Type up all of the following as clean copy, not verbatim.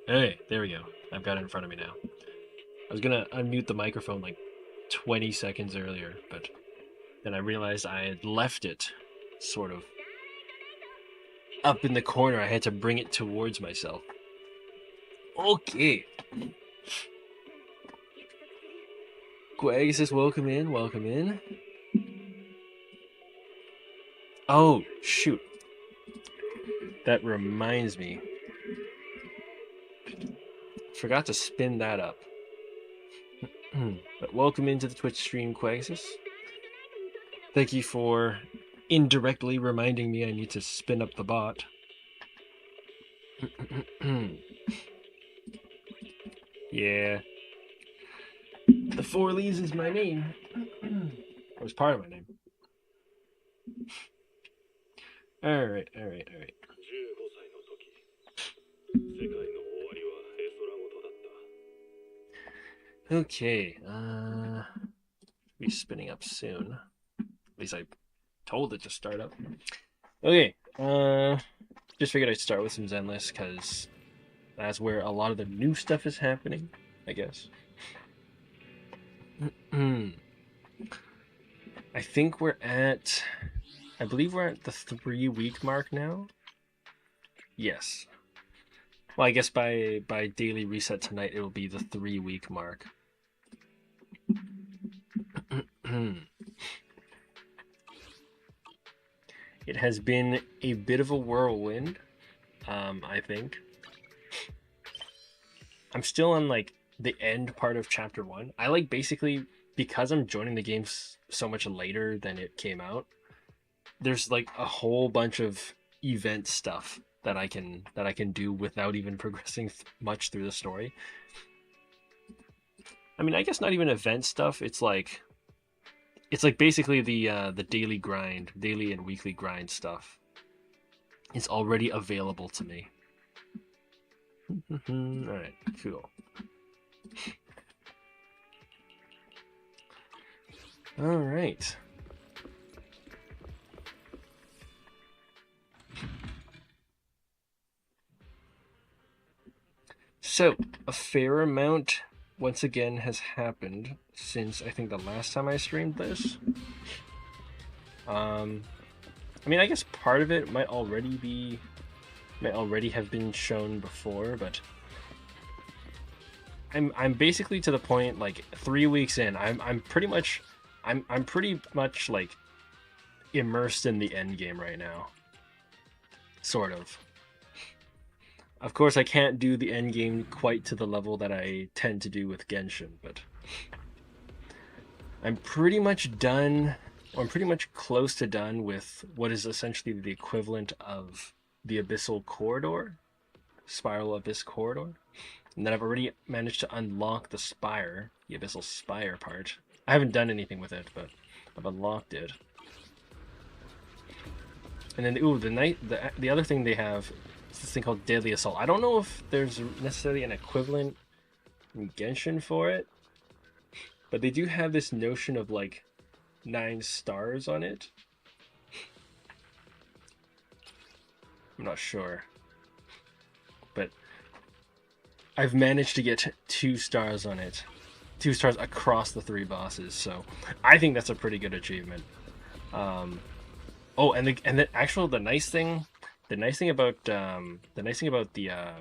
Hey, there we go. I've got it in front of me now. I was gonna unmute the microphone like 20 seconds earlier, but then I realized I had left it sort of up in the corner. I had to bring it towards myself. Okay. Quag says, welcome in, welcome in. Oh, shoot. That reminds me. Forgot to spin that up. But welcome into the Twitch stream, Quaxis. Thank you for indirectly reminding me I need to spin up the bot. Yeah. The Four Leaves is my name. It was part of my name. Alright. Okay, be spinning up soon. At least I told it to start up. Okay, just figured I'd start with some Zenless because that's where a lot of the new stuff is happening, I guess. I think I believe we're at the 3-week mark now. Yes. Well, I guess by daily reset tonight, it will be the 3-week mark. It has been a bit of a whirlwind, I think. I'm still on like the end part of chapter 1. I like basically because I'm joining the game so much later than it came out. There's like a whole bunch of event stuff that I can do without even progressing much through the story. I mean, I guess not even event stuff. It's like basically the daily grind, daily and weekly grind stuff. It's already available to me. All right, cool. All right. So, a fair amount, once again, has happened since I think the last time I streamed this. I mean, I guess part of it might already have been shown before, but I'm basically to the point like 3 weeks in. I'm pretty much like immersed in the end game right now. Sort of. Of course, I can't do the end game quite to the level that I tend to do with Genshin, but I'm pretty much done. I'm pretty much close to done with what is essentially the equivalent of the Abyssal Corridor, Spiral Abyss Corridor. And then I've already managed to unlock the Spire, the Abyssal Spire part. I haven't done anything with it, but I've unlocked it. And then, the other thing they have is this thing called Deadly Assault. I don't know if there's necessarily an equivalent in Genshin for it, but they do have this notion of like 9 stars on it. I'm not sure, but I've managed to get 2 stars on it, 2 stars across the 3 bosses. So I think that's a pretty good achievement. Oh, and the nice thing, about the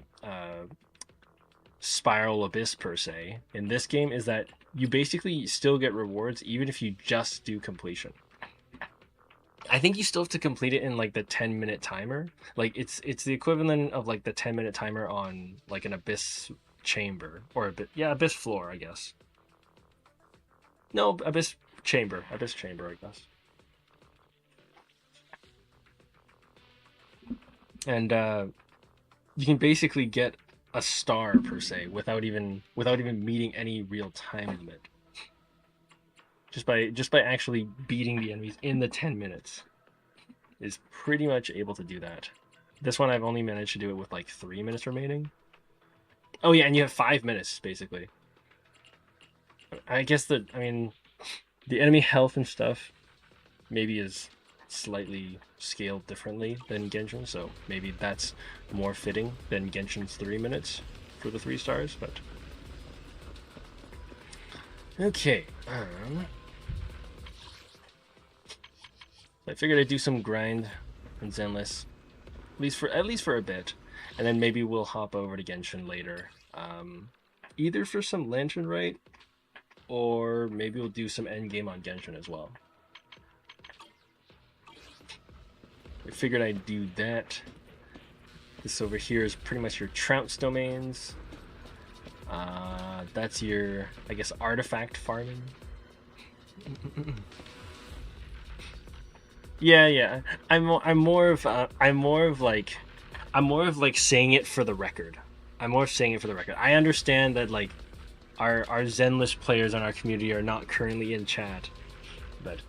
Spiral Abyss per se in this game is that you basically still get rewards even if you just do completion. I think you still have to complete it in like the 10-minute timer. Like it's the equivalent of like the 10-minute timer on like an Abyss chamber or Abyss floor, I guess. No, Abyss chamber, I guess. And you can basically get a star per se without even meeting any real time limit. Just by actually beating the enemies in the 10 minutes is pretty much able to do that. This one I've only managed to do it with like 3 minutes remaining. Oh yeah, and you have 5 minutes basically. I guess the enemy health and stuff maybe is slightly scaled differently than Genshin, so maybe that's more fitting than Genshin's 3 minutes for the 3 stars, but okay. I figured I'd do some grind in Zenless, at least for a bit, and then maybe we'll hop over to Genshin later, either for some Lantern Rite, or maybe we'll do some endgame on Genshin as well. I figured I'd do that. This over here is pretty much your Trounce domains. That's your, I guess, artifact farming. Yeah. I'm more of like saying it for the record. I understand that like our Zenless players on our community are not currently in chat, but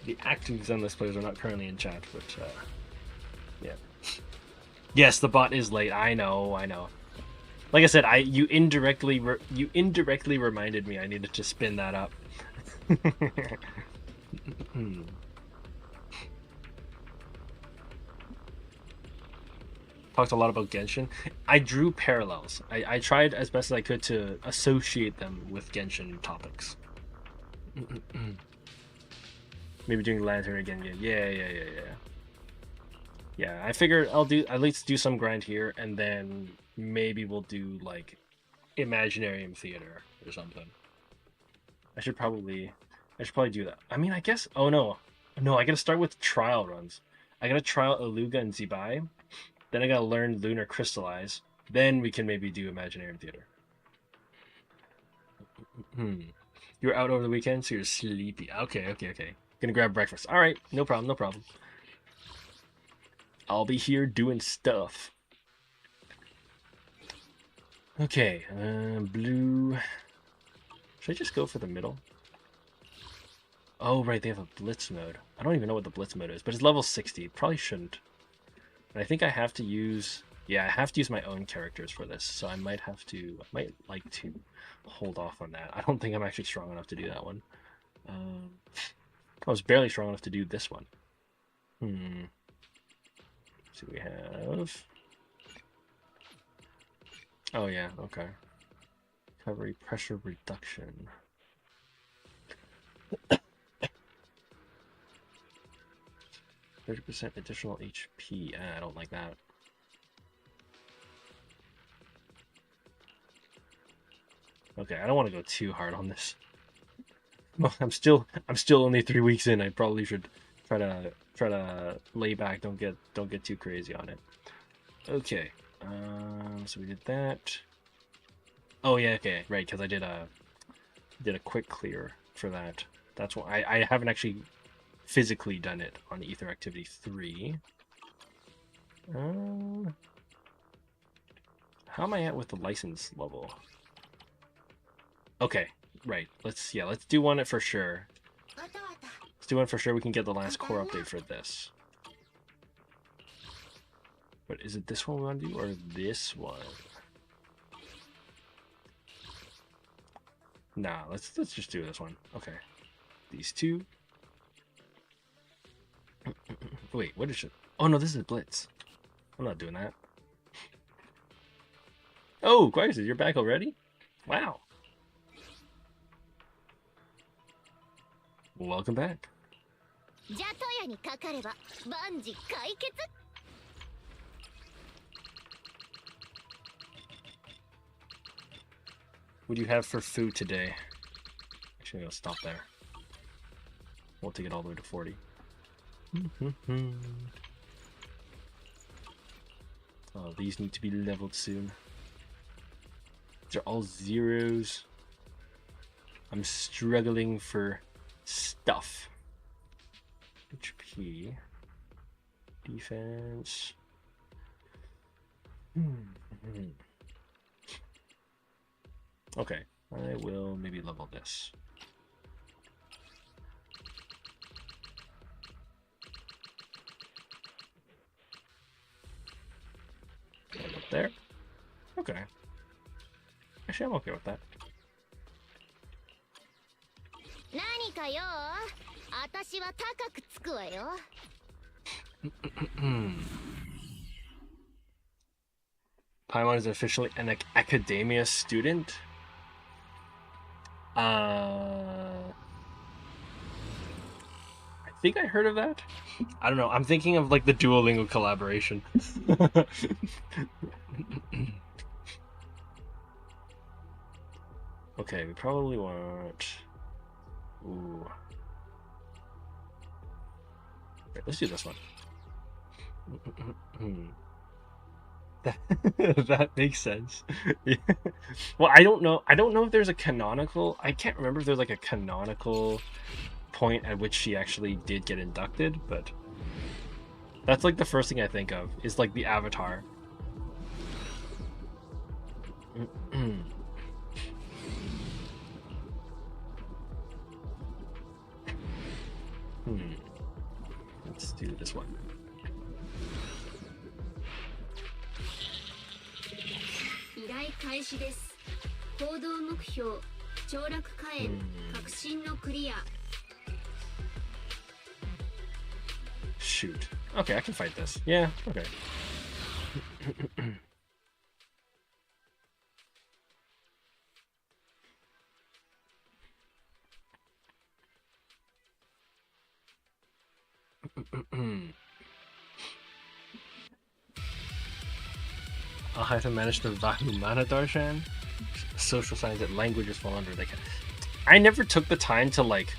the active Zenless players are not currently in chat. But yeah. Yes, the bot is late. I know. Like I said, you indirectly reminded me I needed to spin that up. Talked a lot about Genshin. I drew parallels. I tried as best as I could to associate them with Genshin topics. Maybe doing Lantern again. Yeah, I figured I'll at least do some grind here, and then maybe we'll do like Imaginarium Theater or something. I should probably do that. I mean, I guess. Oh no, I gotta start with trial runs. I gotta trial Eluga and Zebai. Then I gotta learn Lunar Crystallize. Then we can maybe do Imaginarium Theater. You're out over the weekend, so you're sleepy. Okay. Gonna grab breakfast. All right, no problem. I'll be here doing stuff. Okay, blue. Should I just go for the middle? Oh, right, they have a blitz mode. I don't even know what the blitz mode is, but it's level 60. Probably shouldn't. And I think I have to use... Yeah, I have to use my own characters for this, so I might like to hold off on that. I don't think I'm actually strong enough to do that one. I was barely strong enough to do this one. Let's see what we have. Oh yeah, okay. Recovery pressure reduction. 30% additional HP. I don't like that. Okay, I don't want to go too hard on this. Well, I'm still only 3 weeks in. I probably should try to lay back. Don't get too crazy on it. Okay. So we did that. Oh yeah, okay, right, because I did a quick clear for that. That's why I haven't actually physically done it on Ether Activity 3. How am I at with the license level? Okay, right. Let's do one for sure. Let's do one for sure. We can get the last core update for this. But is it this one we want to do or this one? Nah, let's just do this one. Okay, these two. Wait, what is it? Oh no, this is Blitz. I'm not doing that. Oh, Quackers, you're back already? Wow. Welcome back. じゃとやにかかれば万事解決。 What do you have for food today? Actually, I'll stop there. We'll take it all the way to 40. Oh, these need to be leveled soon. They're all zeros. I'm struggling for stuff. HP. Defense. Okay, I will maybe level this. Right up there. Okay. Actually, I'm okay with that. 何かよ、私は高くつくわよ。Paimon is officially an academia student. I think I heard of that. I don't know. I'm thinking of like the Duolingo collaboration. Okay, we probably want. Ooh. Right, let's do this one. That makes sense. Yeah. Well, I don't know if there's a canonical. I can't remember if there's like a canonical point at which she actually did get inducted, but that's like the first thing I think of is like the avatar. Let's do this one. 依頼開始です。行動目標、凋落火炎、革新のクリア。 Shoot. Okay, I can fight this. Yeah, okay. I'll have to manage the Vahumana Darshan. Social signs that languages fall under. Like, I never took the time to like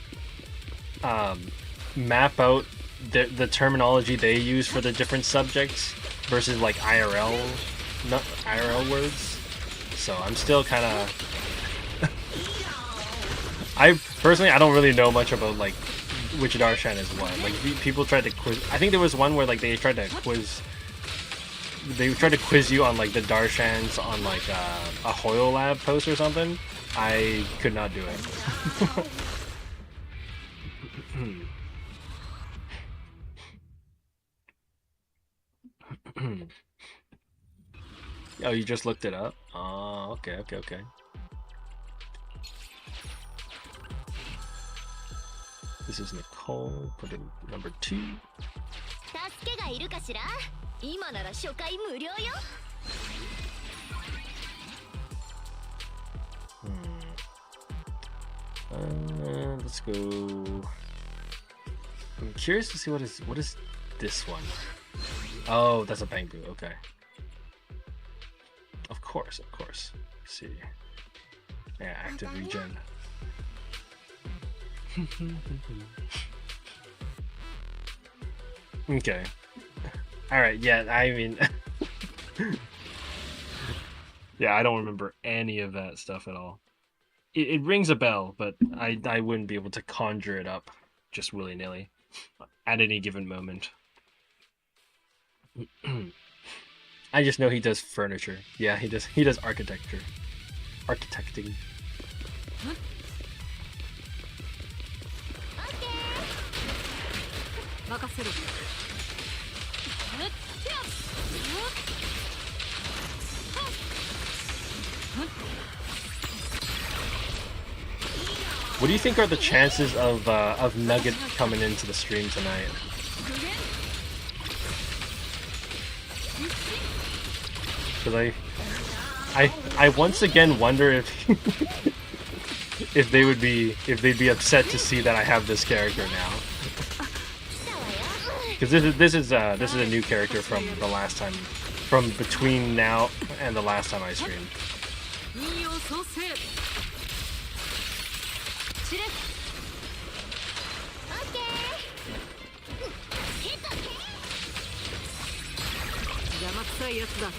map out the terminology they use for the different subjects versus like IRL words. So I'm still kind of. I personally I don't really know much about like which Darshan is what. Like people tried to quiz. I think there was one where like they tried to quiz. They tried to quiz you on like the Darshans on like a Hoyo Lab post or something. I could not do it. Oh, you just looked it up? Oh, okay. This is Nicole. Put in number 2. 助けがいるかしら？今なら初回無料よ。Let's go. I'm curious to see what is this one. Oh, that's a bamboo. Okay. Of course. Let's see. Yeah, active regen. Okay. Alright, yeah, I mean... yeah, I don't remember any of that stuff at all. It rings a bell, but I wouldn't be able to conjure it up just willy-nilly at any given moment. I just know he does furniture. Yeah, he does architecture. Architecting. What do you think are the chances of Nugget coming into the stream tonight? Because I once again wonder if if they'd be upset to see that I have this character now. Because this is a new character from the last time, from between now and the last time I streamed. 任用創生散れ オッケー。邪魔くさいやつだ来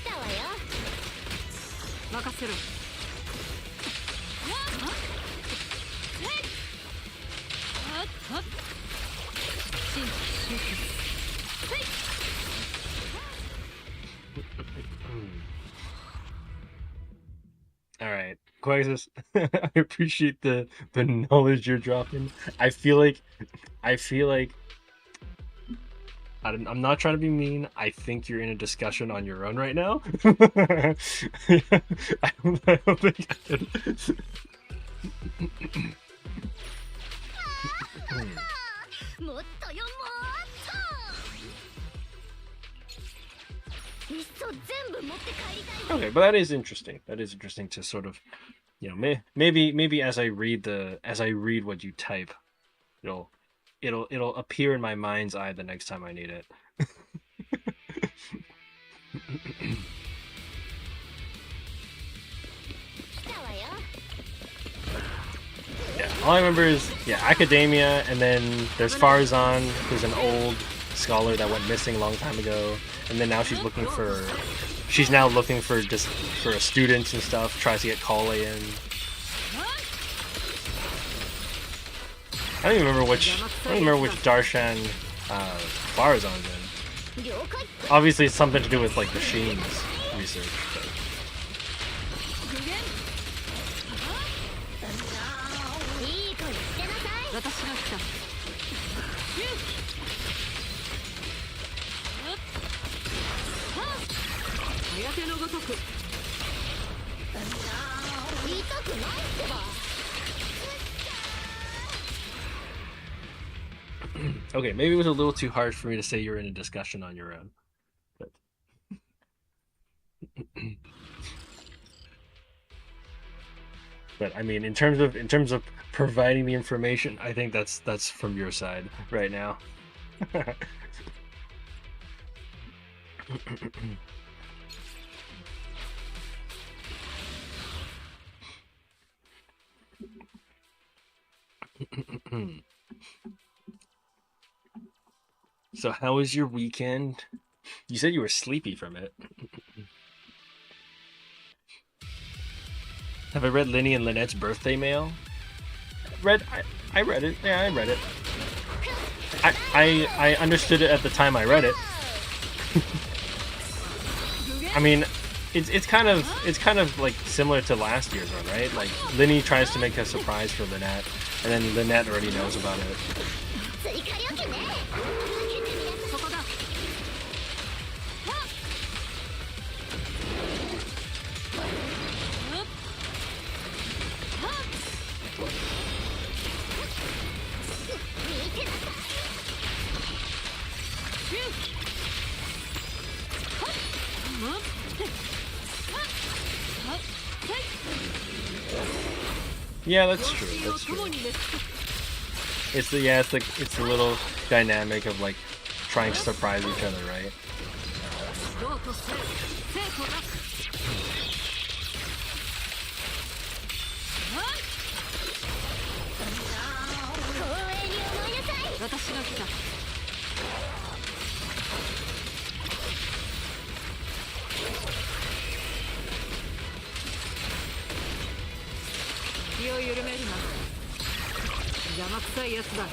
たわよ。任せろ真の集結 All right, Quaxus, I appreciate the knowledge you're dropping. I feel like I'm not trying to be mean. I think you're in a discussion on your own right now. I don't think I can. もっとよもっと。いっそ全部持って帰りたい。 Okay, but that is interesting. That is interesting to sort of, maybe as I read what you type, it'll appear in my mind's eye the next time I need it. Yeah, all I remember is Academia, and then there's Farzan, who's an old scholar that went missing a long time ago, and then now she's now looking for students and stuff, tries to get Kale in. I don't even remember which Darshan Farzan's in. 了解。 Obviously it's something to do with like machines research. But... いい子にしてなさい。私が来た早手のごとく 痛くないってば。 Okay, maybe it was a little too harsh for me to say you're in a discussion on your own. But, but I mean, in terms of providing the information, I think that's from your side right now. So how was your weekend? You said you were sleepy from it. Have I read Linny and Lynette's birthday mail? I read it. Yeah, I read it. I understood it at the time I read it. I mean, it's kind of like similar to last year's one, right? Like Linny tries to make a surprise for Lynette, and then Lynette already knows about it. 追加料金ね。 そこだ 見てなさい。 Yeah, that's true. That's true. It's the little dynamic of like trying to surprise each other, right? どうとせ生徒だ 光栄に思いなさい。 私が来た 気を緩めるな邪魔くさいやつだ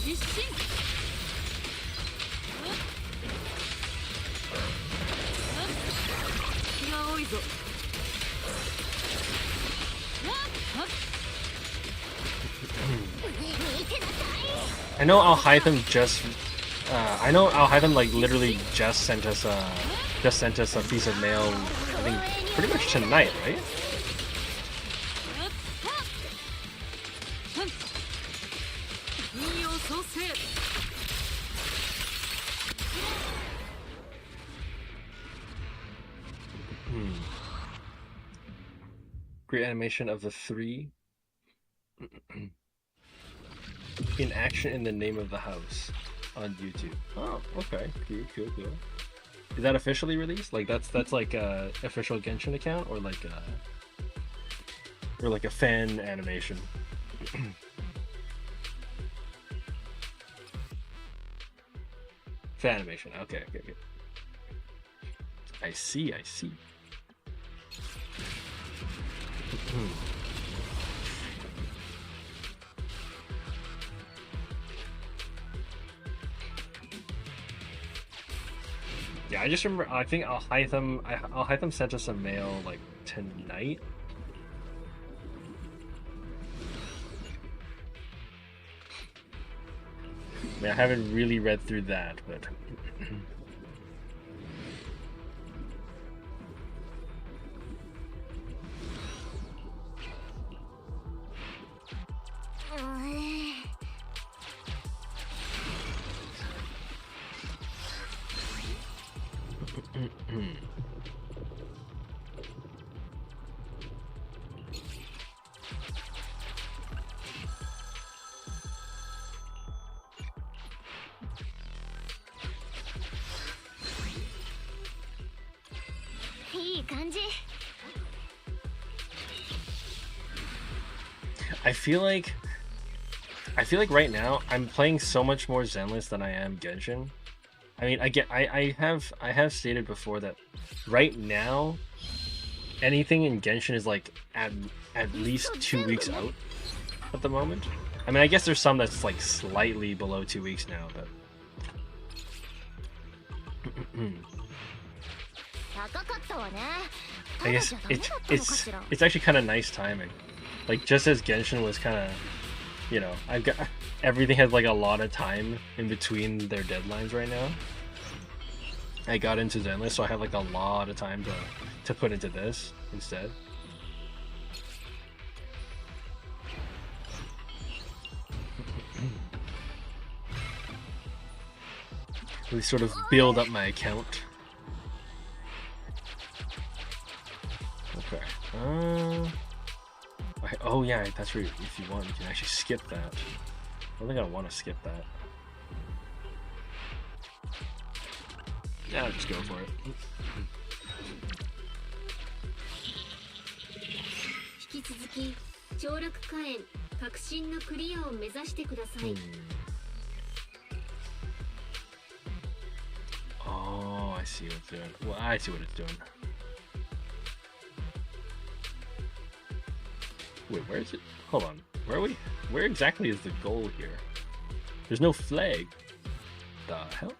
一心気が多いぞ 見てなさい。 I know Alhaitham like literally just sent us a piece of mail. I think pretty much tonight, right? Great animation of the three in action in the name of the house on YouTube. Oh, okay. Cool. Is that officially released? Like that's like a official Genshin account or like a fan animation? Fan animation. Okay. I see. Yeah, I just remember. I think Alhaitham sent us a mail like tonight. I mean, I haven't really read through that, but. I feel like right now I'm playing so much more Zenless than I am Genshin. I mean, I have stated before that right now anything in Genshin is like at least 2 weeks out at the moment. I mean, I guess there's some that's like slightly below 2 weeks now, but I guess it's actually kind of nice timing. Like just as Genshin was kind of, you know, I've got everything has like a lot of time in between their deadlines right now. I got into Zenless, so I have like a lot of time to put into this instead. Really sort of build up my account. Okay. Oh yeah, that's right. If you want, you can actually skip that. I don't think I want to skip that. Yeah, just go for it. 引き続き凋落火炎革新のクリアを目指してください。Oh, I see what it's doing. Well, I see what it's doing. Wait, where is it? Hold on. Where are we? Where exactly is the goal here? There's no flag. The hell?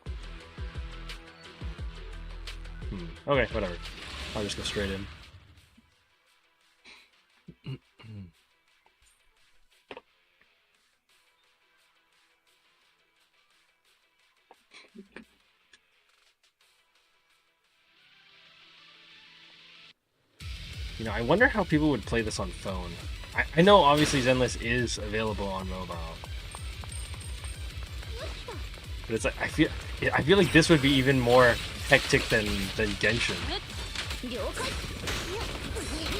Okay, whatever. I'll just go straight in. You know, I wonder how people would play this on phone. I know obviously Zenless is available on mobile. But it's like I feel like this would be even more hectic than Genshin.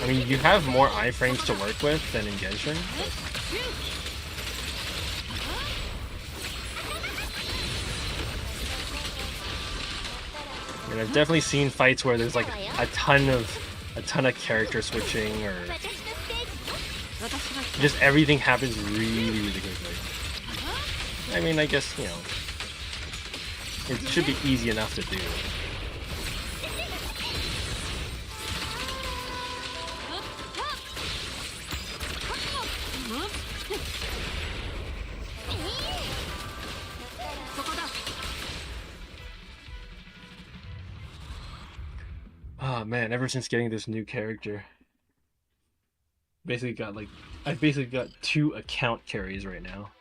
I mean, you have more iframes to work with than in Genshin. And I've definitely seen fights where there's like a ton of character switching, or just everything happens really quickly. I mean, I guess, you know, it should be easy enough to do. Oh man, ever since getting this new character, I've basically got 2 account carries right now.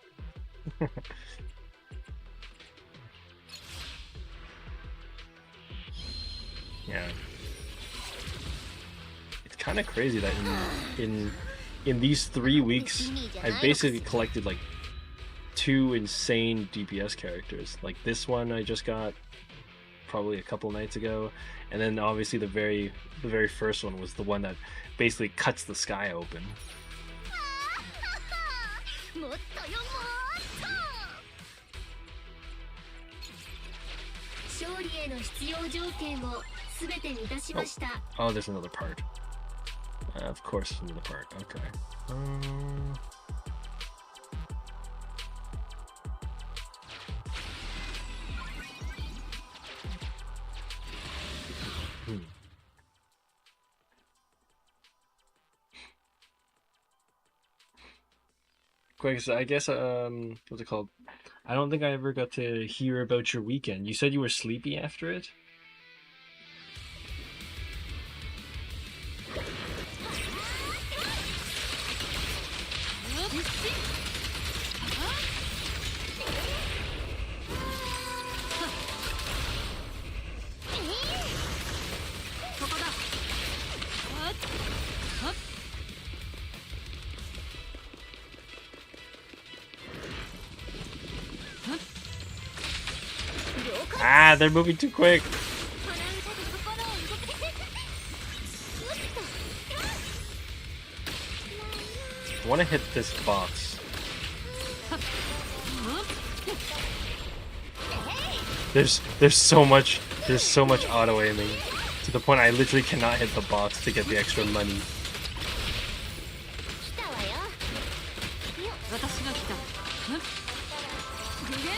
Yeah, it's kind of crazy that in these 3 weeks I've basically collected like 2 insane DPS characters. Like this one I just got probably a couple nights ago, and then obviously the very first one was the one that basically cuts the sky open. もっとよもっと勝利への必要条件をすべて満たしました。 Oh, there's another part. Of course, there's another part. Okay. Quick, so I guess what's it called? I don't think I ever got to hear about your weekend. You said you were sleepy after it? Ah, they're moving too quick. I want to hit this box. There's so much auto aiming to the point I literally cannot hit the box to get the extra money. 来たわよ。私が来た。無限。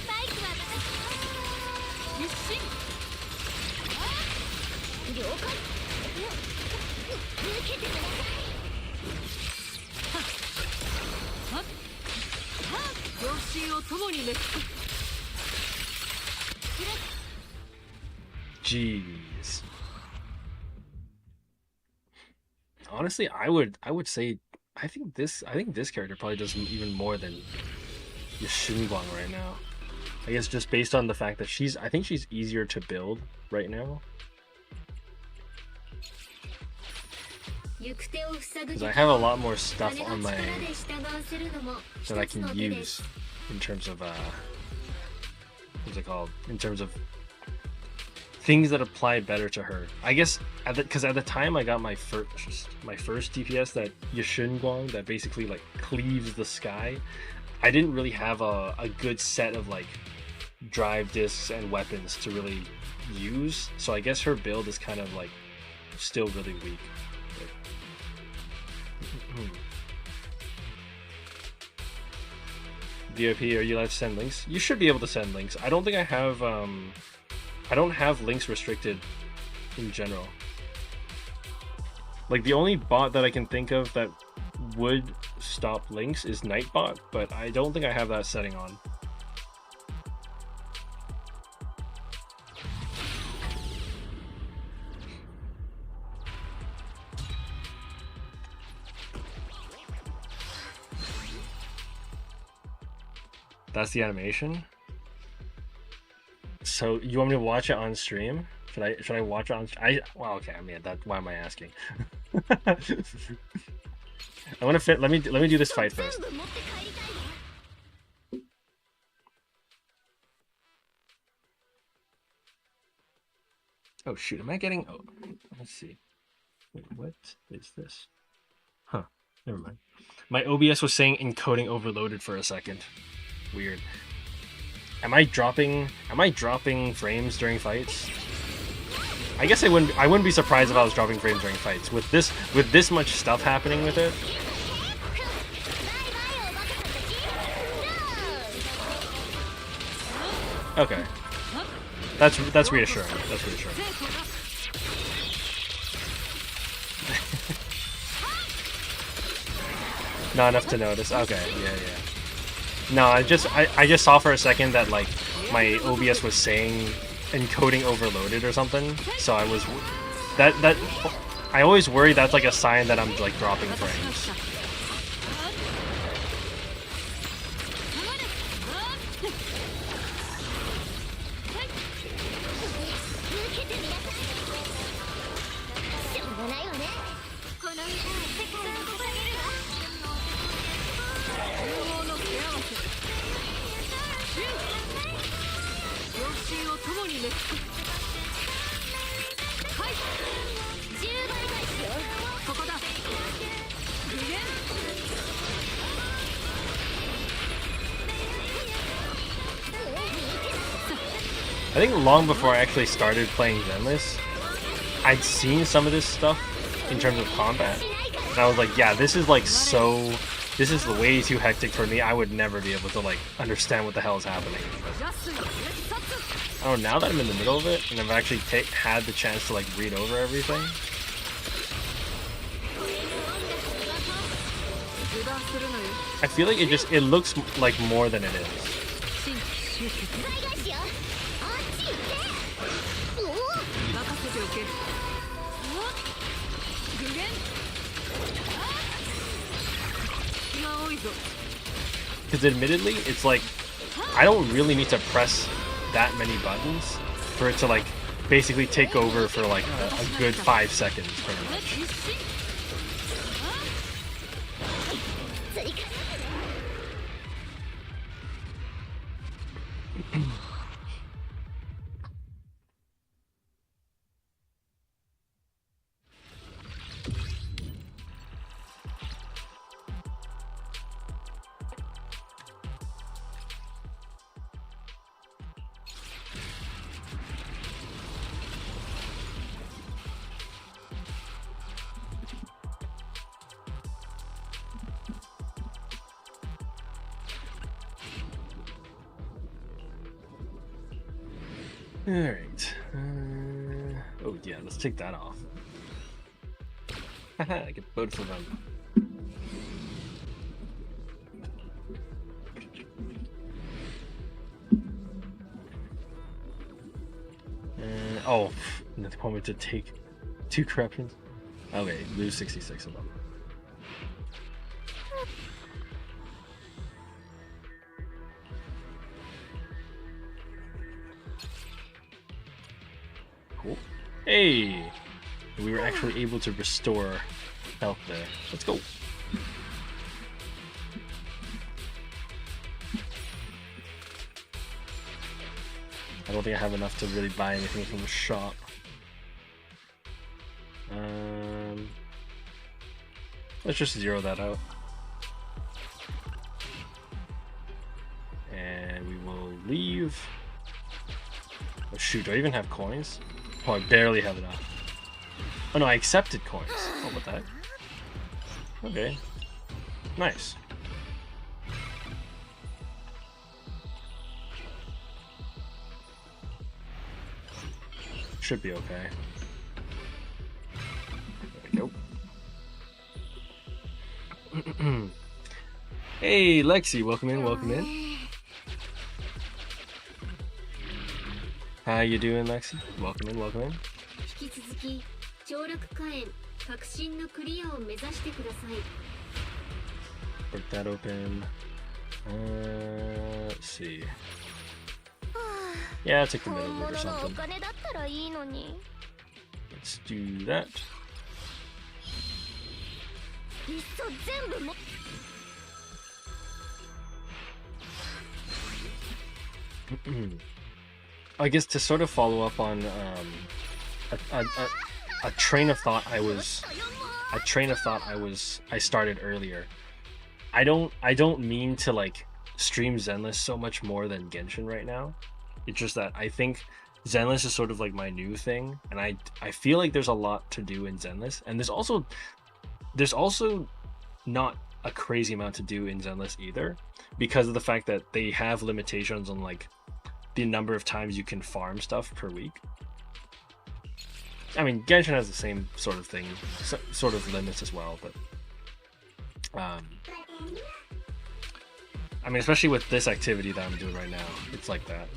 バイクは私。一心。了解。受けてください。両親を共に滅。 Jeez. Honestly, I would say I think this character probably does even more than Yashinguang right now. I guess just based on the fact that I think she's easier to build right now. Because I have a lot more stuff on my that I can use in terms of what's it called? In terms of things that apply better to her. I guess because at the time I got my first DPS, that Yashinguang that basically like cleaves the sky. I didn't really have a good set of like drive discs and weapons to really use, so I guess her build is kind of like still really weak. DOP, are you allowed to send links? You should be able to send links. I don't think I have I don't have links restricted in general. Like the only bot that I can think of that would stop links is Nightbot, but I don't think I have that setting on. That's the animation. So you want me to watch it on stream? Should I watch it on? Well, okay. I mean, why am I asking? I want to fit. Let me do this fight first. Oh shoot! Am I getting? Oh, let's see. Wait, what is this? Huh. Never mind. My OBS was saying encoding overloaded for a second. Weird. Am I dropping frames during fights? I guess I wouldn't be surprised if I was dropping frames during fights. With this much stuff happening with it. Okay. That's reassuring. That's reassuring. Not enough to notice. Okay, yeah. No, I just saw for a second that like my OBS was saying encoding overloaded or something. So I was I always worry that's like a sign that I'm like dropping frames. 滅はい10倍返しよ。ここだ無限 I think long before I actually started playing Zenless, I'd seen some of this stuff in terms of combat, and I was like, yeah, this is like so, this is way too hectic for me. I would never be able to like understand what the hell is happening. ジャス熱殺 Oh, now that I'm in the middle of it and I've actually had the chance to like read over everything, 油断するのよ I feel like it looks like more than it is. 新規集結倍返しよ。あっち行って。おお。任せておけ無限気が多いぞ Because admittedly, it's like I don't really need to press that many buttons for it to like basically take over for like a good 5 seconds pretty much. 一進追加。All right. Oh yeah, let's take that off. Haha, I get both of them. Oh, they want me to take 2 corruptions? Okay, lose 66 of them. Cool. Hey! We were actually able to restore health there. Let's go. I don't think I have enough to really buy anything from the shop. Let's just zero that out. And we will leave. Oh shoot, do I even have coins? Oh, I barely have enough. Oh no, I accepted coins. Oh, what the heck? Okay. Nice. Should be okay. There we go. Hey, Lexi, welcome in, welcome in. How you doing, Lexi? Welcome in, welcome in. 引き続き凋落火炎革新のクリアを目指してください Break that open. Let's see. Yeah, I'll take the middle 本 route or 物のお something. 金だったらいいのに。 Let's do that. いっそ全部も。 I guess to sort of follow up on a train of thought I started earlier. I don't mean to like stream Zenless so much more than Genshin right now. It's just that I think Zenless is sort of like my new thing, and I feel like there's a lot to do in Zenless, and there's also not a crazy amount to do in Zenless either, because of the fact that they have limitations on like the number of times you can farm stuff per week. I mean, Genshin has the same sort of thing, sort of limits as well, but I mean, especially with this activity that I'm doing right now, it's like that.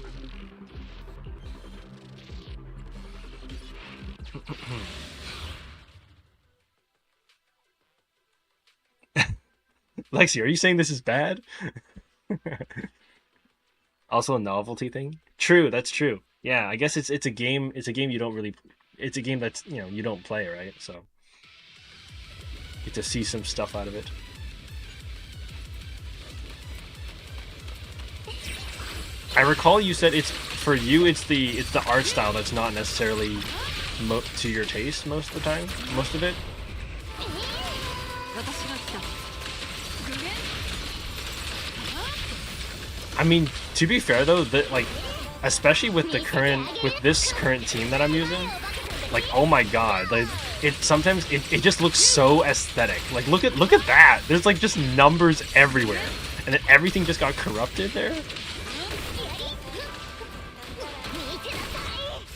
Lexi, are you saying this is bad? Also a novelty thing? True, that's true. Yeah, I guess it's a game you don't really, it's a game that's, you know, you don't play, right? So get to see some stuff out of it. I recall you said it's for you. It's the art style that's not necessarily to your taste most of the time. Most of it. 私が来た。 I mean, to be fair though, that like, especially with this current team that I'm using, like, oh my god, like it sometimes it just looks so aesthetic. Like look at that. There's like just numbers everywhere, and then everything just got corrupted there.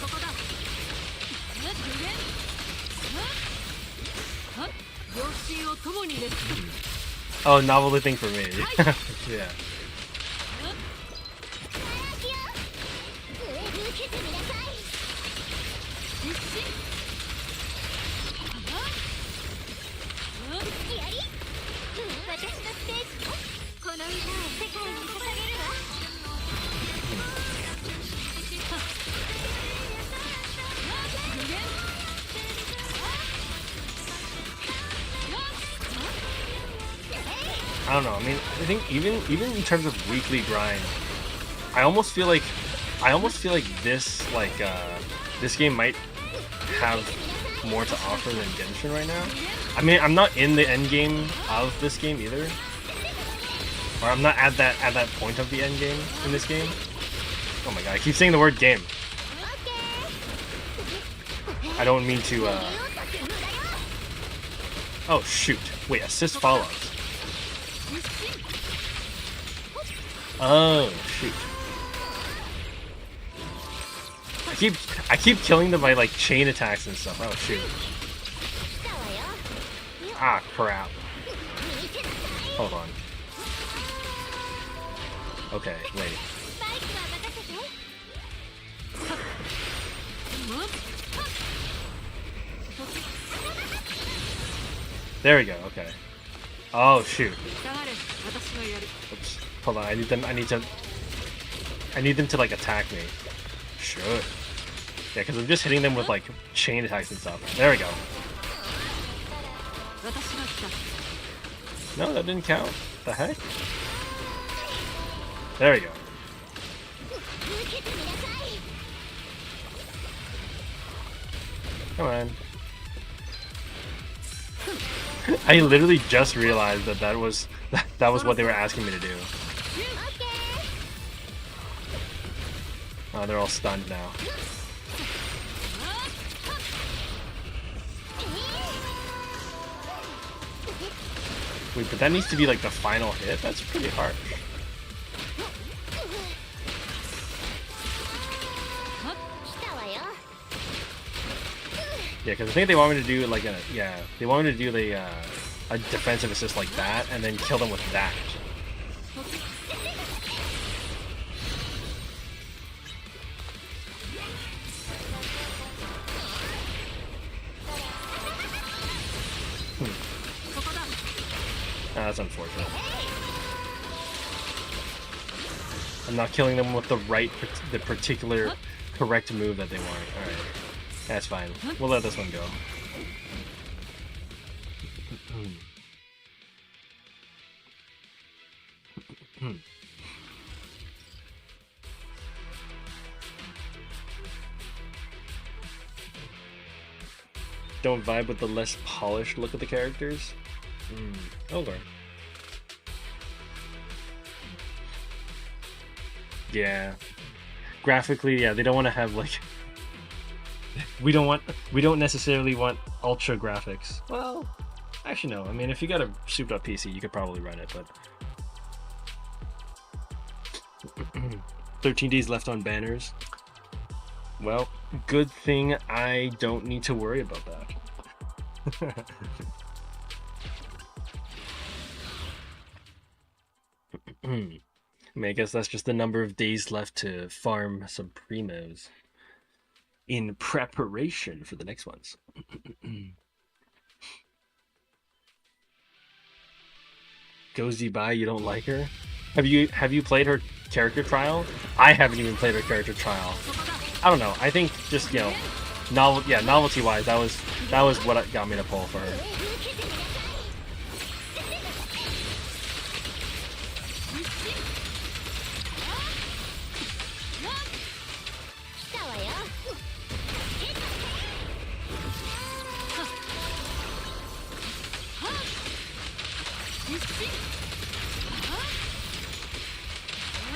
ここだ。両親を共にです。 Oh, novelty thing for me. Yeah. 実施。私のステージこの歌を世界に捧げるわ I don't know. I mean, I think even in terms of weekly grind, I almost feel like this this game might have more to offer than Genshin right now. I mean, I'm not in the end game of this game either, or I'm not at that point of the end game in this game. Oh my god, I keep saying the word game. I don't mean to. Oh shoot! Wait, assist follows. Oh shoot! I keep killing them by like chain attacks and stuff. Oh shoot! Ah crap! Hold on. Okay, wait. There we go. Okay. Oh shoot! 下がれ。私がやる。 Oops. Hold on. I need them to like attack me. Should. Yeah, because I'm just hitting them with like chain attacks and stuff. There we go. 私が来た。 No, that didn't count. The heck? There we go. Come on. I literally just realized that was what they were asking me to do. Oh, they're all stunned now. Wait, but that needs to be like the final hit? That's pretty hard. Yeah, because I think they want me to do like they want me to do the a defensive assist like that, and then kill them with that. That's unfortunate. I'm not killing them with the particular correct move that they want. All right. That's fine. We'll let this one go. Don't vibe with the less polished look of the characters? Okay. Yeah. Graphically, yeah, they don't want to have like we don't necessarily want ultra graphics. Well, actually no. I mean, if you got a souped up PC, you could probably run it, but 13 days left on banners. Well, good thing I don't need to worry about that. I mean, I guess that's just the number of days left to farm some primos in preparation for the next ones. Goes by, you don't like her? Have you played her character trial? I haven't even played her character trial. I don't know. I think just, you know, novelty wise, that was what got me to pull for her.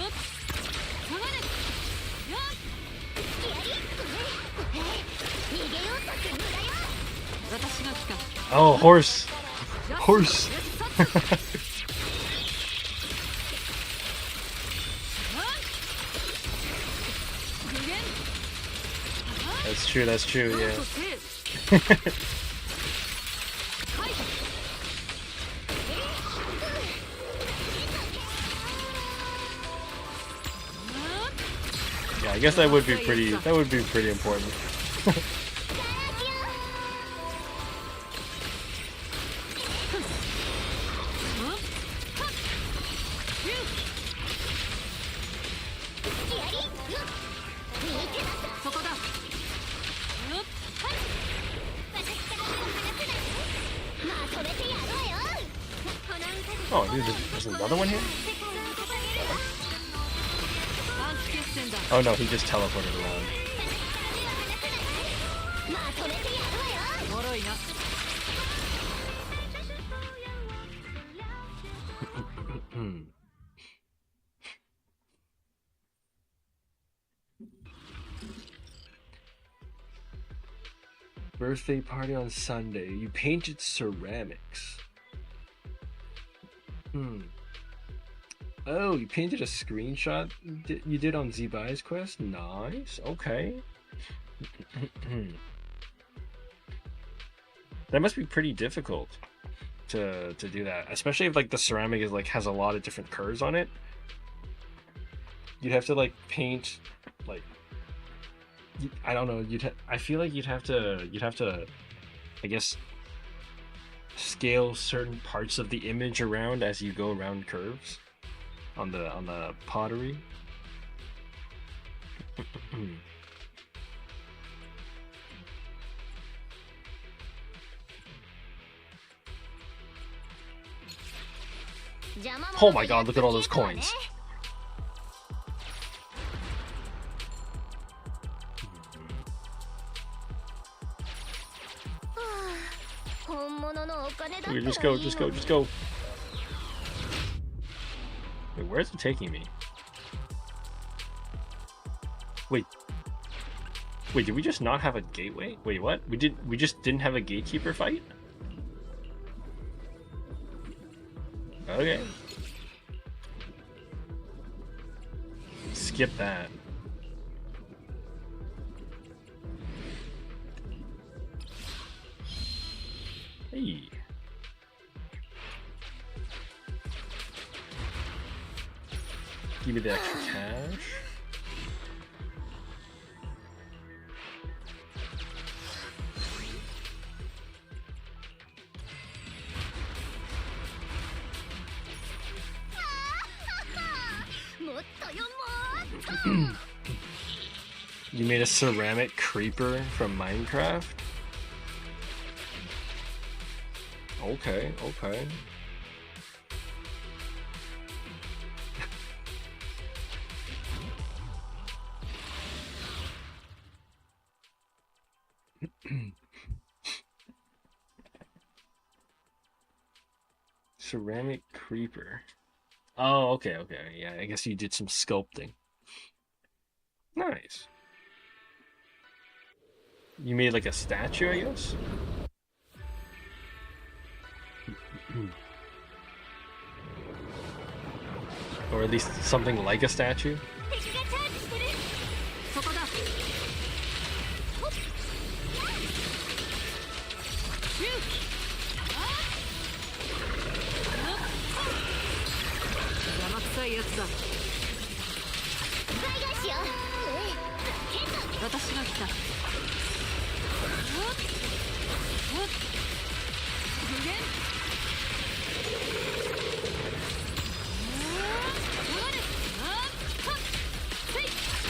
下がれよ逃げようとって無駄よ。私が来た Oh, horse. よし Horse. よしそっち無限 That's true. That's true. どう Yeah. ぞせはい Yeah. I guess that would be pretty. That would be pretty important. そこだ私から手を離せないで。まとめてやろうよ。この歌で Oh, dude, there's another one here. 世界を捧げるわ。短期決戦だ Oh no, he just teleported around. まとめてやろうよ。おもろいな Hmm. Birthday party on Sunday. You painted ceramics. Hmm. Oh, you painted a screenshot you did on Zbai's quest? Nice. Okay. That must be pretty difficult to do that, especially if like the ceramic is like has a lot of different curves on it. You'd have to like paint like I don't know. I feel like you'd have to I guess scale certain parts of the image around as you go around curves on the pottery. 邪魔者 Oh my god, look at all those coins. 本物のお金だったらい Okay, い just の go, に just go, just go. Wait, where is it taking me? Wait, did we just not have a gateway? Wait, what? We just didn't have a gatekeeper fight? Okay. Skip that. Hey. Give me the extra cash. You made a ceramic creeper from Minecraft? Okay, okay. Ceramic creeper. Oh, okay, okay. Yeah, I guess you did some sculpting. Nice. You made like a statue, I guess? Or at least something like a statue? 敵がチャージしてる。そこだシュー邪魔くさいやつだ海外しよう。私が来た無限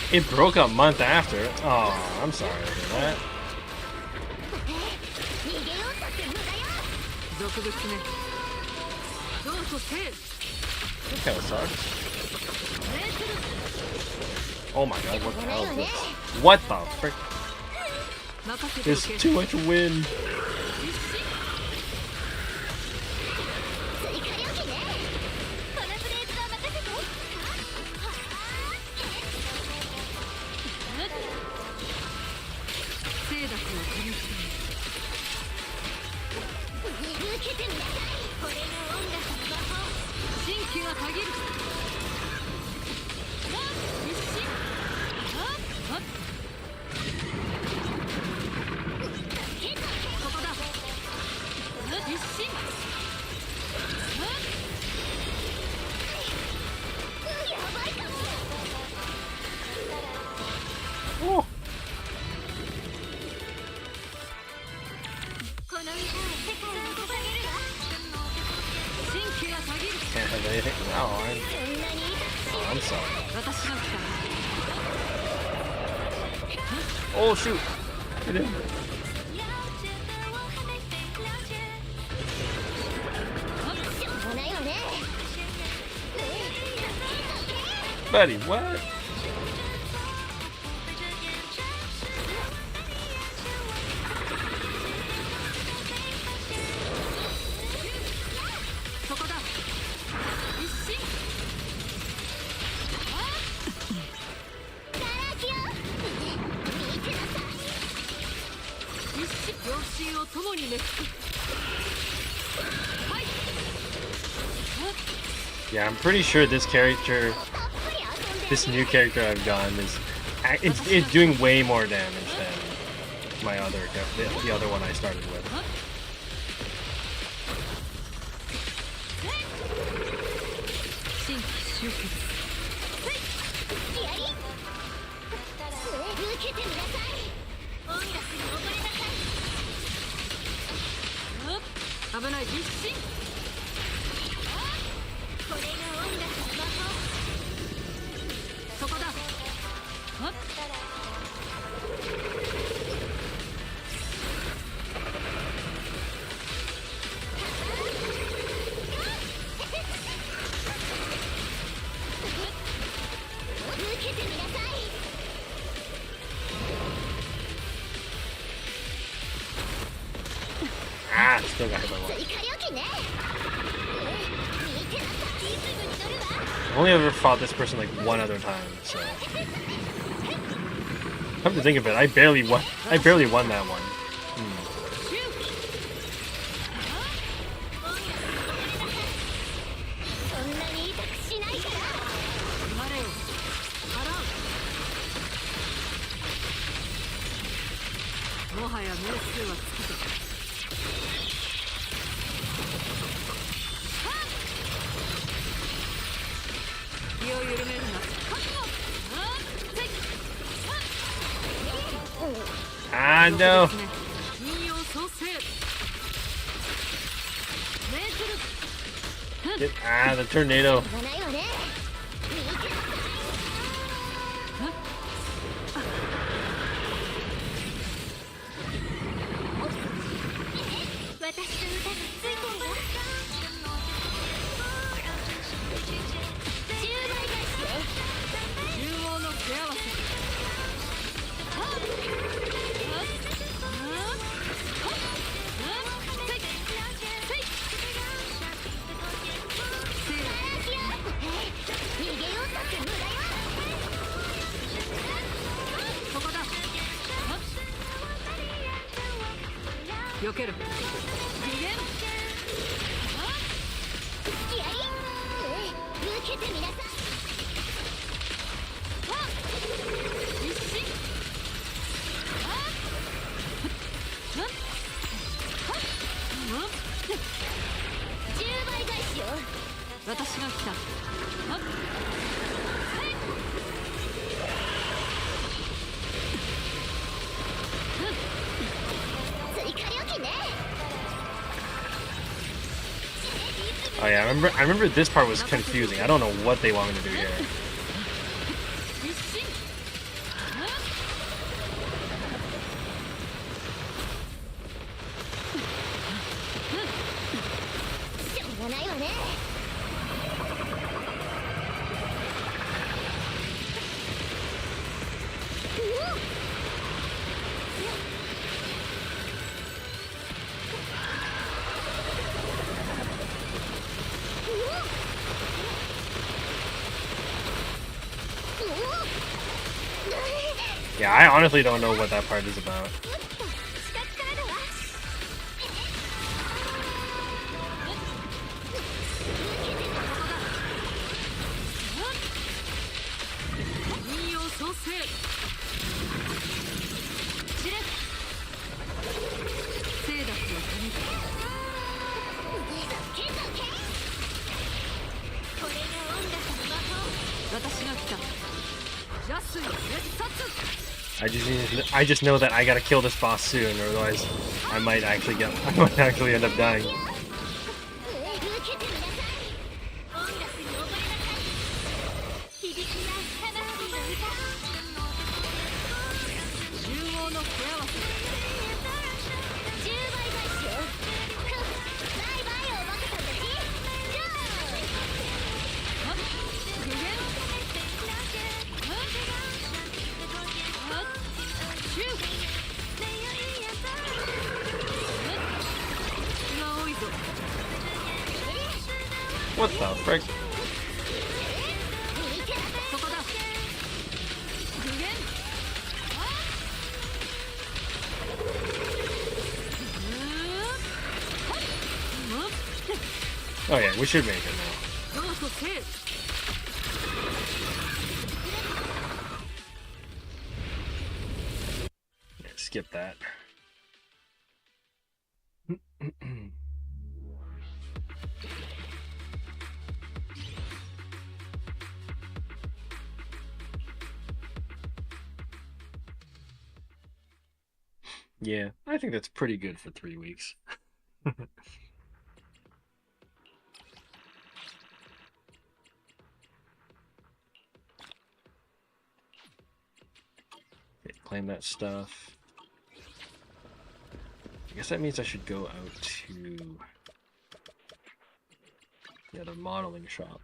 It broke a month after. Oh, I'm sorry to hear that. 逃げようとって無駄よ。俗物ねどうぞせ That kind of sucks. Oh my god, what the hell is this? What the frick? 任せてお There's け too much wind. 追加料金ね。このフレーズは任せて。Oh. この歌を世界に捧げるわ 神経がたぎる Can't have anything. No, そんなに痛くし I'm sorry. 私が来 Oh shoot! It didn't. Buddy, what? たそこだ一心一心両心を共にめくく Yeah, I'm pretty sure this character, this new character I've gotten is, it's doing way more damage than my other, the other one I started with. 新規集結 危ない一心そこだはっAh, still got hit by one. I've only ever fought this person like one other time, so. Come to think of it, I barely won that one. Hmm. 生まれよ払うもはや名数は尽きた気を緩めるな Ah, no. 金曜創生命ずる Ah, the tornado. 私の歌がついてるわ10倍返しよ中央の手合わせそこだ避ける次元一心 10倍返しよ私が来たはっ Oh yeah, I remember this part was confusing. I don't know what they want me to do here. 一心 しょうがないわね Yeah, I honestly don't know what that part is about. 死角からだわ 金曜創生知れ清濁の神これが音楽の魔法私が来た邪水滅殺 I just know that I gotta kill this boss soon, or otherwise I might actually end up dying. 受けてみなさい。音楽に溺れなさい。響き合う魂の歌。中央の手合わせ。10倍返しよ。バイバイおバカさんたち。無限シューが多いぞ。 What the frick? そこだ。無限Oh yeah, we should make it now. どうぞせい。 Yeah, skip that. Yeah, I think that's pretty good for 3 weeks. Okay, claim that stuff. I guess that means I should go out to the other modeling shop.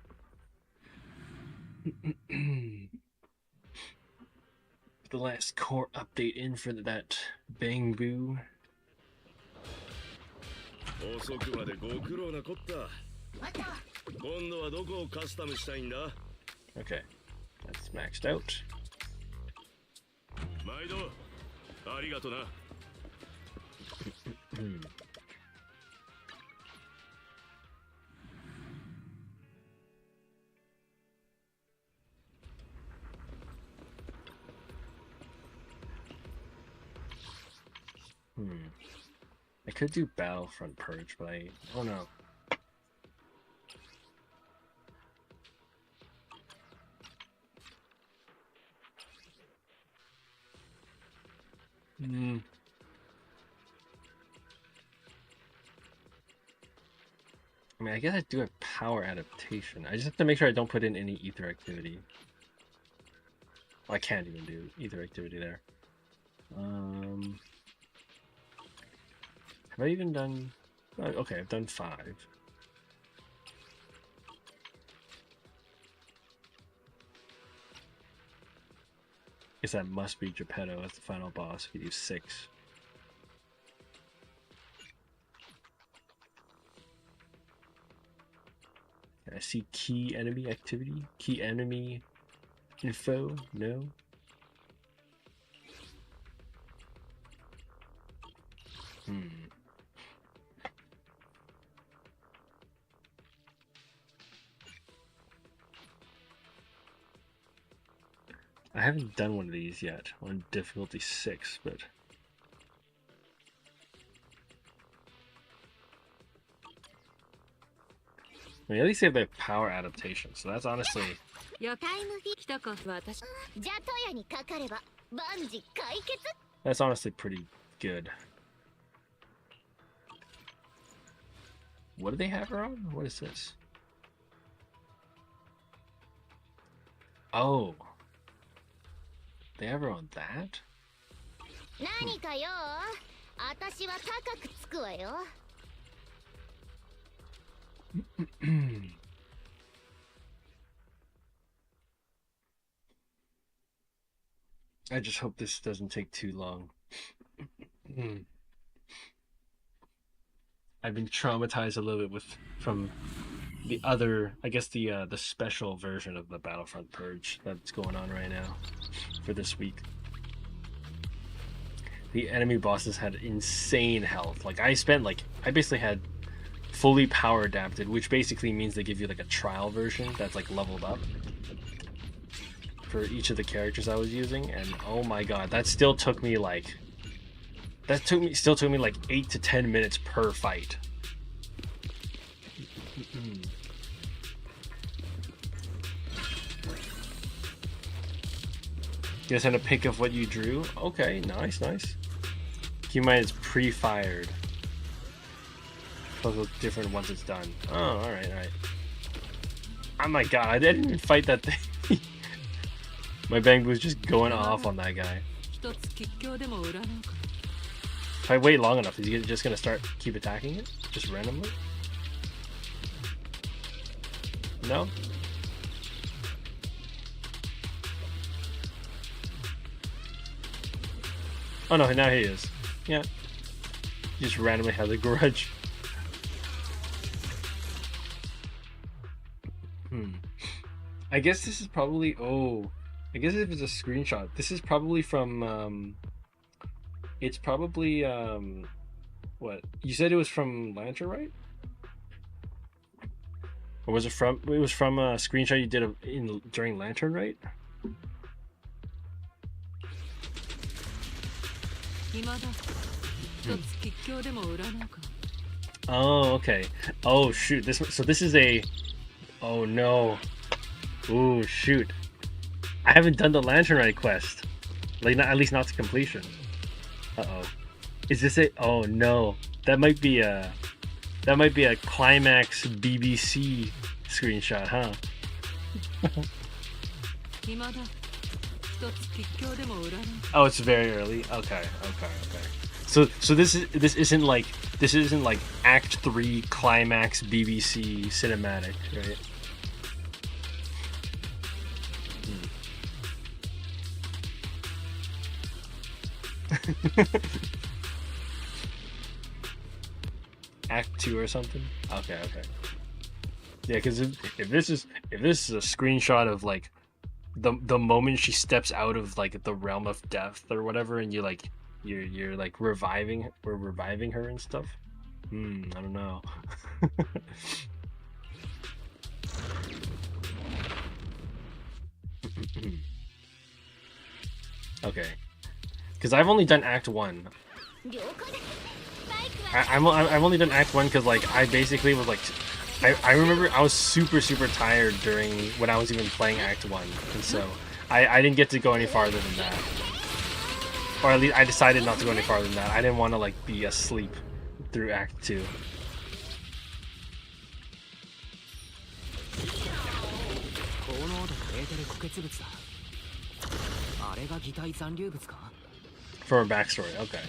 The last core update in for that Bang Boo. 遅くまでご苦労なこった。今度はどこをカスタムしたいんだ？ Okay, that's maxed out. 毎度ありがとな。I could do Battlefront Purge, but I don't know. I mean, I guess I do have power adaptation. I just have to make sure I don't put in any ether activity. Well, I can't even do ether activity there. Have I even done... okay, I've done 5. Guess that must be Geppetto as the final boss if you do 6. I see key enemy activity? Key enemy info? No? I haven't done one of these yet on difficulty 6, but... I mean, at least they have the power adaptation, so that's honestly... やタイムフィ来たか私。じゃあトヤにかかれば万事解決。 That's honestly pretty good. What do they have her on? What is this? Oh. They have her on that? 何かよ。私は高くつくわよ。I just hope this doesn't take too long. I've been traumatized a little bit from the other, I guess the special version of the Battlefront Purge that's going on right now for this week. The enemy bosses had insane health. Like I basically had fully power adapted, which basically means they give you like a trial version that's like leveled up for each of the characters I was using, and oh my god, that still took me like 8 to 10 minutes per fight. You guys had a pic of what you drew? Okay, nice, nice. Keep in mind it's pre-fired. Those look different once it's done. Oh, alright, alright. Oh my god, I didn't even fight that thing. My bang was just going off on that guy. If I wait long enough, is he just gonna keep attacking it? Just randomly? No? Oh no, now he is. Yeah. He just randomly has a grudge. I guess this is probably... Oh. I guess if it's a screenshot, this is probably from... It's probably... What? You said it was from Lantern, right? Or was it from... It was from a screenshot you did during Lantern, right? Oh, okay. Oh, shoot. So this is a... Oh, no. Oh, shoot. I haven't done the Lantern Rite quest. Like, at least not to completion. Uh-oh. Is this it? Oh, no. That might be a Climax BBC screenshot, huh? Oh, it's very early. Okay. So this isn't like Act 3 Climax BBC cinematic, right? Act 2 or something. Okay. Yeah, because if this is a screenshot of like the moment she steps out of like the realm of death or whatever, and you're like reviving her and stuff. I don't know. Okay, because I've only done Act 1. I've only done Act 1 because like I basically was like I remember I was super tired when I was even playing Act 1, and so I didn't get to go any farther than that, or at least I decided not to go any farther than that. I didn't want to like be asleep through Act 2. For a backstory, okay.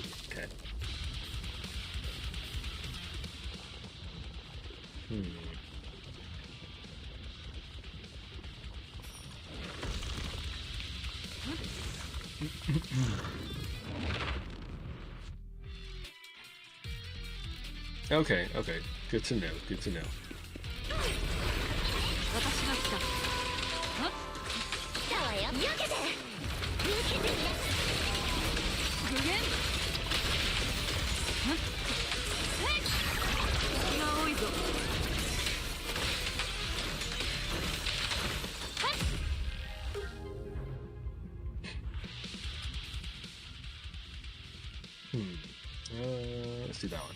Okay. Good to know. let's do that one.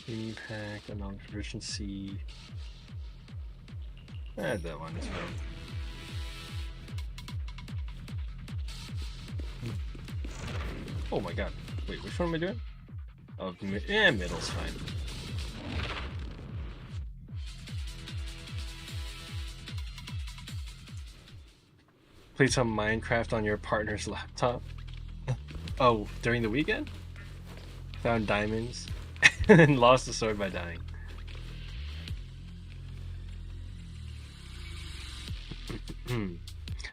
Impact, knowledge proficiency. Add that one as well. Oh my god. Wait, which one am I doing? Oh, yeah, middle's fine. Played some Minecraft on your partner's laptop. Oh, during the weekend? Found diamonds. And lost the sword by dying.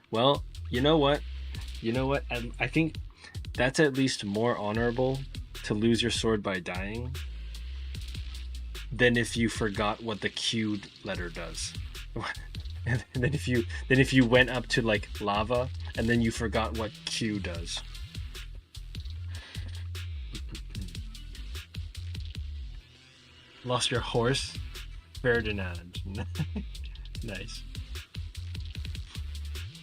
Well, you know what? You know what? I think that's at least more honorable to lose your sword by dying than if you forgot what the Q letter does. And then if you went up to like lava and then you forgot what Q does. Lost your horse, Ferdinand. Nice.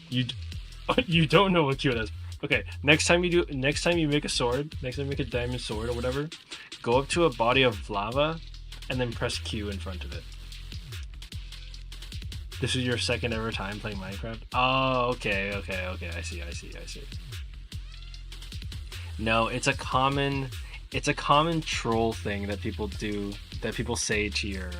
You don't know what Q does. Okay, next time you make a sword, next time you make a diamond sword or whatever, go up to a body of lava and then press Q in front of it. This is your second ever time playing Minecraft? Oh, okay. I see. No, it's a common troll thing that people do, that people say to your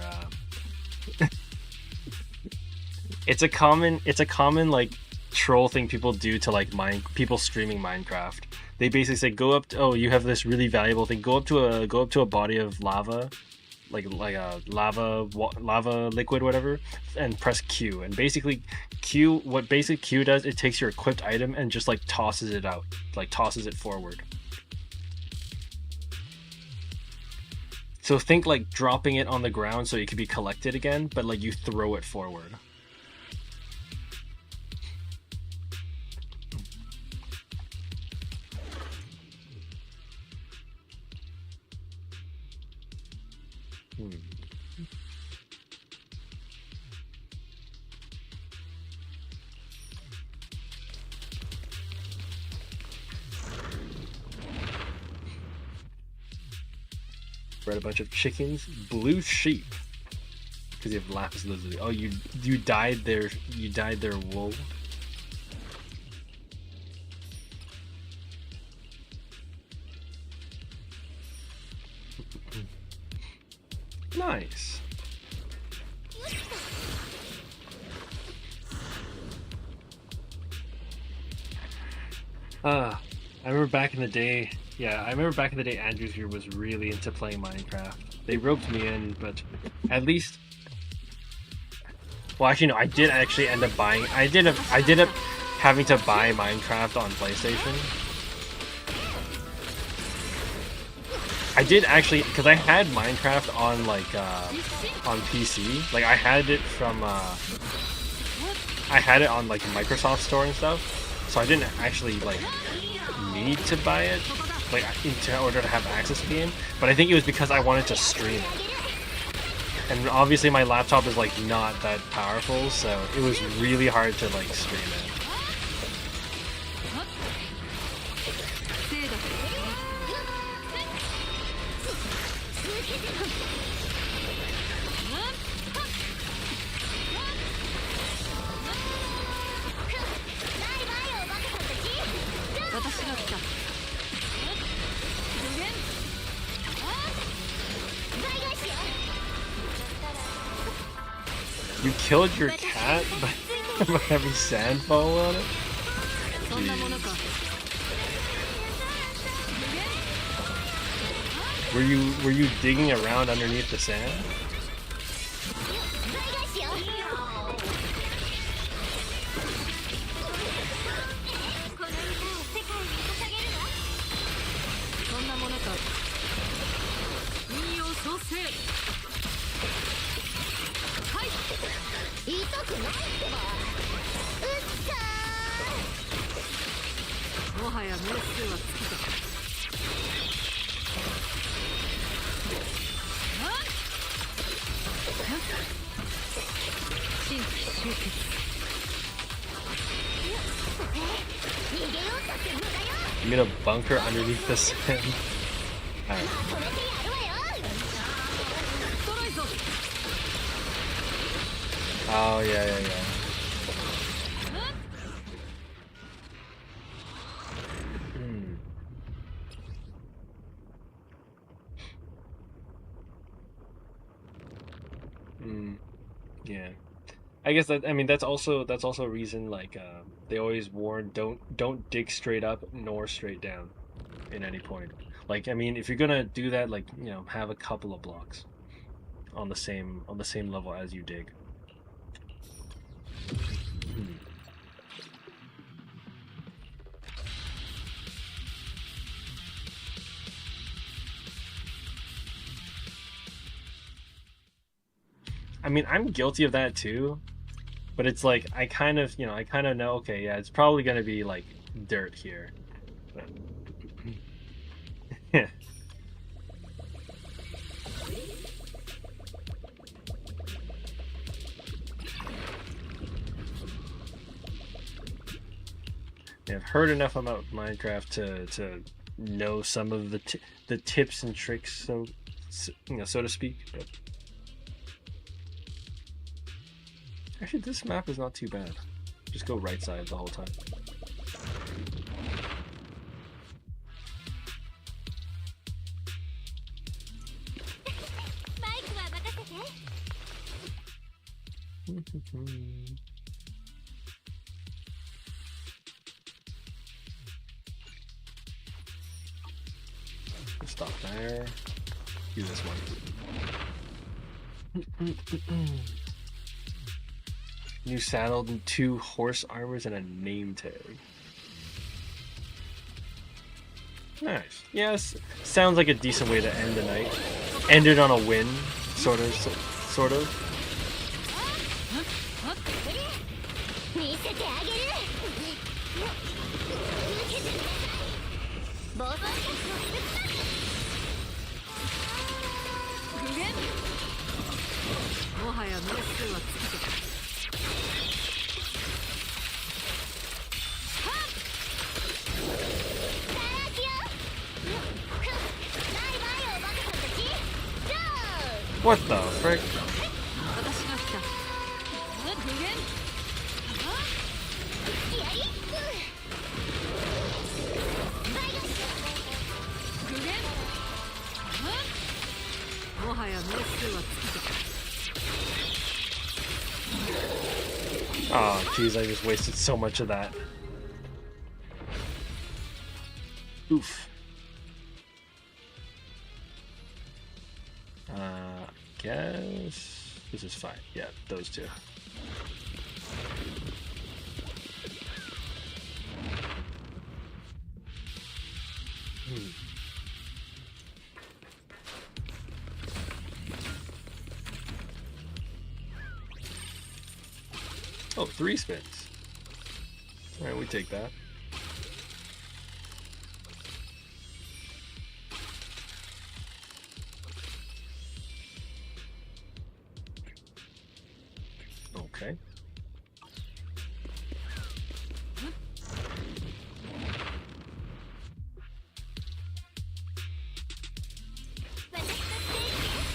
it's a common like troll thing people do to like people streaming Minecraft. They basically say, go up to, oh, you have this really valuable thing, go up to a body of lava, like a lava liquid, whatever, and press Q. And basically what basic Q does, it takes your equipped item and just like tosses it out, like tosses it forward. So think like dropping it on the ground so it can be collected again, but like you throw it forward. Bred a bunch of chickens, blue sheep, because you have lapis lazuli. Oh, you dyed their wool. Nice. I remember back in the day. Yeah, I remember back in the day, Andrews here was really into playing Minecraft. They roped me in, but at least. Well, actually, no. I did actually end up buying. I did up having to buy Minecraft on PlayStation. I did actually, because I had Minecraft on like on PC. Like I had it from I had it on like Microsoft Store and stuff. So I didn't actually like need to buy it, like in order to have access to the game. But I think it was because I wanted to stream it. And obviously my laptop is like not that powerful, so it was really hard to like stream it. You killed your cat by having sand fall on it? Jeez. Were you digging around underneath the sand? You made a bunker underneath the sand. Alright. Oh, yeah. Yeah. I guess that's also a reason like they always warn don't dig straight up nor straight down in any point. Like I mean if you're gonna do that, like, you know, have a couple of blocks on the same level as you dig. mean, I'm guilty of that too, but it's like I kind of know, okay, yeah, it's probably gonna be like dirt here. But... yeah. I've heard enough about Minecraft to know some of the tips and tricks, so to speak. But actually, this map is not too bad. Just go right side the whole time. Stop there. Do this one. New saddle and 2 horse armors and a name tag. Nice. Yes, sounds like a decent way to end the night. End it on a win, sort of. 見せてあげる。暴走無限。もはや名数は尽きてる。What the frick? 私が来た。無限。無限。もはや名数は尽きてる。Oh, jeez, I just wasted so much of that. Oof. Guess this is fine. Yeah, those two. Oh, 3 spins. Alright, we take that. Okay.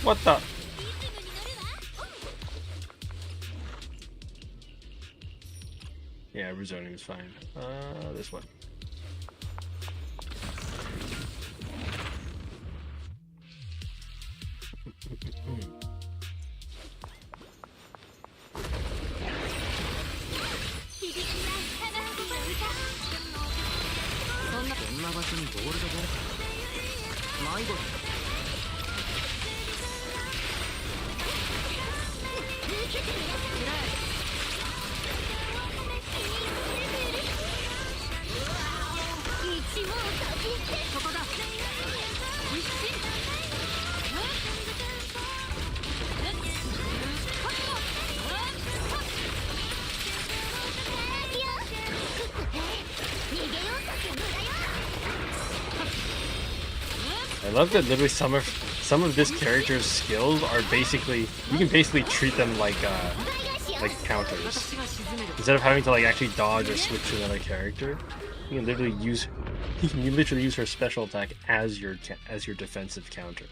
What the? Yeah, rezoning is fine. This one. I love that literally some of this character's skills are basically, you can basically treat them like counters. Instead of having to like actually dodge or switch to another character, you can literally use her special attack as your defensive counter.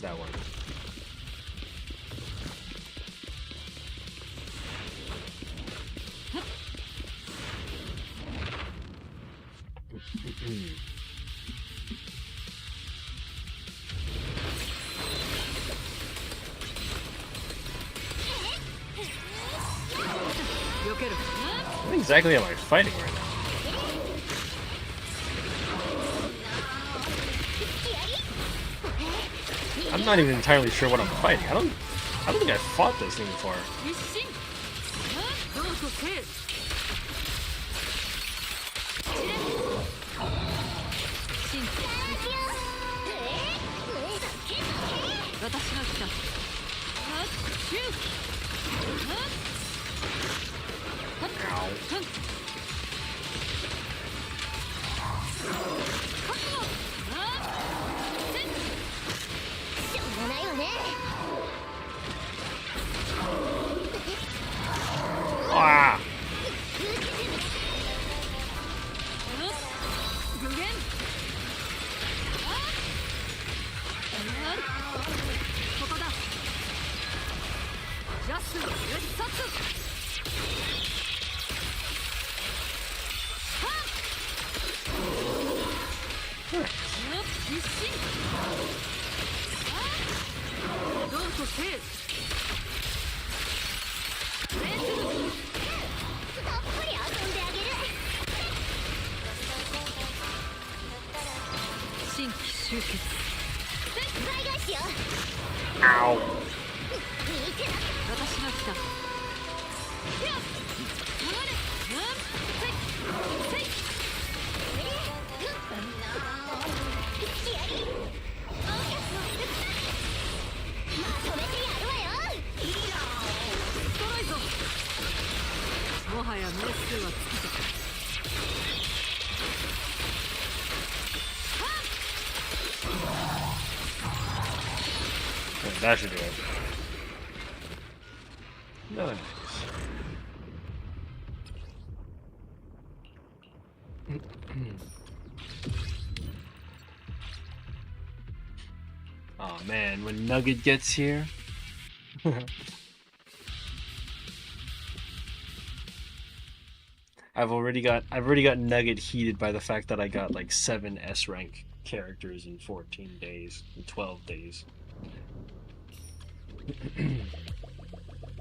That one. What exactly am I fighting right now? I'm not even entirely sure what I'm fighting. I don't think I fought this thing before. 一心どうぞせい進化私が来たシューしょうがないわね Ah! 無限ここだジャス一冊一心どうぞせいたっぷり遊んであげる新規集結倍返しよ Ow! 見てな私が来たまとめてやるわよストライゾもはや名数は尽きた That should do it. Nice. Oh man, when Nugget gets here. I've already got Nugget heated by the fact that I got like 7 S rank characters in 14 days, in 12 days.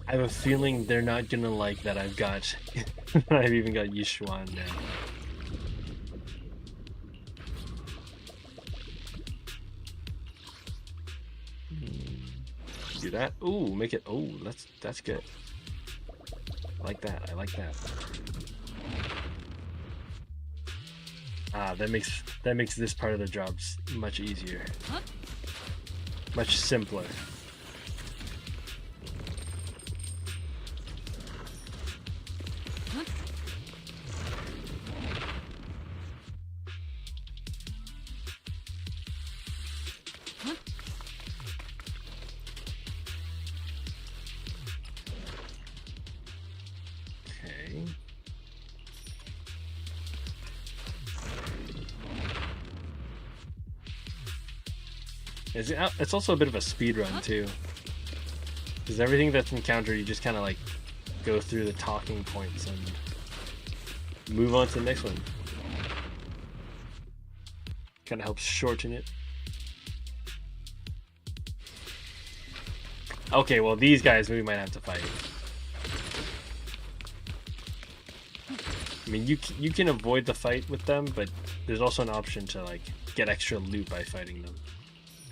I have a feeling they're not gonna like that I've got I've even got Yishuan now. Do that. Ooh, make it. Oh, that's good. I like that. I like that. Ah, that makes this part of the jobs much easier. Much simpler. Okay. It's also a bit of a speed run too, because everything that's encountered, you just kind of like go through the talking points and move on to the next one. Kind of helps shorten it. Okay, well these guys we might have to fight. I mean, you can avoid the fight with them, but there's also an option to like get extra loot by fighting them.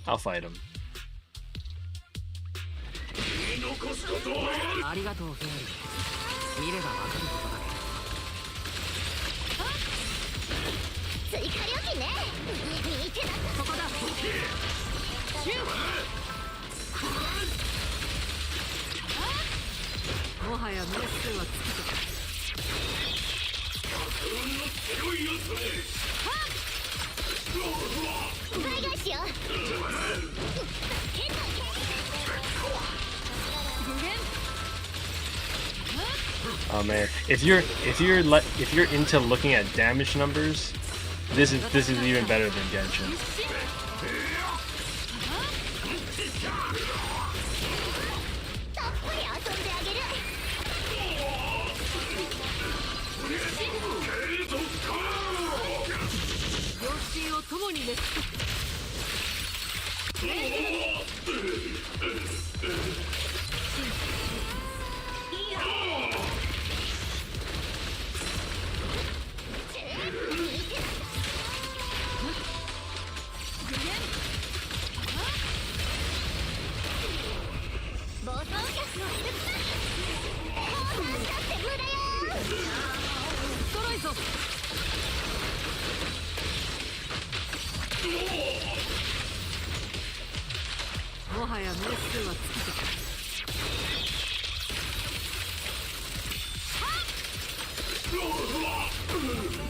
I'll fight him. ありがとうフェアリー見ればわかることだ追加料金ね見てなここだシューもはや名数は尽きた倍返しよ Oh man, if you're into looking at damage numbers, this is even better than Genshin. たっぷり遊んであげる 両親を共に熱す ボスはや名数は尽きた。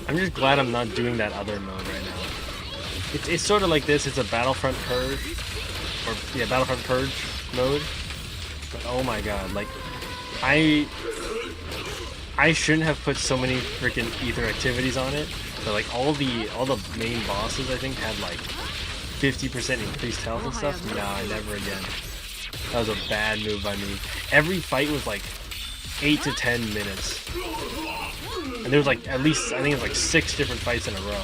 I'm just glad I'm not doing that other mode right now. It's sort of like this. It's a Battlefront Purge, or yeah, Battlefront Purge mode. But oh my god, like I shouldn't have put so many freaking ether activities on it. But like all the main bosses I think had like 50% increased health and stuff. Nah, never again. That was a bad move by me. Every fight was like 8 to 10 minutes. And there was like at least, I think it was like 6 different fights in a row.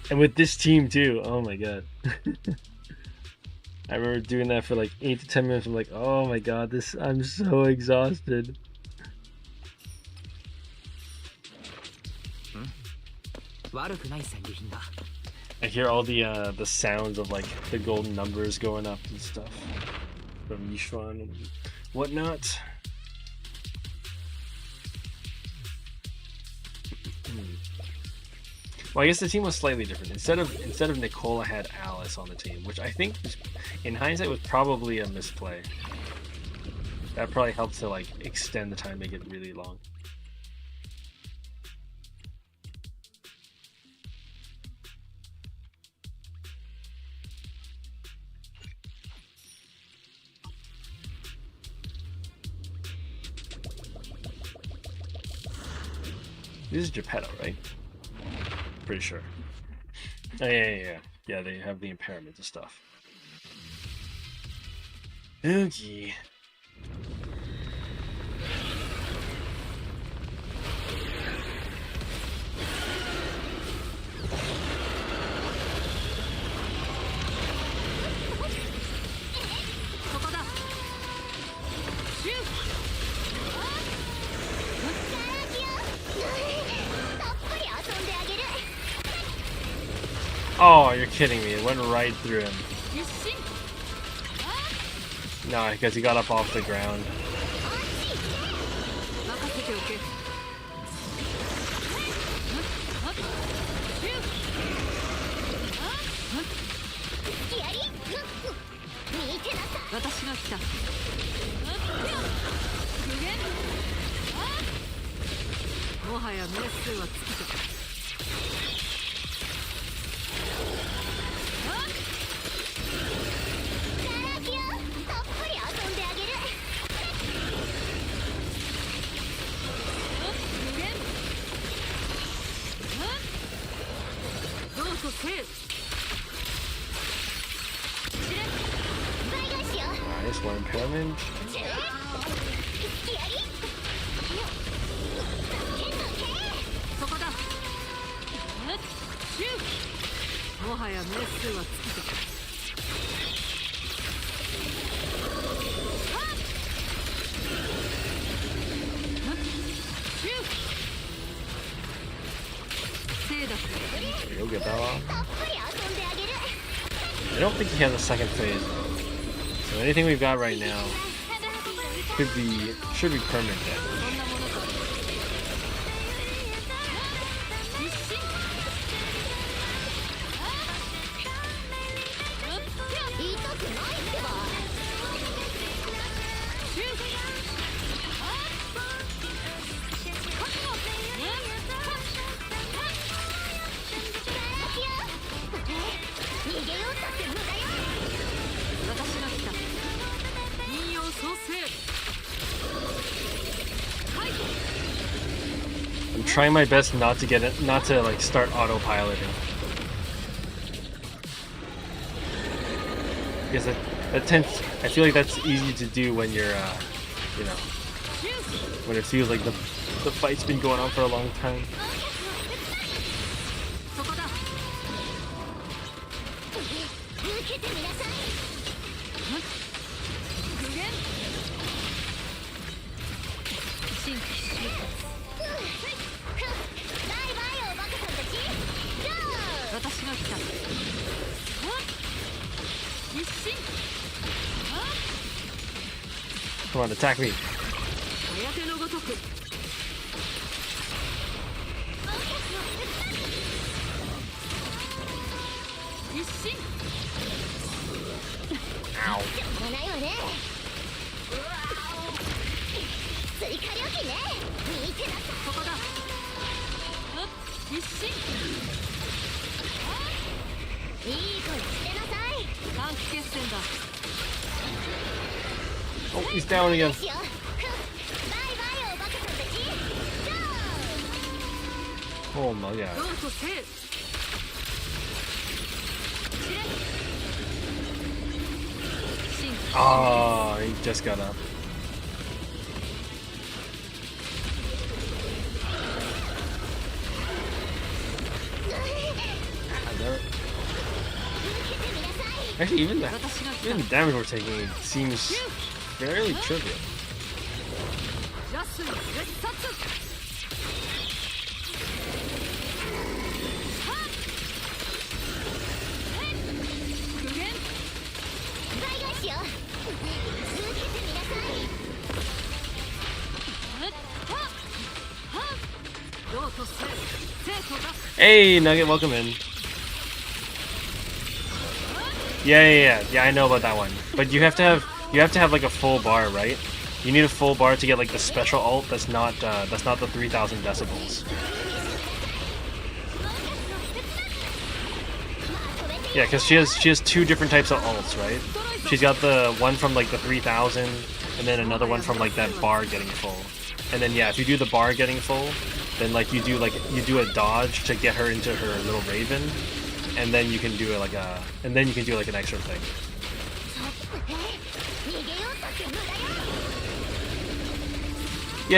And with this team too, oh my god. I remember doing that for like 8 to 10 minutes. I'm like, oh my god, I'm so exhausted. I hear all the sounds of like the golden numbers going up and stuff from Yishuan and whatnot. Well, I guess the team was slightly different. Instead of Nicole, I had Alice on the team, which I think, in hindsight, was probably a misplay. That probably helped to like extend the time, make it really long. This is Geppetto, right? Pretty sure. Oh, yeah. Yeah, they have the impairment and stuff. Okay. Oh, you're kidding me. It went right through him. No, because he got up off the ground. Nice, one impairment. You'll get that off. I don't think he has a second phase though. So anything we've got right now should be permanent damage. I'm trying my best not to like start autopiloting. Because I feel like that's easy to do when you're, you know, when it feels like the fight's been going on for a long time. Come on, attack me. 一心 Ow. しょうがないわね追加料金ね見てなさここだ一心いい声してなさい短期決戦だ Oh, he's down again. しようバイバイおバカさんたち Oh my ロ god. ーとセー進 Oh, he just got up. Actually, even 私が来た the damage we're taking seems fairly trivial. ジャス絶殺無限倍返しよ続けてみなさいローとセー生と出す Hey, Nugget, welcome in. Yeah, I know about that one. But you have to have like a full bar, right? You need a full bar to get like the special ult that's not the 3000 decibels. Yeah, because she has two different types of ults, right? She's got the one from like the 3000, and then another one from like that bar getting full. And then yeah, if you do the bar getting full, then like you do a dodge to get her into her little raven, and then you can do like an extra thing. 逃げようとする無駄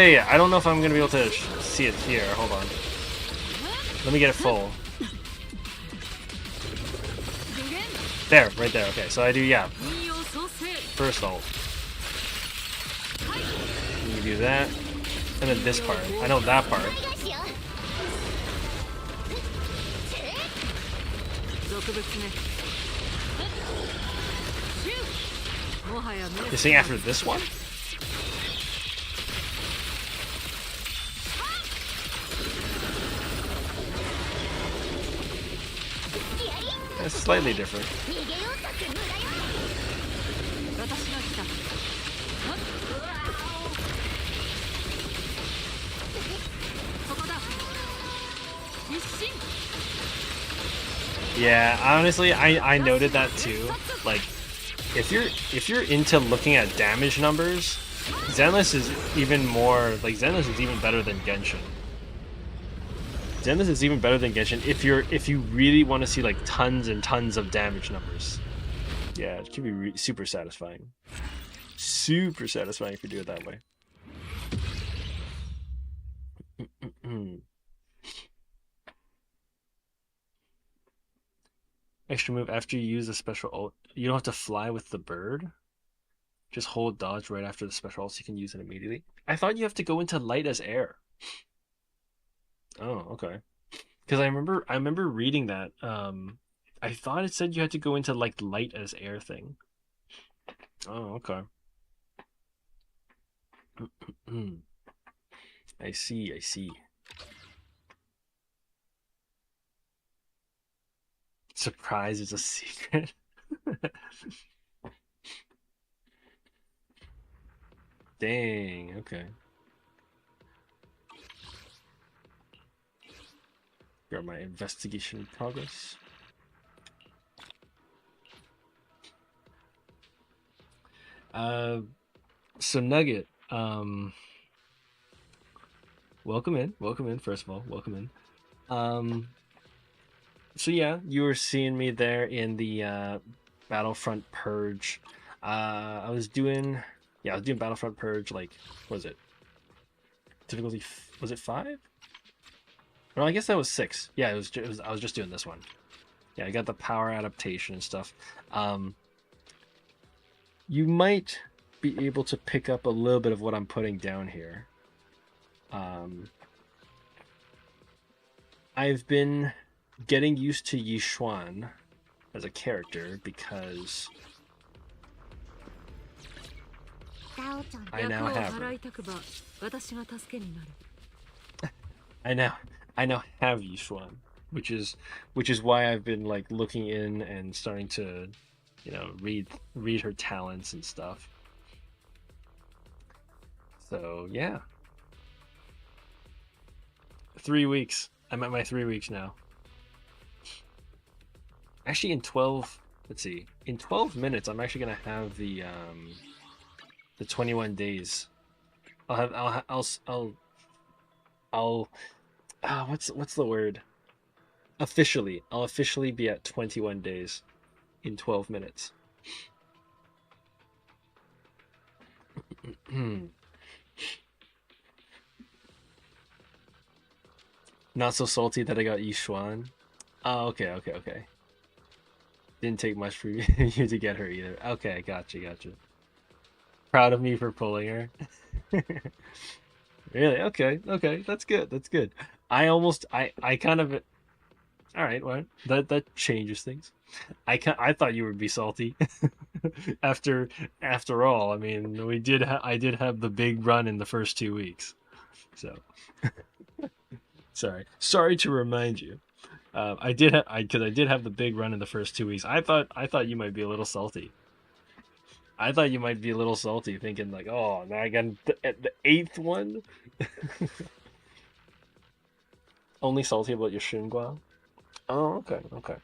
よ Yeah. I don't know if I'm gonna be able to see it here. Hold on. Let me get it full. 無限 There, right there. Okay, so I do民謡創生 first ult. You do that, and then this part. I know that part. 倍返しよ俗物ねもはや You're saying after this one? It's slightly different. 逃げようとする無駄よ私が来たここだ一心 Yeah, honestly, I noted that too. Like, if you're into looking at damage numbers, Zenless is even more like Zenless is even better than Genshin. Zenless is even better than Genshin if you really want to see like tons and tons of damage numbers. Yeah, it can be super satisfying. Super satisfying if you do it that way. Extra move after you use a special ult. You don't have to fly with the bird. Just hold dodge right after the special ult so you can use it immediately. I thought you have to go into light as air. Oh, okay. Because I remember reading that. I thought it said you had to go into like light as air thing. Oh, okay. I see. Surprise is a secret. Dang, okay. Got my investigation in progress. So Nugget, welcome in, first of all, welcome in. So yeah, you were seeing me there in the Battlefront Purge. I was doing Battlefront Purge, like, what was it? Difficulty, was it 5? No, I guess that was 6. Yeah, I was just doing this one. Yeah, I got the power adaptation and stuff. You might be able to pick up a little bit of what I'm putting down here. I've been getting used to Yishuan as a character because I now have her. I now have Yishuan. which is why I've been like looking in and starting to, read her talents and stuff. So yeah, 3 weeks. I'm at my 3 weeks now. Actually, in 12. Let's see. In 12 minutes, I'm actually gonna have the 21 days. I'll what's the word? Officially, I'll officially be at 21 days in 12 minutes. Not so salty that I got Yishuan. Oh, okay. Didn't take much for you to get her either. Okay, gotcha. Proud of me for pulling her. Really? Okay, that's good. I kind of. All right, well, that changes things. I thought you would be salty. after all, I mean, I did have the big run in the first 2 weeks, so sorry to remind you. I did have the big run in the first 2 weeks. I thought you might be a little salty. Thinking like, oh, now I got the 8th one. Only salty about your Xingguang? Oh, okay.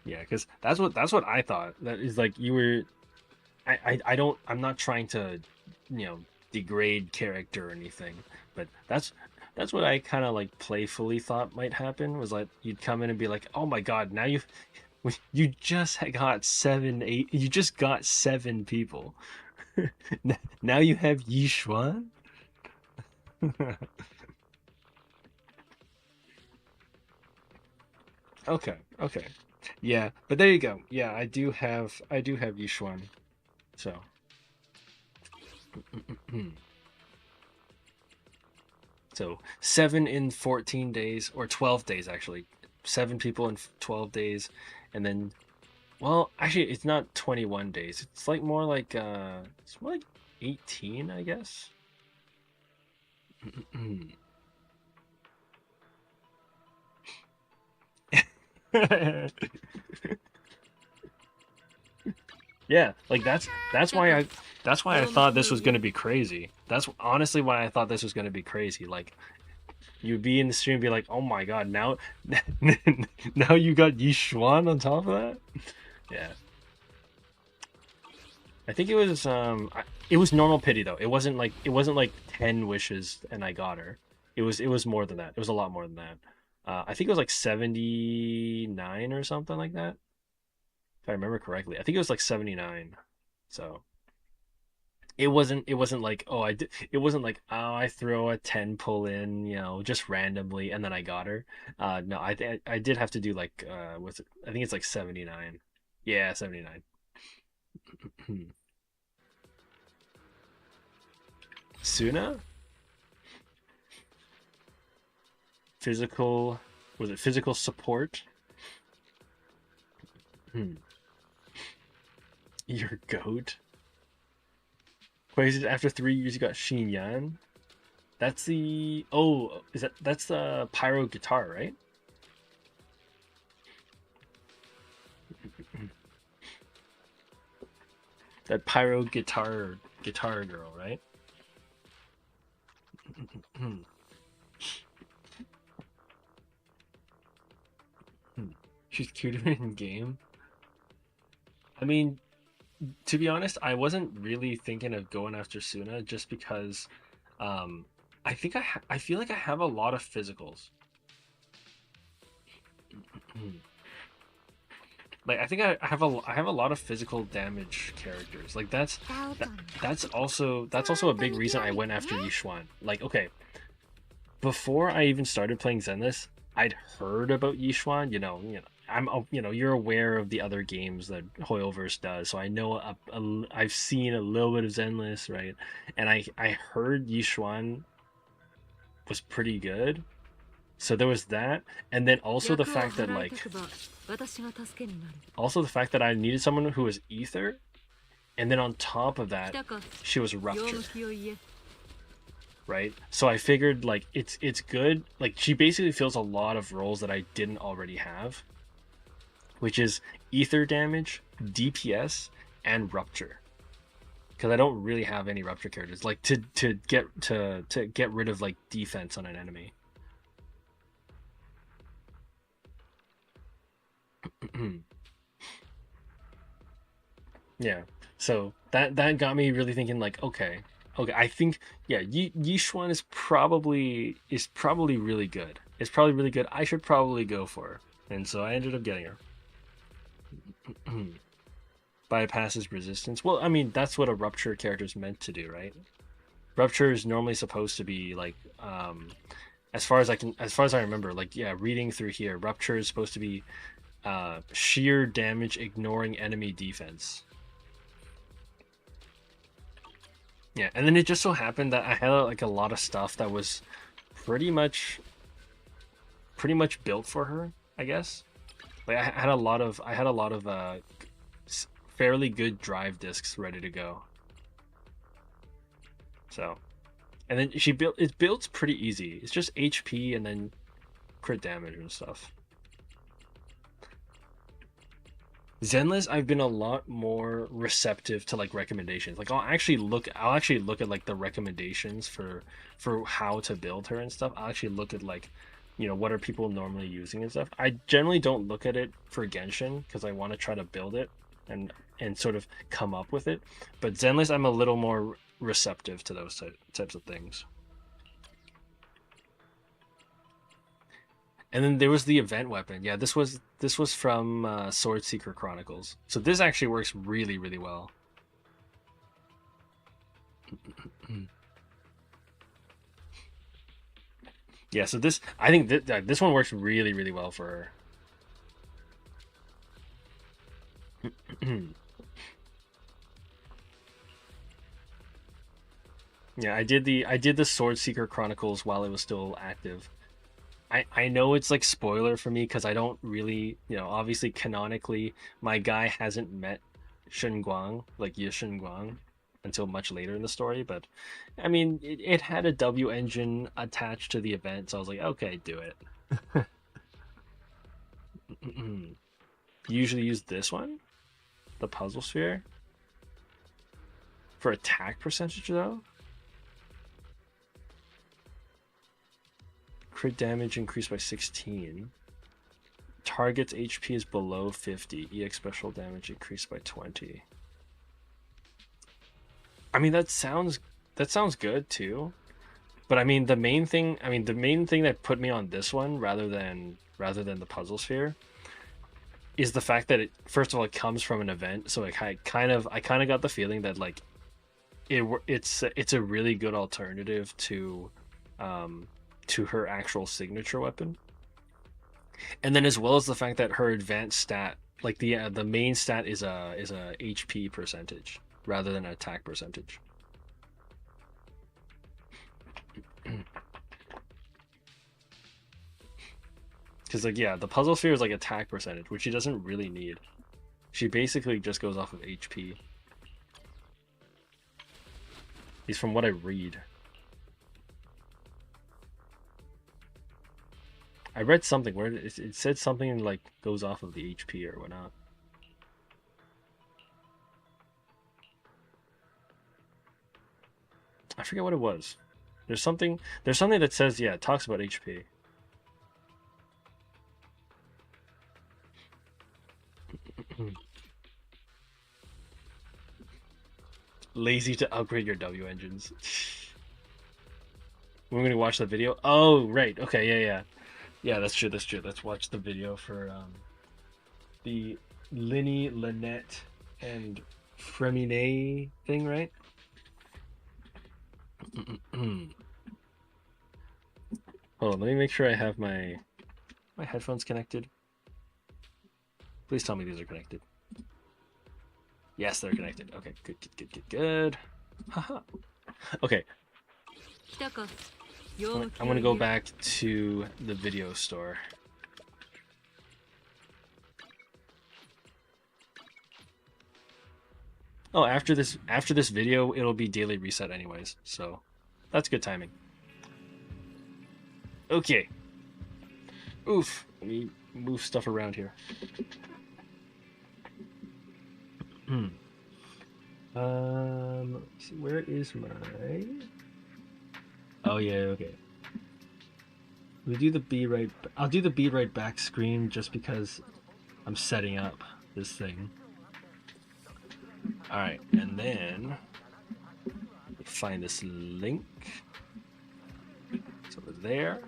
Yeah, because that's what I thought. That is like you were. I'm not trying to, degrade character or anything, but that's what I kind of like playfully thought might happen. Was like you'd come in and be like, oh my god, now you just got 7 people. Now you have Yishuan. Okay. Yeah, but there you go. Yeah, I do have Yishuan. So. So 7 in 14 days, or 12 days actually. 7 people in 12 days, and then, well, actually it's not 21 days. It's more like 18, I guess. Yeah, like that's why I thought this was gonna be crazy. That's honestly why I thought this was gonna be crazy. Like, you'd be in the stream and be like, oh my god, now now you got Yishuan on top of that? Yeah. I think it was normal pity though. It wasn't like 10 wishes and I got her. It was more than that. It was a lot more than that. I think it was like 79 or something like that. If I remember correctly. I think it was like 79. So it wasn't like, it wasn't like, oh, I throw a 10 pull in, just randomly and then I got her. No, I did have to do like I think it's like 79. Yeah, 79. Suna? Physical support? Your goat? Wait, after 3 years you got Xinyan? That's the that's the pyro guitar, right? That pyro guitar girl, right? She's cuter in game. I mean, to be honest, I wasn't really thinking of going after Suna just because I think I feel like I have a lot of physicals. Like, I think I have a lot of physical damage characters. Like that's also a big reason I went after Yishuan. Like, okay, before I even started playing Zenless, I'd heard about Yishuan. You're aware of the other games that Hoyoverse does, so I know I've seen a little bit of Zenless, right? And I heard Yishuan was pretty good, so there was that, and then also the fact that I needed someone who was Ether, and then on top of that, she was Rupture. right? So I figured like it's good. Like she basically fills a lot of roles that I didn't already have, which is ether damage, DPS, and rupture. Because I don't really have any rupture characters. Like to get rid of like defense on an enemy. Yeah. So that got me really thinking like, okay, I think yeah, Yishuan is probably really good. It's probably really good. I should probably go for her. And so I ended up getting her. Bypasses resistance. Well, I mean, that's what a rupture character is meant to do, right? Rupture is normally supposed to be like as far as I remember, like yeah, reading through here, rupture is supposed to be sheer damage ignoring enemy defense. Yeah, and then it just so happened that I had like a lot of stuff that was pretty much built for her, I guess. Like I had a lot of fairly good drive discs ready to go. So, and then it builds pretty easy. It's just HP and then crit damage and stuff. Zenless, I've been a lot more receptive to like recommendations. Like I'll actually look at like the recommendations for how to build her and stuff. I'll actually look at like, you know, what are people normally using and stuff. I generally don't look at it for Genshin because I want to try to build it and sort of come up with it. But Zenless, I'm a little more receptive to those types of things. And then there was the event weapon. Yeah, this was from Swordseeker Chronicles. So this actually works really, really well. Yeah, so I think this one works really, really well for her. Yeah, I did the Swordseeker Chronicles while it was still active. I know it's like spoiler for me because I don't really, you know, obviously canonically my guy hasn't met Shen Guang, like Ye Shen Guang, until much later in the story, but I mean it had a W engine attached to the event, so I was like, okay, do it. Usually use this one, the puzzle sphere, for attack percentage though. Crit damage increased by 16. Target's HP is below 50. EX special damage increased by 20. I mean that sounds good too. But I mean the main thing that put me on this one rather than the puzzle sphere is the fact that it, first of all, it comes from an event, so I kind of got the feeling that like it's a really good alternative to her actual signature weapon. And then as well as the fact that her advanced stat, like the main stat is a HP percentage rather than an attack percentage. Because like yeah, the puzzle sphere is like attack percentage, which she doesn't really need. She basically just goes off of HP. At least from what I read. I read something where it said something like goes off of the HP or whatnot. I forget what it was. There's something that says, yeah, it talks about HP. Lazy to upgrade your W engines. We're gonna watch the video. Oh, right. Okay, yeah. Yeah, that's true. Let's watch the video for the Linny, Lynette, and Fremine thing, right? Hold on, let me make sure I have my headphones connected. Please tell me these are connected. Yes, they're connected. Okay, good. Haha. Okay. I'm gonna go back to the video store. Oh, after this video, it'll be daily reset anyways. So, That's good timing. Okay. Oof. Let me move stuff around here. Let's see, where is my... Oh yeah, okay. We do the be right. I'll do the be right back screen just because I'm setting up this thing. All right, and then find this link. It's over there.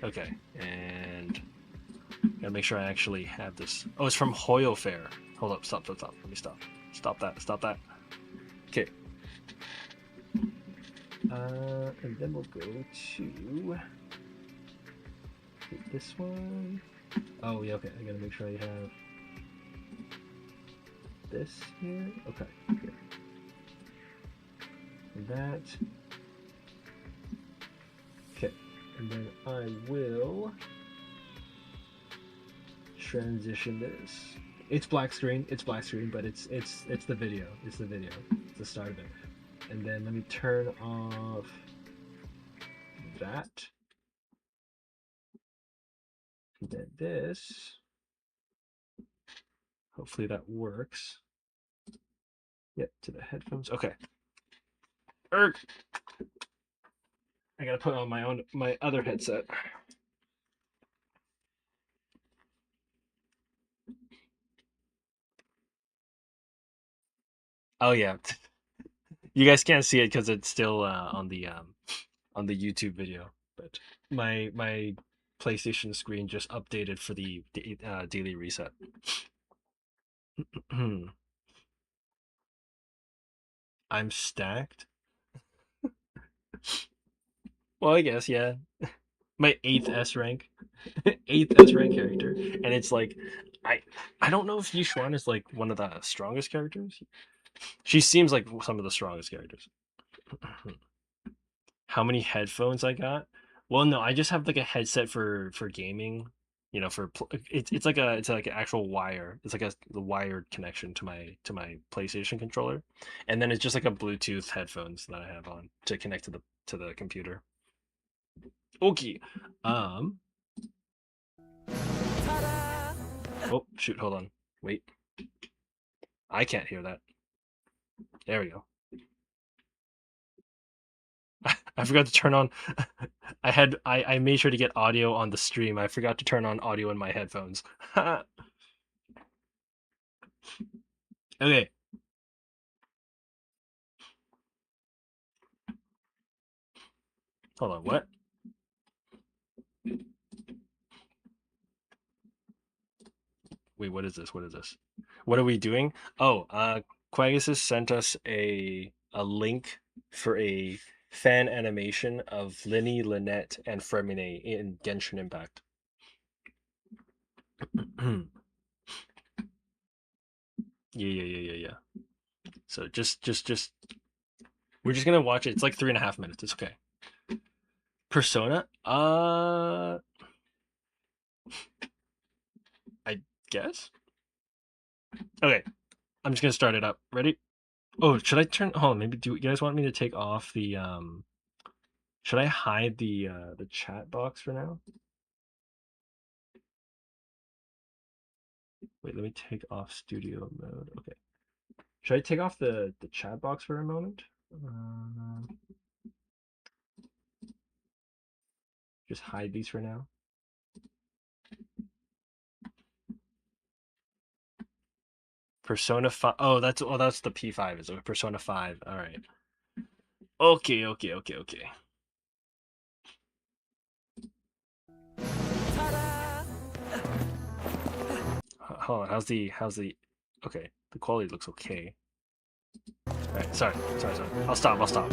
Okay, and gotta make sure I actually have this. Oh, it's from Hoyo Fair. Hold up, stop. Let me stop. Stop that. Okay. And then we'll go to this one. Oh yeah, okay. I gotta make sure I have this here. Okay, here. And that. Okay, and then I will transition this. It's black screen, but it's the video. It's the start of it. And then let me turn off that. And then this. Hopefully that works. Yep, to the headphones. Okay. I gotta put on my other headset. Oh yeah, you guys can't see it because it's still on the YouTube video. But my PlayStation screen just updated for the daily reset. I'm stacked. Well, I guess yeah. My 8th S rank, 8th S rank character, and it's like, I don't know if Yishuan is like one of the strongest characters. She seems like some of the strongest characters. How many headphones I got? Well, no, I just have like a headset for gaming. You know, it's like an actual wire. It's like the wired connection to my PlayStation controller, and then it's just like a Bluetooth headphones that I have on to connect to the computer. Okay. Oh shoot, hold on. Wait. I can't hear that. There we go. I forgot to turn on I made sure to get audio on the stream. I forgot to turn on audio in my headphones. Okay. Hold on, what? Wait, what is this? What are we doing? Oh, Quagus sent us a link for a fan animation of Linny, Lynette, and Fremine in Genshin Impact. Yeah. So just we're just gonna watch it. It's like 3.5 minutes. It's okay. Persona? I guess. Okay, I'm just gonna start it up. Ready? Oh, should I turn? Oh, maybe do you guys want me to take off the Should I hide the chat box for now? Wait, let me take off studio mode. Okay. Should I take off the chat box for a moment? Just hide these for now. Persona 5. Oh, that's the P5 is it? Persona 5. All right. Okay. Hold on. How's the okay, the quality looks okay. All right, sorry. I'll stop.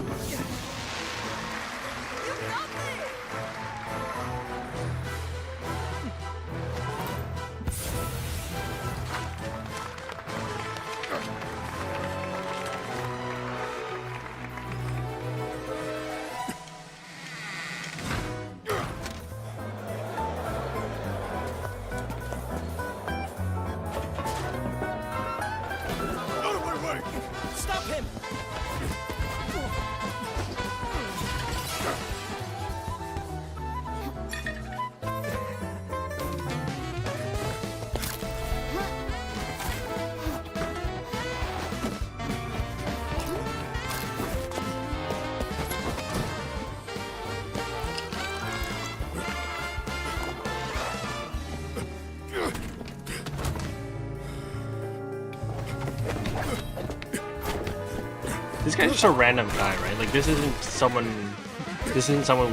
This guy's just a random guy, right? Like this isn't someone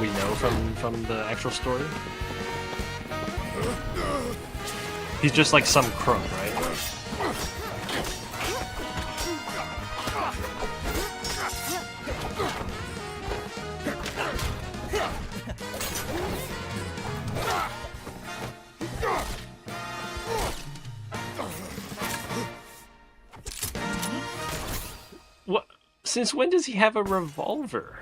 we know from the actual story. He's just like some crook, right? What? Since when does he have a revolver?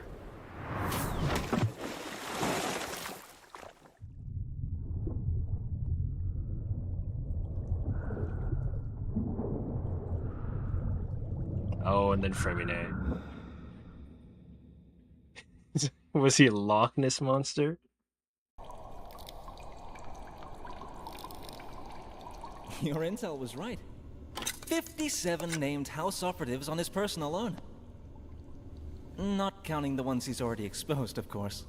Oh, and then Freminet. Was he a Loch Ness monster? Your intel was right. 57 named house operatives on his person alone. Not counting the ones he's already exposed, of course.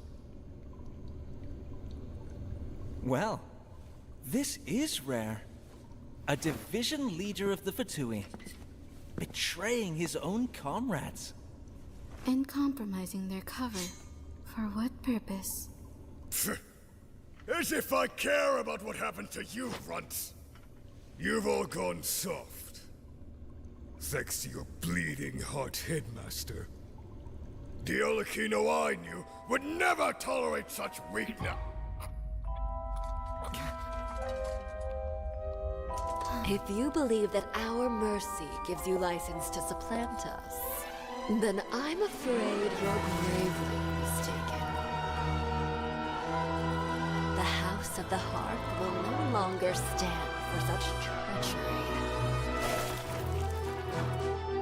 Well, this is rare. A division leader of the Fatui, betraying his own comrades. And compromising their cover. For what purpose? As if I care about what happened to you, runts. You've all gone soft. Thanks to your bleeding heart headmaster. The Olokino I knew would never tolerate such weakness. If you believe that our mercy gives you license to supplant us, then I'm afraid you're gravely mistaken. The House of the Hearth will no longer stand for such treachery.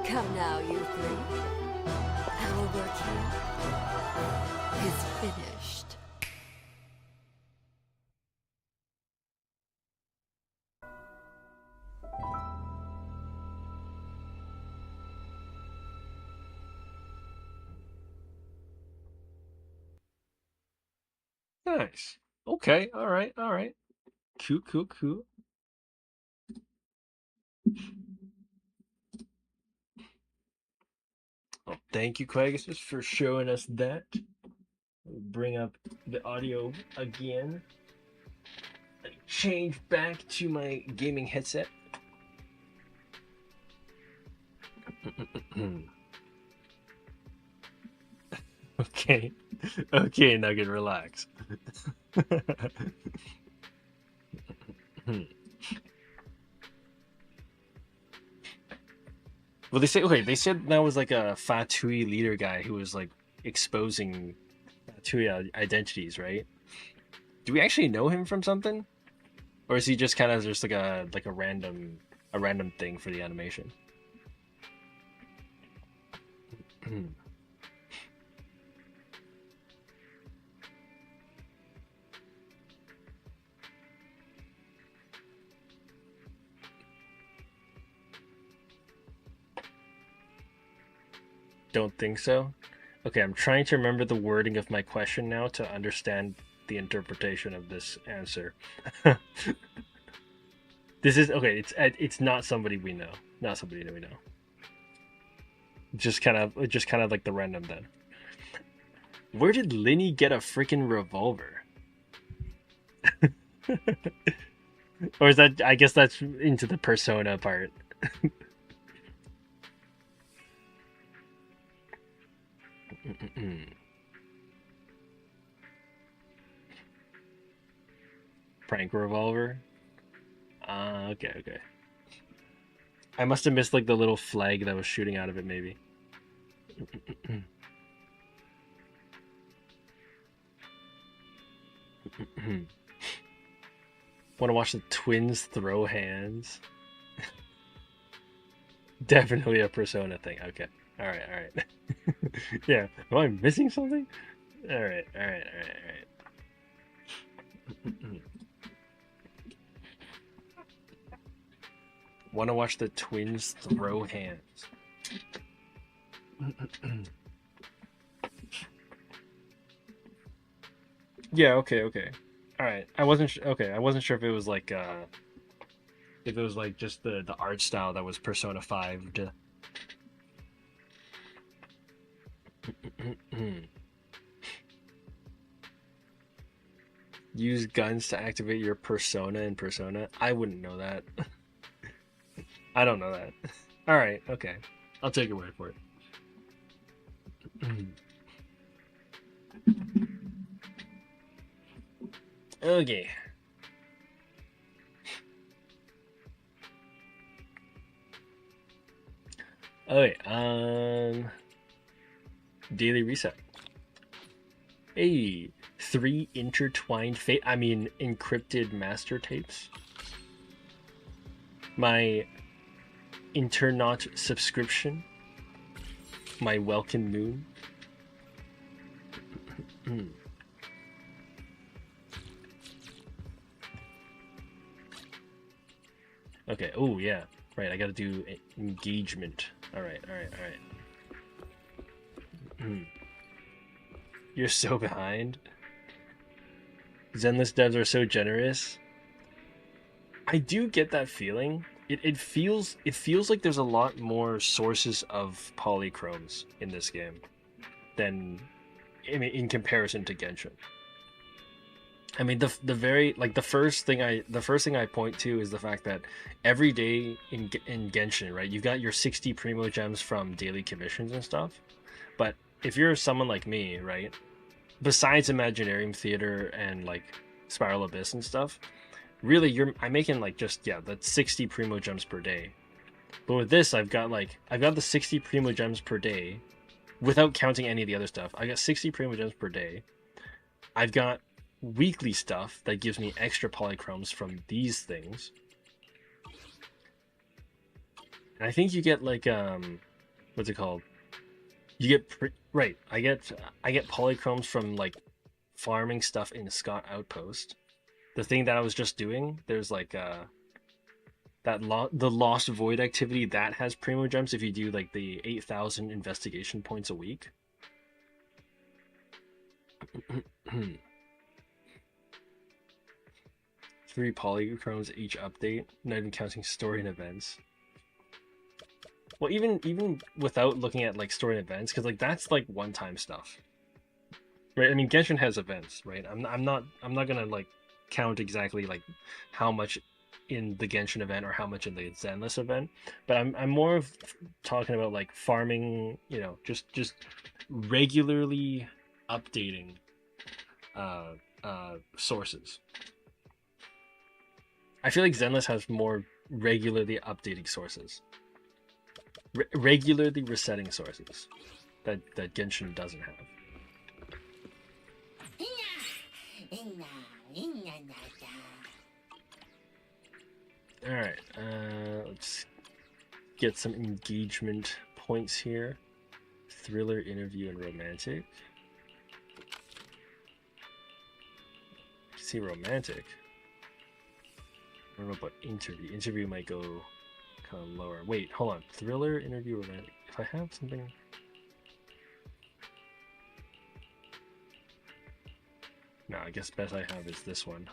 Come now, you three. Our work here is finished. Nice. Okay. All right. All right. Cool. Cool. Cool. Well, thank you, Quagus, for showing us that. We'll bring up the audio again. Change back to my gaming headset. Okay. Okay, Nugget, relax. Well, they said that was like a Fatui leader guy who was like exposing Fatui identities, right? Do we actually know him from something? Or is he just kind of just like a random thing for the animation? Don't think so. Okay, I'm trying to remember the wording of my question now to understand the interpretation of this answer. This is okay. It's not somebody we know. Not somebody that we know. Just kind of like the random then. Where did Linny get a freaking revolver? Or is that? I guess that's into the persona part. Prank revolver. Okay. I must have missed like the little flag that was shooting out of it, maybe. Want to watch the twins throw hands? Definitely a Persona thing. Okay. All right. Yeah. Am I missing something? All right. Want to watch the twins throw hands? Yeah. Okay. All right. I wasn't sure if it was like just the art style that was Persona 5'd. Use guns to activate your persona in Persona. I wouldn't know that. I don't know that. All right, okay. I'll take your word for it. Okay. Okay, daily reset. Hey, 3 intertwined encrypted master tapes. My Internaut subscription. My Welkin Moon. Okay, oh yeah. Right, I gotta do engagement. Alright. You're so behind. Zenless devs are so generous. I do get that feeling. It feels like there's a lot more sources of polychromes in this game than in comparison to Genshin. I mean, the first thing I point to is the fact that every day in Genshin, right, you've got your 60 Primo Gems from daily commissions and stuff. But if you're someone like me, right, besides Imaginarium Theater and like Spiral Abyss and stuff, really I'm making like just that's 60 Primo Gems per day. But with this, I've got the 60 Primo Gems per day, without counting any of the other stuff. I got 60 Primo Gems per day. I've got weekly stuff that gives me extra polychromes from these things. And I think you get like what's it called? You get I get polychromes from like farming stuff in Scott Outpost. The thing that I was just doing, there's like the Lost Void activity that has Primo Gems if you do like the 8,000 investigation points a week. 3 polychromes each update, not even counting story and events. Well, even without looking at like story and events, because like that's like one-time stuff, right? I mean, Genshin has events, right? I'm not gonna like count exactly like how much in the Genshin event or how much in the Zenless event, but I'm more of talking about like farming, you know, just regularly updating sources. I feel like Zenless has more regularly updating sources, regularly resetting sources that Genshin doesn't have. All right, let's get some engagement points here. Thriller, interview, and romantic. See, romantic. I don't know about interview. Interview might go kind of lower. Wait, hold on. Thriller, interview, romantic. If I have something. No, I guess best I have is this one.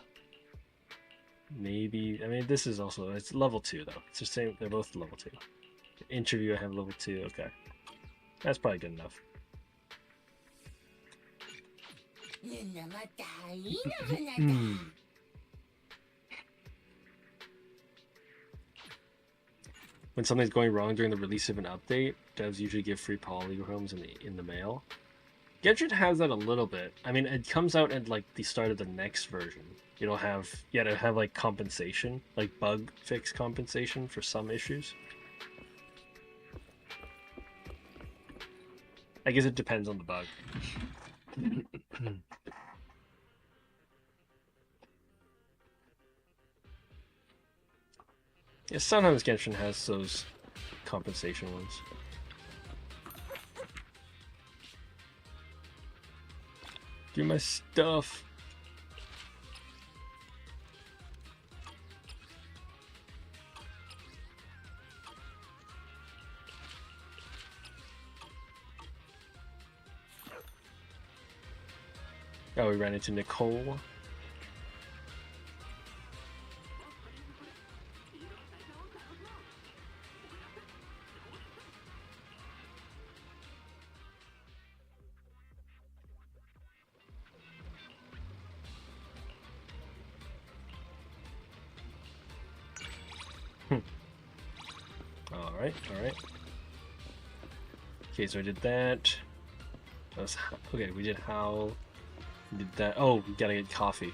Maybe, I mean, this is also, it's level 2 though. It's the same, they're both level 2. Interview, I have level 2, okay. That's probably good enough. When something's going wrong during the release of an update, devs usually give free polychromes in the mail. Genshin has that a little bit. I mean, it comes out at like the start of the next version. It'll have like compensation, like bug fix compensation for some issues. I guess it depends on the bug. Yeah, sometimes Genshin has those compensation ones. Do my stuff. Oh, we ran into Nicole. Alright, alright. Okay, so I did that. That was, okay, we did Howl. We did that. Oh, we gotta get coffee.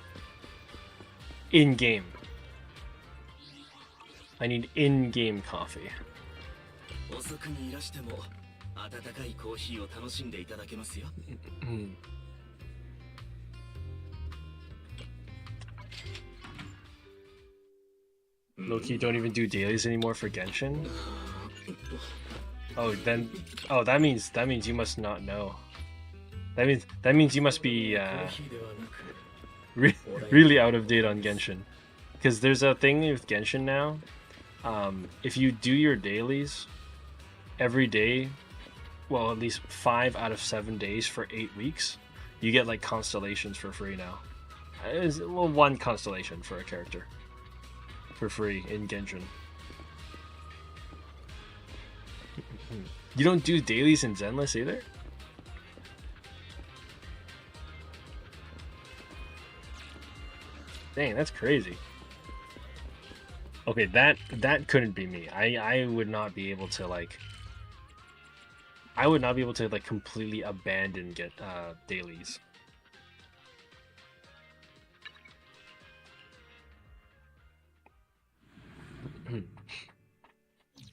In-game. I need in-game coffee. 遅くにいらしても温かいコーヒーを楽しんでいただけますよ。Loki, don't even do dailies anymore for Genshin. Oh, then, oh, that means you must not know. That means you must be really out of date on Genshin, because there's a thing with Genshin now. If you do your dailies every day, well, at least 5 out of 7 days for 8 weeks, you get like constellations for free now. Well, 1 constellation for a character for free in Genshin. You don't do dailies in Zenless either? Dang, that's crazy. Okay, that couldn't be me. I would not be able to like completely abandon dailies.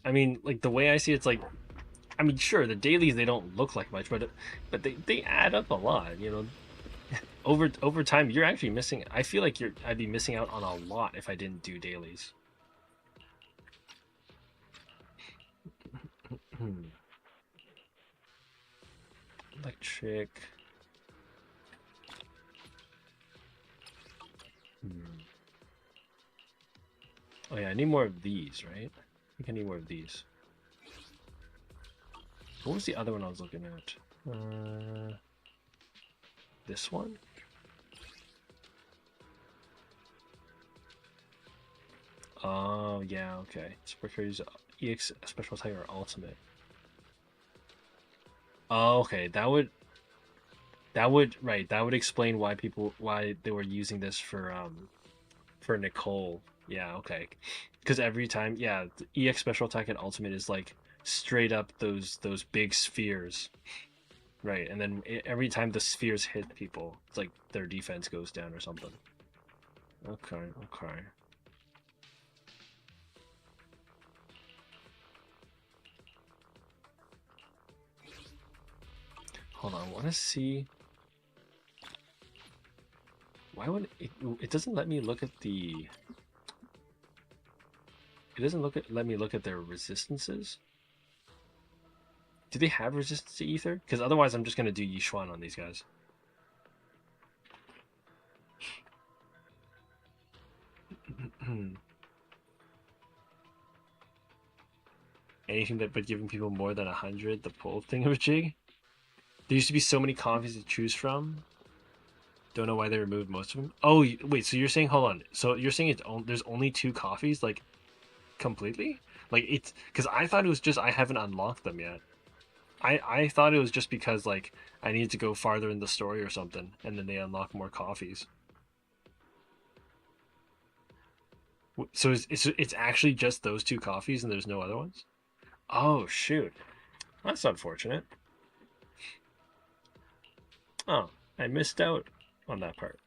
I mean, like, the way I see it's like, I mean, sure, the dailies, they don't look like much, but they add up a lot, you know. Over time, you're actually missing. I feel like I'd be missing out on a lot if I didn't do dailies. Electric. Oh yeah, I need more of these, right? I think I need more of these. What was the other one I was looking at? This one? Oh, yeah, okay. Supercarry's EX Special Attack or Ultimate. Oh, okay, that would explain why they were using this for Nicole. Yeah, okay. Because every time, yeah, the EX Special Attack and Ultimate is like straight up those big spheres. Right, and then every time the spheres hit people, it's like their defense goes down or something. Okay, okay. Hold on, I want to see. Why would it doesn't let me look at the. It doesn't let me look at their resistances. Do they have resistance to ether? Because otherwise I'm just going to do Yishuan on these guys. Anything but giving people more than 100, the pull thingamajig? There used to be so many coffees to choose from. Don't know why they removed most of them. Oh, wait, so you're saying, hold on. So you're saying there's only 2 coffees, like, completely? Like, it's, because I thought it was just I haven't unlocked them yet. I thought it was just because, like, I needed to go farther in the story or something, and then they unlock more coffees. So it's actually just those 2 coffees and there's no other ones? Oh, shoot. That's unfortunate. Oh, I missed out on that part.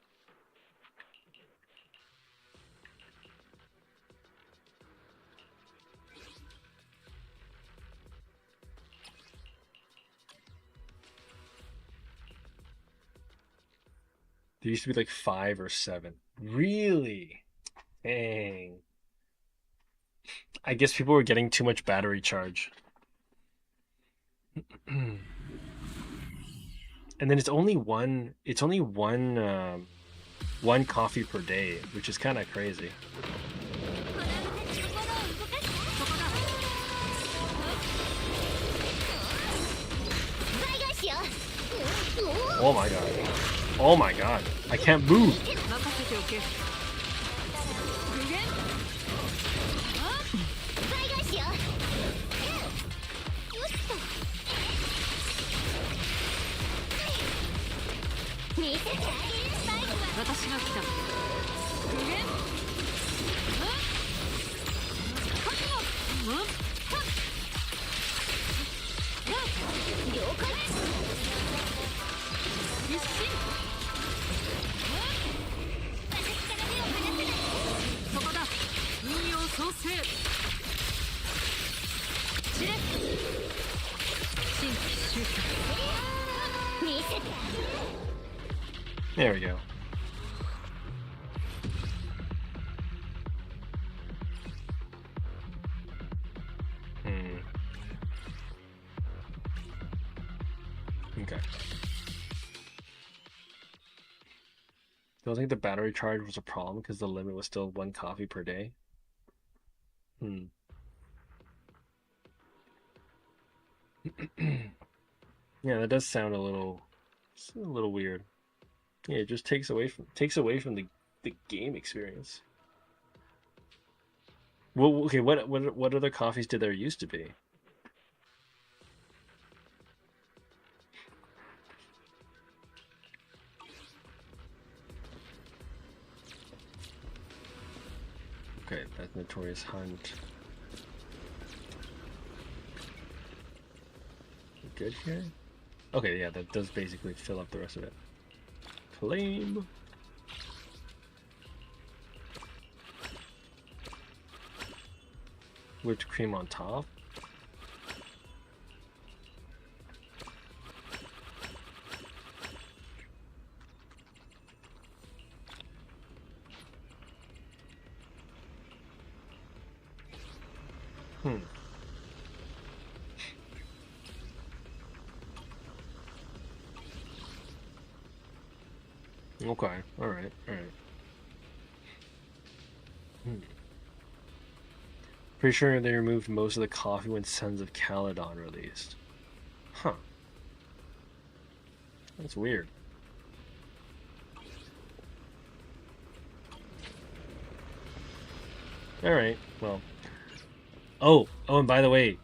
There used to be like 5 or 7. Really? Dang. I guess people were getting too much battery charge. And then it's only one coffee per day, which is kind of crazy. Oh my god. Oh my god. I can't move. 必死そこだ運用創生知れ進化集中見せて There we go. Okay. Don't think the battery charge was a problem because the limit was still 1 coffee per day. Yeah, that does sound a little weird. Yeah, it just takes away from the game experience. Well, okay, what other coffees did there used to be? Okay, that's Notorious Hunt. Good here? Okay, yeah, that does basically fill up the rest of it. Claim. Whipped cream on top. Okay, alright. Pretty sure they removed most of the coffee when Sons of Caledon released. Huh. That's weird. Alright, well. Oh, and by the way,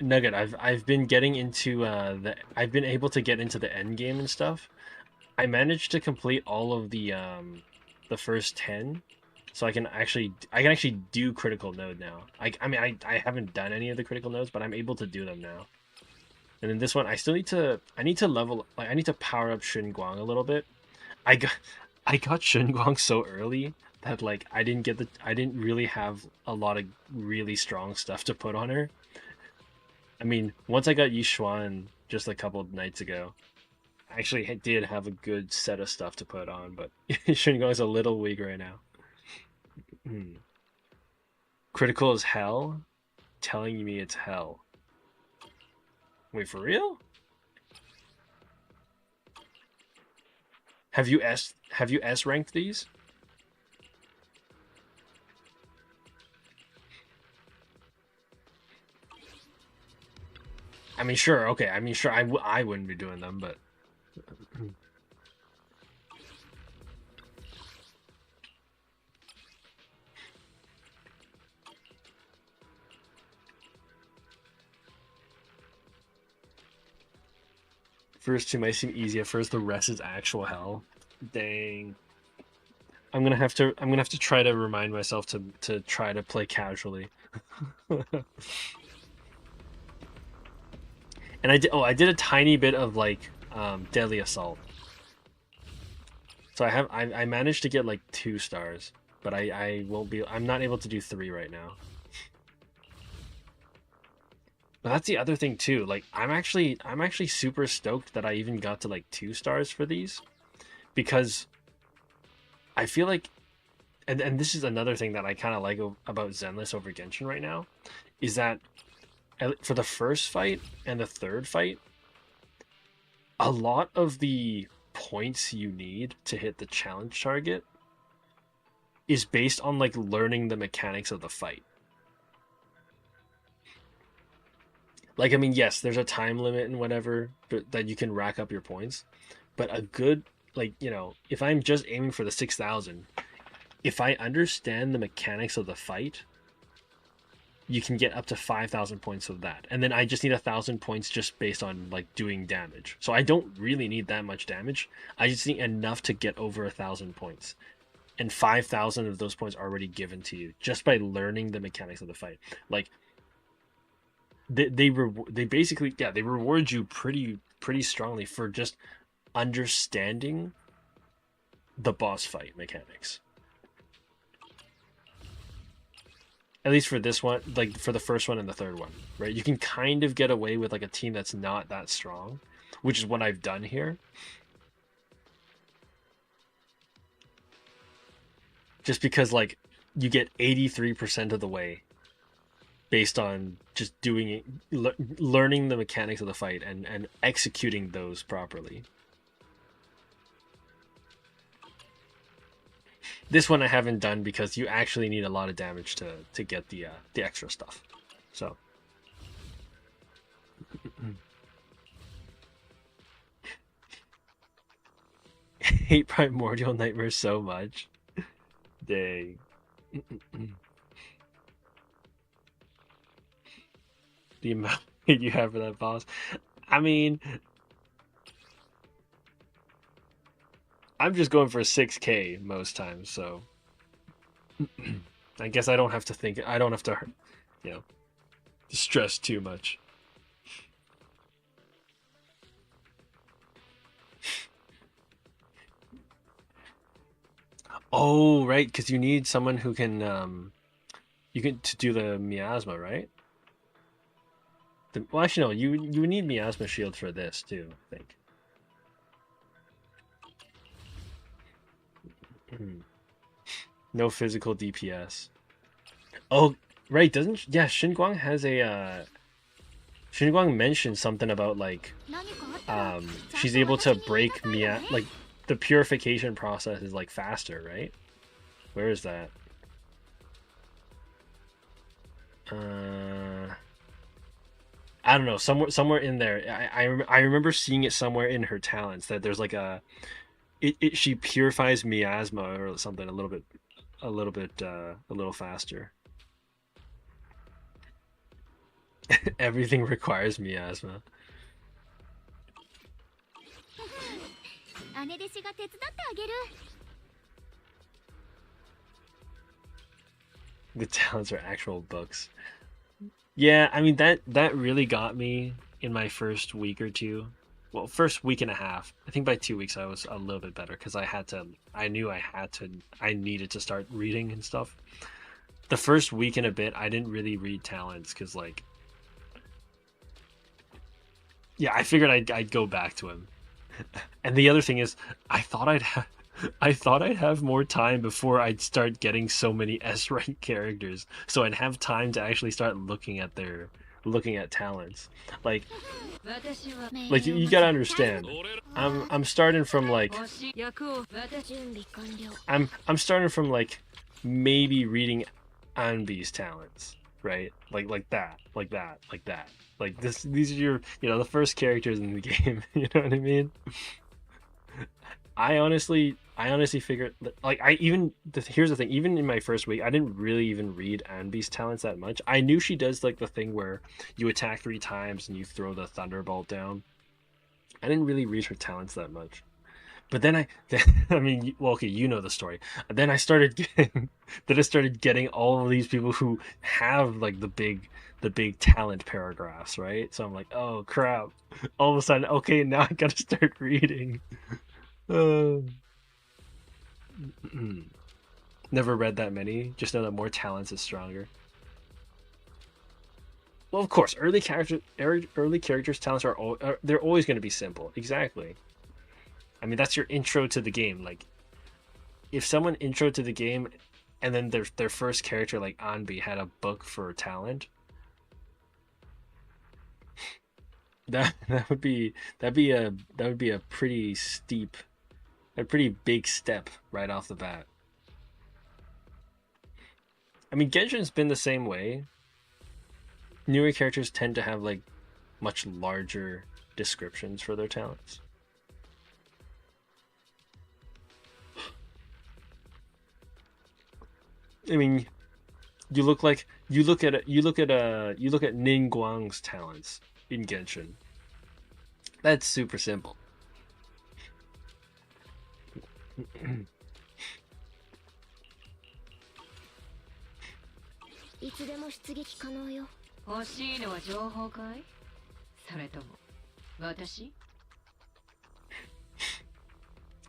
Nugget, I've been getting into I've been able to get into the end game and stuff. I managed to complete all of the first 10, so I can actually do critical node now. I mean I haven't done any of the critical nodes, but I'm able to do them now. And then this one, I need to level, like I need to power up Xinguang a little bit. I got Xinguang so early that like I didn't really have a lot of really strong stuff to put on her. I mean, once I got Yixuan just a couple of nights ago, I actually did have a good set of stuff to put on, but Xinguang is a little weak right now. Critical as hell? Telling me it's hell. Wait, for real? Have you S ranked these? I mean, sure, okay. I mean, sure, I wouldn't be doing them, but... First two might seem easy at first, the rest is actual hell. Dang. I'm gonna have to try to remind myself to try to play casually. And I did a tiny bit of like Deadly Assault. So I managed to get like 2 stars, but I'm not able to do 3 right now. But that's the other thing too. Like I'm actually super stoked that I even got to like 2 stars for these, because I feel like, and this is another thing that I kind of like about Zenless over Genshin right now, is that for the first fight and the third fight, a lot of the points you need to hit the challenge target is based on like learning the mechanics of the fight. Like, I mean, yes, there's a time limit and whatever, but that you can rack up your points. But a good, like, you know, if I'm just aiming for the 6,000, if I understand the mechanics of the fight, you can get up to 5,000 points of that. And then I just need 1,000 points just based on, like, doing damage. So I don't really need that much damage. I just need enough to get over 1,000 points. And 5,000 of those points are already given to you just by learning the mechanics of the fight. Like, they basically, yeah, they reward you pretty strongly for just understanding the boss fight mechanics. At least for this one, like for the first one and the third one, right? You can kind of get away with like a team that's not that strong, which is what I've done here. Just because like you get 83% of the way based on just doing it, learning the mechanics of the fight and executing those properly. This one I haven't done because you actually need a lot of damage to get the extra stuff. So hate Primordial Nightmare so much. Dang. The amount you have for that boss. I mean, I'm just going for 6K most times, so I guess I don't have to think. I don't have to, you know, stress too much. Oh, right, because you need someone who can, you can to do the miasma, right? Well, actually, no. You need miasma shield for this too, I think. No physical DPS. Oh, right, doesn't, yeah, Xingguang has a Xingguang mentioned something about like she's able to break like the purification process is like faster, right? Where is that? I don't know, somewhere in there. I remember seeing it somewhere in her talents that there's like a she purifies miasma or something a little faster. Everything requires miasma. The talents are actual books. Yeah, I mean that really got me in my first week or two. Well, first week and a half. I think by 2 weeks I was a little bit better because I needed to start reading and stuff. The first week and a bit I didn't really read talents because like, yeah, I figured I'd go back to him. And the other thing is I thought I'd have more time before I'd start getting so many S rank characters, so I'd have time to actually start looking at talents. Like you gotta understand, I'm starting from like I'm starting from like maybe reading Anbi's talents, right? Like that. Like these are your, you know, the first characters in the game. You know what I mean? I honestly figured, like, here's the thing, even in my first week, I didn't really even read Anbi's talents that much. I knew she does, like, the thing where you attack 3 times and you throw the thunderbolt down. I didn't really read her talents that much. But then I mean, well, okay, you know the story. Then I started getting all of these people who have, like, the big talent paragraphs, right? So I'm like, oh, crap. All of a sudden, okay, now I gotta start reading. Never read that many. Just know that more talents is stronger. Well, of course, early characters' talents they're always going to be simple. Exactly. I mean, that's your intro to the game. Like, if someone intro to the game, and then their first character like Anbi had a book for talent, that would be a pretty steep. A pretty big step right off the bat. I mean, Genshin's been the same way. Newer characters tend to have like much larger descriptions for their talents. I mean, you look at Ningguang's talents in Genshin. That's super simple. 欲しいのは情報かい？それとも私？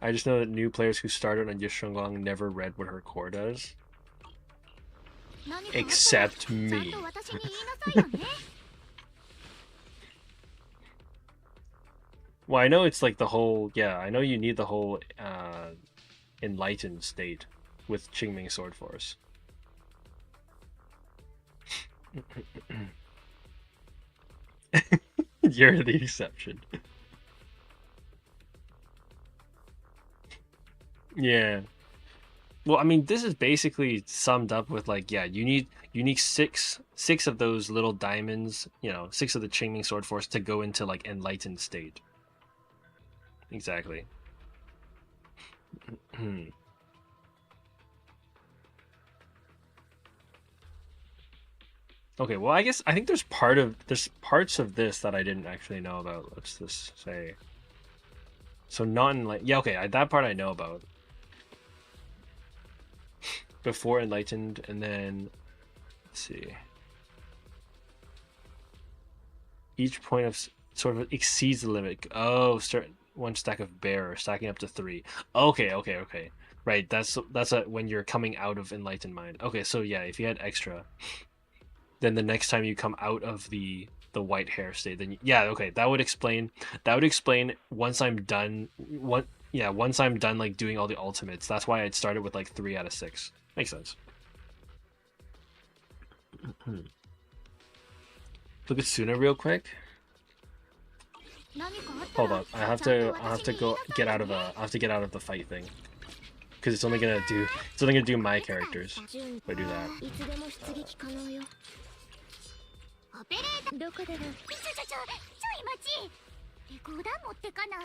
I just know that new players who started on Yishunglong never read what her core does. 何かあったら Except ちゃん me. と私に言いなさいよね。 Well, I know it's like the whole, yeah, I know you need the whole enlightened state with Qingming Sword Force. You're the exception. Yeah. Well, I mean, this is basically summed up with like, yeah, you need six of those little diamonds, you know, 6 of the Qingming Sword Force to go into like enlightened state. Exactly. Okay, well, I think there's parts of this that I didn't actually know about. Let's just say. So not enlightened. Yeah, okay, that part I know about. Before enlightened, and then let's see. Each point of sort of exceeds the limit. Oh, start 1 stack of bearer, stacking up to 3. Okay. Right, that's when you're coming out of enlightened mind. Okay, so yeah, if you had extra, then the next time you come out of the white hair state, then yeah, okay, that would explain once I'm done once I'm done like doing all the ultimates. That's why I'd started with like 3 out of 6. Makes sense. Look at Suna real quick. 何かあったら Hold up, I have to go get out of the fight thing, because it's only gonna do my characters if I do that. いつでも出撃可能よ。オペレーターどこだろう。ちょい待ち。レコーダー持ってかな。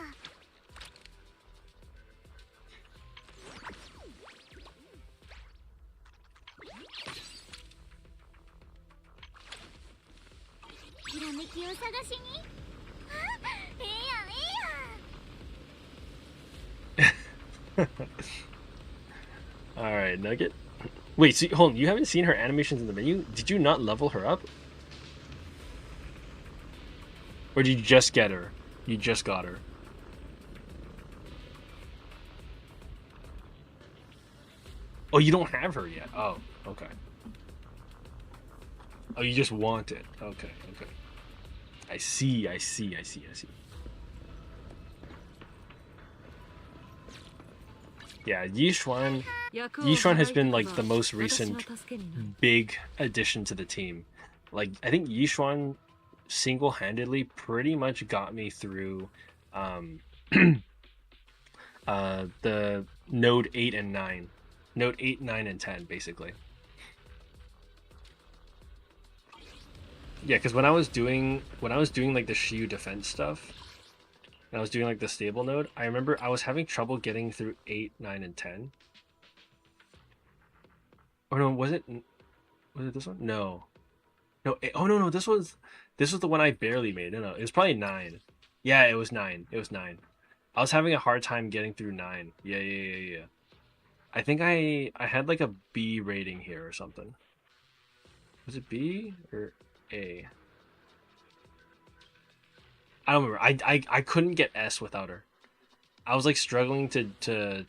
ひらめきを探しに。あ、ええやん。 Alright, Nugget. Wait, so, hold on, you haven't seen her animations in the menu? Did you not level her up? Or did you just get her? You just got her. Oh, you don't have her yet? Oh, okay. Oh, you just want it. Okay. I see. Yeah, Yishuan has been like the most recent big addition to the team. Like, I think Yishuan single-handedly pretty much got me through the node 8 and 9. Node 8, 9, and 10, basically. Yeah, because when I was doing like the Shiyu defense stuff, and I was doing like the stable node, I remember I was having trouble getting through 8, 9, and 10. Or no, was it this one? No. Oh no, this was the one I barely made. No, it was probably 9. Yeah, it was 9. I was having a hard time getting through 9. Yeah. I think I had like a B rating here or something. Was it B or A? I don't remember. I couldn't get S without her. I was like struggling to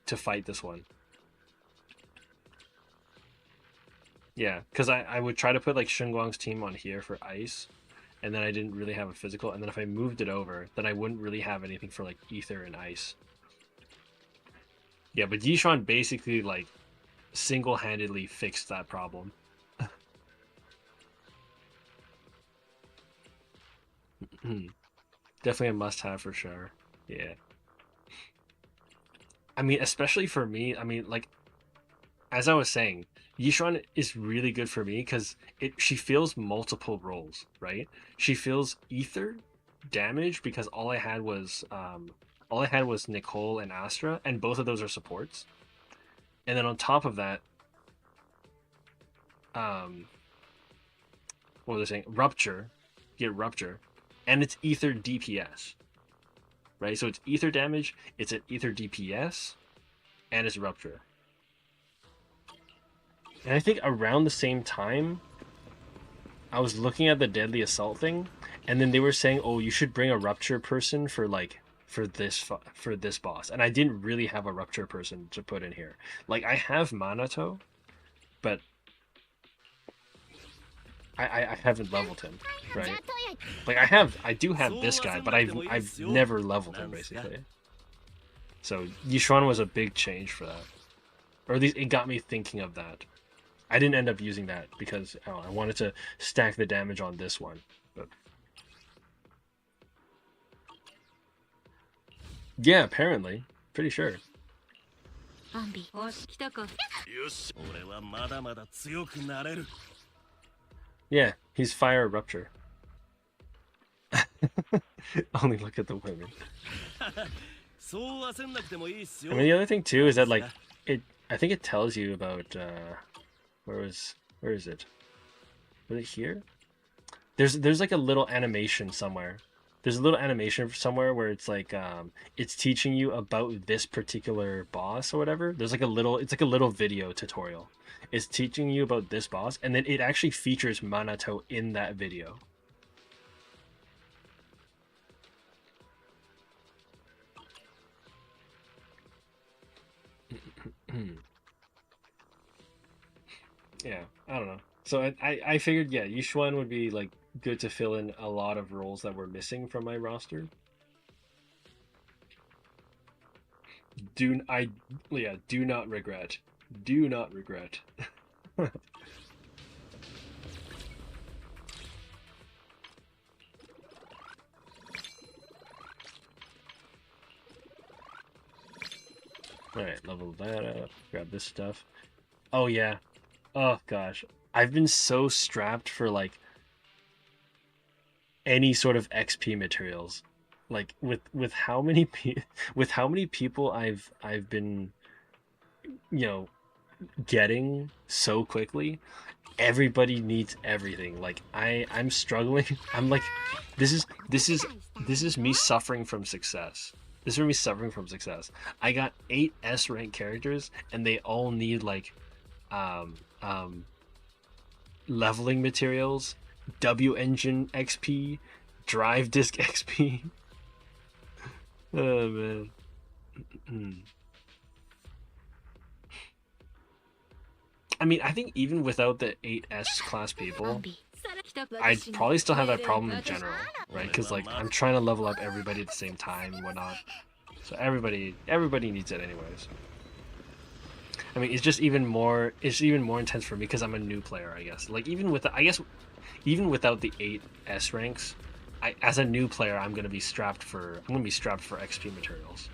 fight this one. Yeah, because I would try to put like Xinguang's team on here for ice, and then I didn't really have a physical, and then if I moved it over, then I wouldn't really have anything for like ether and ice. Yeah, but Yishuan basically like single-handedly fixed that problem. Definitely a must-have for sure. Yeah. I mean, especially for me, I mean, like, as I was saying, Yishuan is really good for me because she feels multiple roles, right? She feels ether damage because all I had was Nicole and Astra, and both of those are supports. And then on top of that, what was I saying? Rupture. You get Rupture. And it's ether DPS. Right? So it's ether damage, it's an ether DPS, and it's Rupture. And I think around the same time, I was looking at the deadly assault thing, and then they were saying, "Oh, you should bring a rupture person for like for this boss." And I didn't really have a rupture person to put in here. Like I have Manato, but I haven't leveled him, right? Like I do have this guy, but I've never leveled him basically. So Yishuan was a big change for that, or at least it got me thinking of that. I didn't end up using that because I wanted to stack the damage on this one, but yeah, apparently, pretty sure. アンビよし来たか。よし俺はまだまだ強くなれる Yeah, he's fire rupture. Only look at the women. そう焦んなくてもいいっすよ I mean, the other thing too is that like I think it tells you about where is it? Was it here? There's like a little animation somewhere. There's a little animation somewhere where it's like it's teaching you about this particular boss or whatever. There's like it's like a little video tutorial. It's teaching you about this boss, and then it actually features Manato in that video. Yeah, I don't know. So I figured, yeah, Yishuan would be like good to fill in a lot of roles that were missing from my roster. Do not regret. Do not regret. Alright, level that up. Grab this stuff. Oh yeah. Oh gosh. I've been so strapped for like any sort of XP materials. Like with how many people I've been, you know, getting so quickly. Everybody needs everything. Like I'm struggling. I'm like this is me suffering from success. This is me suffering from success. I got 8 S rank characters and they all need like leveling materials, W engine XP, drive disk XP. Oh man. I mean, I think even without the 8S class people, I'd probably still have that problem in general, right? Because like I'm trying to level up everybody at the same time and whatnot. So everybody needs it anyways. I mean, it's just even more intense for me because I'm a new player, I guess. Like even without the 8S ranks, as a new player, I'm gonna be strapped for XP materials.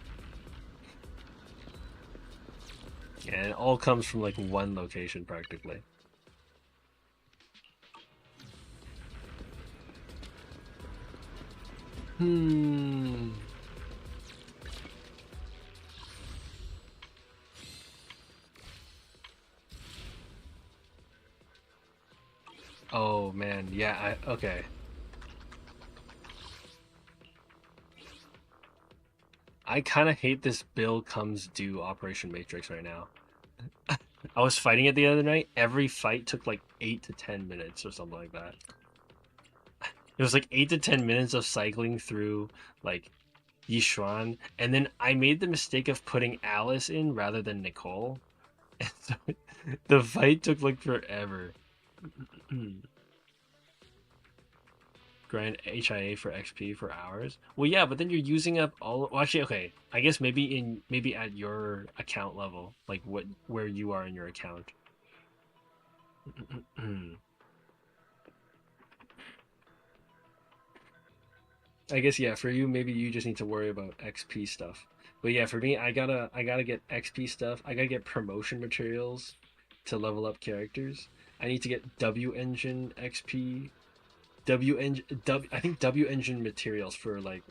And it all comes from like one location practically. Oh man, yeah, okay. I kind of hate this Bill Comes Due Operation Matrix right now. I was fighting it the other night. Every fight took like 8 to 10 minutes or something like that. It was like 8 to 10 minutes of cycling through like Yishuan, and then I made the mistake of putting Alice in rather than Nicole. And so the fight took like forever. Grind HIA for XP for hours. Well, yeah, but then you're using up all. Well, actually, okay. I guess maybe at your account level, like where you are in your account. I guess yeah. For you, maybe you just need to worry about XP stuff. But yeah, for me, I gotta get XP stuff. I gotta get promotion materials to level up characters. I need to get W engine XP. I think W engine materials for like,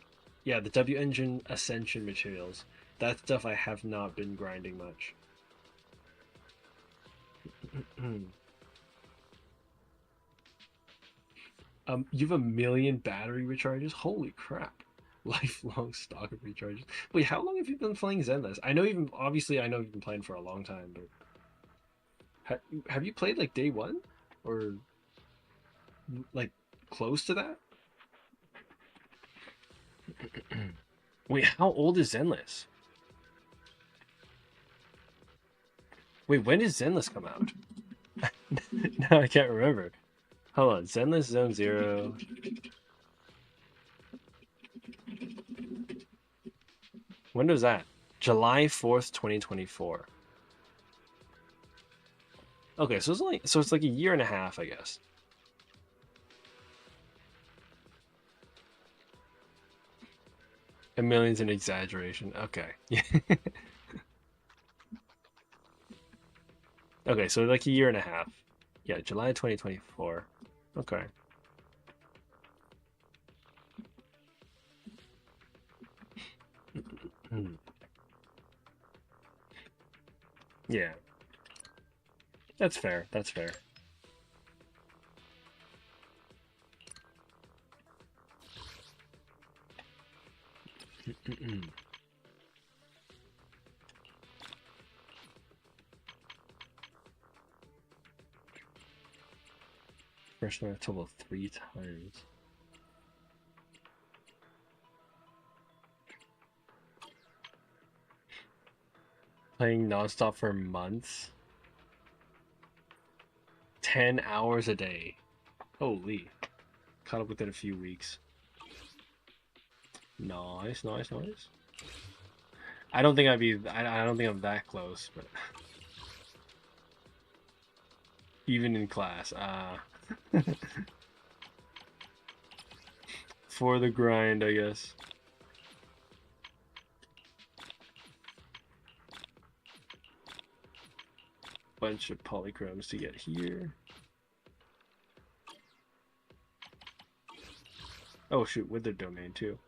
yeah, the W engine ascension materials. That stuff I have not been grinding much. You have 1 million battery recharges? Holy crap. Lifelong stock of recharges. Wait, how long have you been playing Zenless? I know you've been playing for a long time, but have you played like day one? Or like close to that. Wait, how old is Zenless? Wait, when did Zenless come out? No, I can't remember. Hold on, Zenless Zone Zero. When was that? July 4th, 2024. Okay, so it's like a year and a half, I guess. A million's an exaggeration. Okay. Okay, so like a year and a half. Yeah, July 2024. Okay. Yeah. That's fair. That's fair. First one a total of 3 times. Playing nonstop for months. 10 hours a day. Holy. Caught up within a few weeks. Nice, nice, nice. I don't think I don't think I'm that close, but even in class, for the grind, I guess. Bunch of polychromes to get here. Oh shoot, Wither Domain too.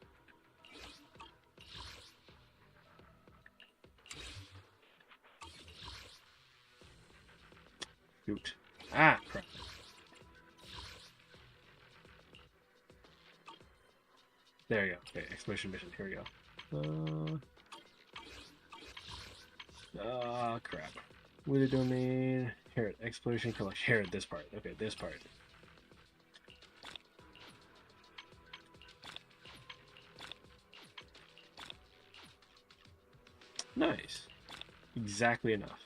Shoot. Ah, crap. There you go. Okay, exploration mission. Here we go. Ah, crap. Wither Domain. Here, exploration collection. Here, this part. Okay, this part. Nice. Exactly enough.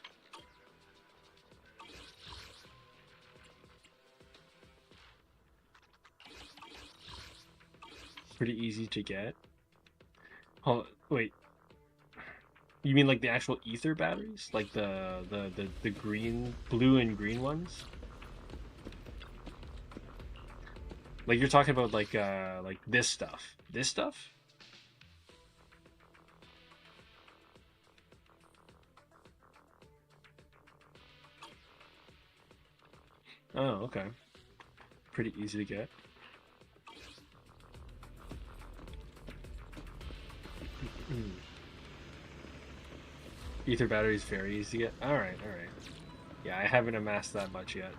Pretty easy to get. Oh, wait. You mean like the actual ether batteries? Like the green, blue and green ones? Like you're talking about like this stuff. This stuff? Oh, okay. Pretty easy to get. Ether battery is very easy to get. Alright, alright. Yeah, I haven't amassed that much yet.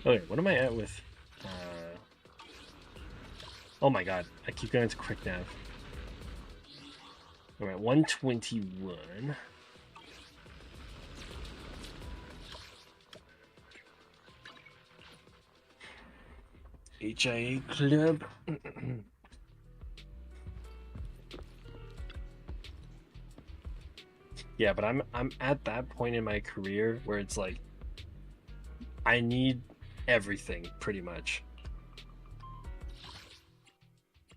Okay, what am I at with? Oh my god, I keep going to quick nav. Alright, 121. HIA Club. Yeah, but I'm at that point in my career where it's like I need everything pretty much.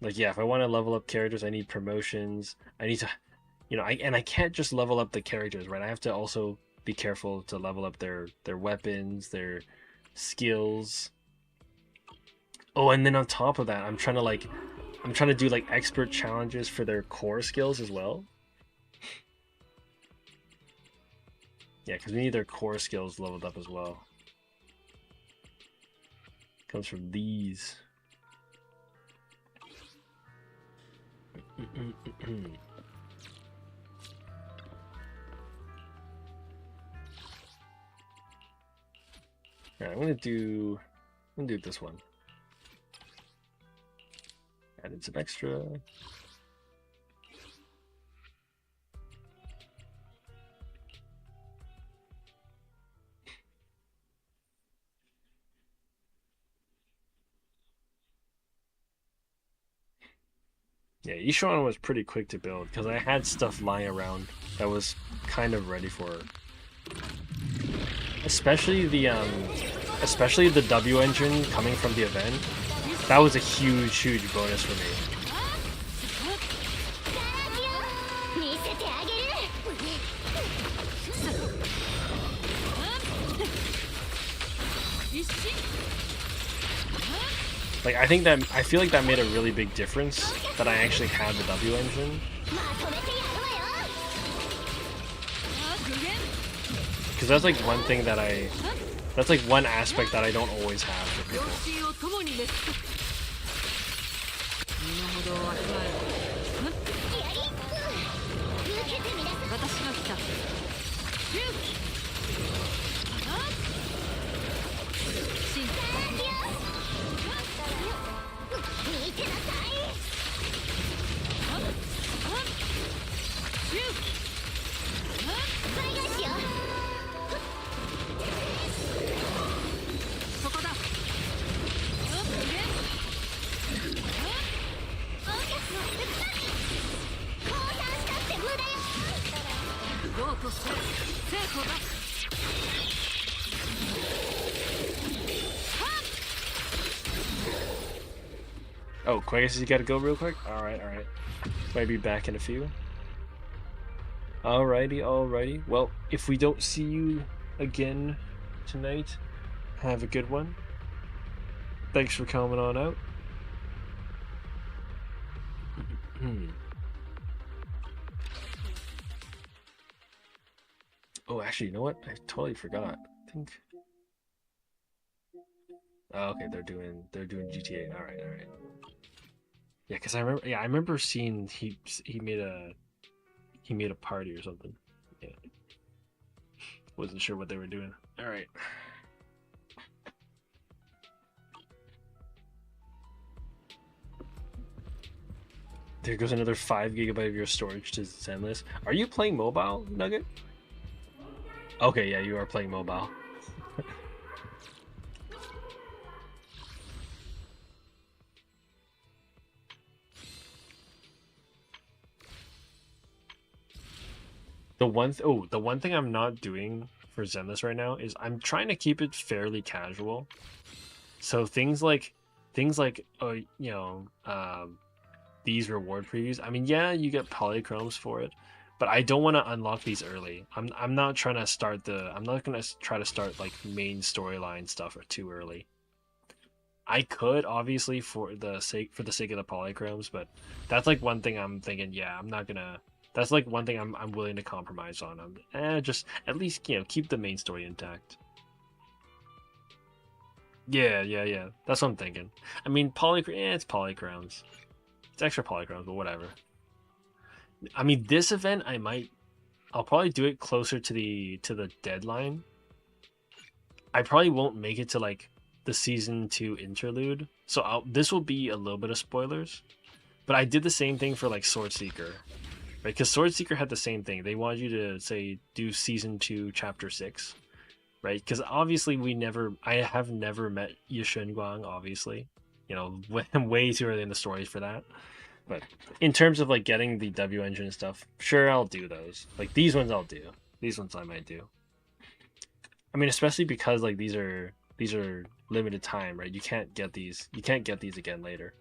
Like yeah, if I want to level up characters, I need promotions. I need to, you know, I can't just level up the characters, right? I have to also be careful to level up their weapons, their skills. Oh, and then on top of that, I'm trying to do like expert challenges for their core skills as well. Yeah, because we need their core skills leveled up as well. Comes from these. Alright, I'm gonna do this one. Added some extra. Yeah, Ishan was pretty quick to build because I had stuff lying around that was kind of ready for it. Especially the W engine coming from the event. That was a huge bonus for me. 見せてあげる Like I feel like that made a really big difference that I actually had the W engine. まとめてやるわよ Because that's like one thing that's like one aspect that I don't always have for people. 両親を共に滅す身の程をわきまえろ受けてみなさい 私が来たヒュー進化見てなさいヒュー倍返しよそこだ降参したって無駄よどうとせ生徒だ Oh, Quagus, you gotta go real quick? Alright. Might be back in a few. Alrighty. Well, if we don't see you again tonight, have a good one. Thanks for coming on out. Oh, actually, you know what? I totally forgot. I think. Oh, okay, they're doing GTA. All right. Yeah, because I remember seeing he made a party or something. Yeah, wasn't sure what they were doing. All right. There goes another 5 GB of your storage to Zenless. Are you playing mobile, Nugget? Okay, yeah, you are playing mobile. The one thing I'm not doing for Zenless right now is I'm trying to keep it fairly casual. So things like these reward previews. I mean, yeah, you get polychromes for it, but I don't want to unlock these early. I'm not trying to start I'm not gonna try to start like main storyline stuff too early. I could obviously for the sake of the polychromes, but that's like one thing I'm thinking. Yeah, I'm not gonna. That's like one thing I'm willing to compromise on. Just at least keep the main story intact. Yeah. That's what I'm thinking. I mean, it's polychromes. It's extra polychromes, but whatever. I mean, this event I'll probably do it closer to the deadline. I probably won't make it to like the season 2 interlude, so this will be a little bit of spoilers. But I did the same thing for like Sword Seeker, right? Because Sword Seeker had the same thing. They wanted you to do season 2 chapter 6, right? Because obviously I have never met Yashun Guang, obviously, way too early in the stories for that. But in terms of like getting the W engine and stuff, sure, I'll do those. Like these ones I'll do. These ones I might do. I mean, especially because like these are limited time, right? You can't get these again later.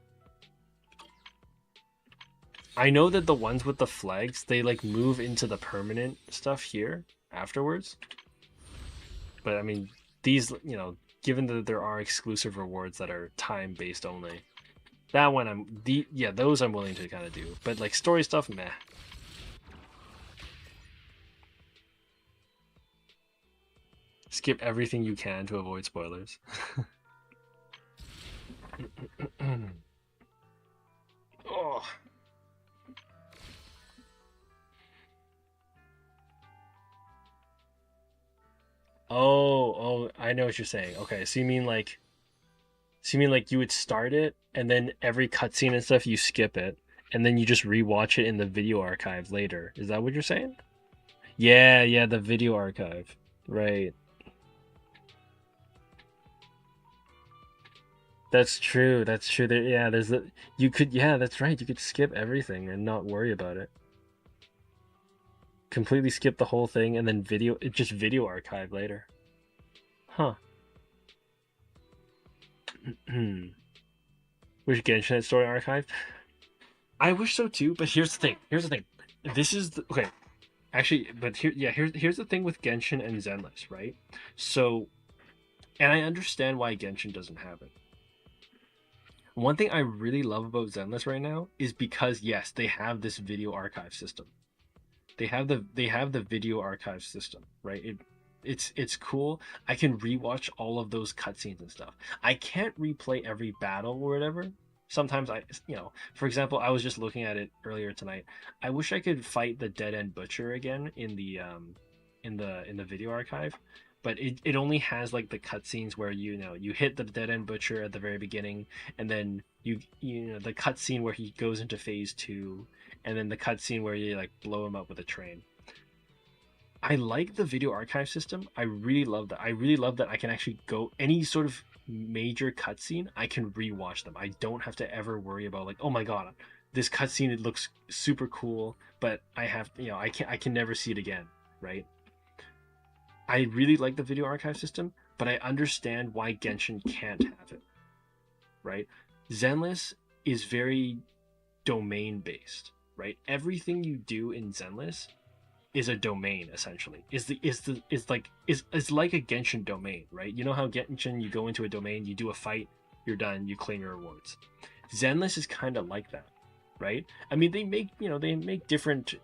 I know that the ones with the flags, they like move into the permanent stuff here afterwards. But I mean, these, given that there are exclusive rewards that are time based only, that one those I'm willing to kind of do. But like story stuff, meh. Skip everything you can to avoid spoilers. Oh. Oh, I know what you're saying. Okay, so you mean like So you mean like you would start it and then every cutscene and stuff you skip it and then you just rewatch it in the video archive later. Is that what you're saying? Yeah, yeah, the video archive. Right. That's true. That's true. There, yeah, there's the you could yeah, that's right. You could skip everything and not worry about it. Completely skip the whole thing and then just video archive later. Huh. Wish Genshin story archive. I wish so too, but here's the thing. Here's the thing. This is the, okay. Actually, but here's the thing with Genshin and Zenless, right? So, and I understand why Genshin doesn't have it. One thing I really love about Zenless right now is because yes, they have this video archive system. They have the video archive system, right? It's cool. I can rewatch all of those cutscenes and stuff. I can't replay every battle or whatever. Sometimes for example, I was just looking at it earlier tonight. I wish I could fight the Dead End Butcher again in the video archive, but it only has like the cutscenes where you hit the Dead End Butcher at the very beginning, and then you know the cutscene where he goes into phase 2, and then the cutscene where you like blow him up with a train. I like the video archive system. I really love that. I really love that I can actually go any sort of major cutscene. I can rewatch them. I don't have to ever worry about like, oh my god, this cutscene, it looks super cool, but I have I can never see it again, right? I really like the video archive system, but I understand why Genshin can't have it, right? Zenless is very domain based, right? Everything you do in Zenless is a domain essentially. Is like a Genshin domain, right? You know how Genshin, you go into a domain, you do a fight, you're done, you claim your rewards. Zenless is kind of like that, right? I mean, they make different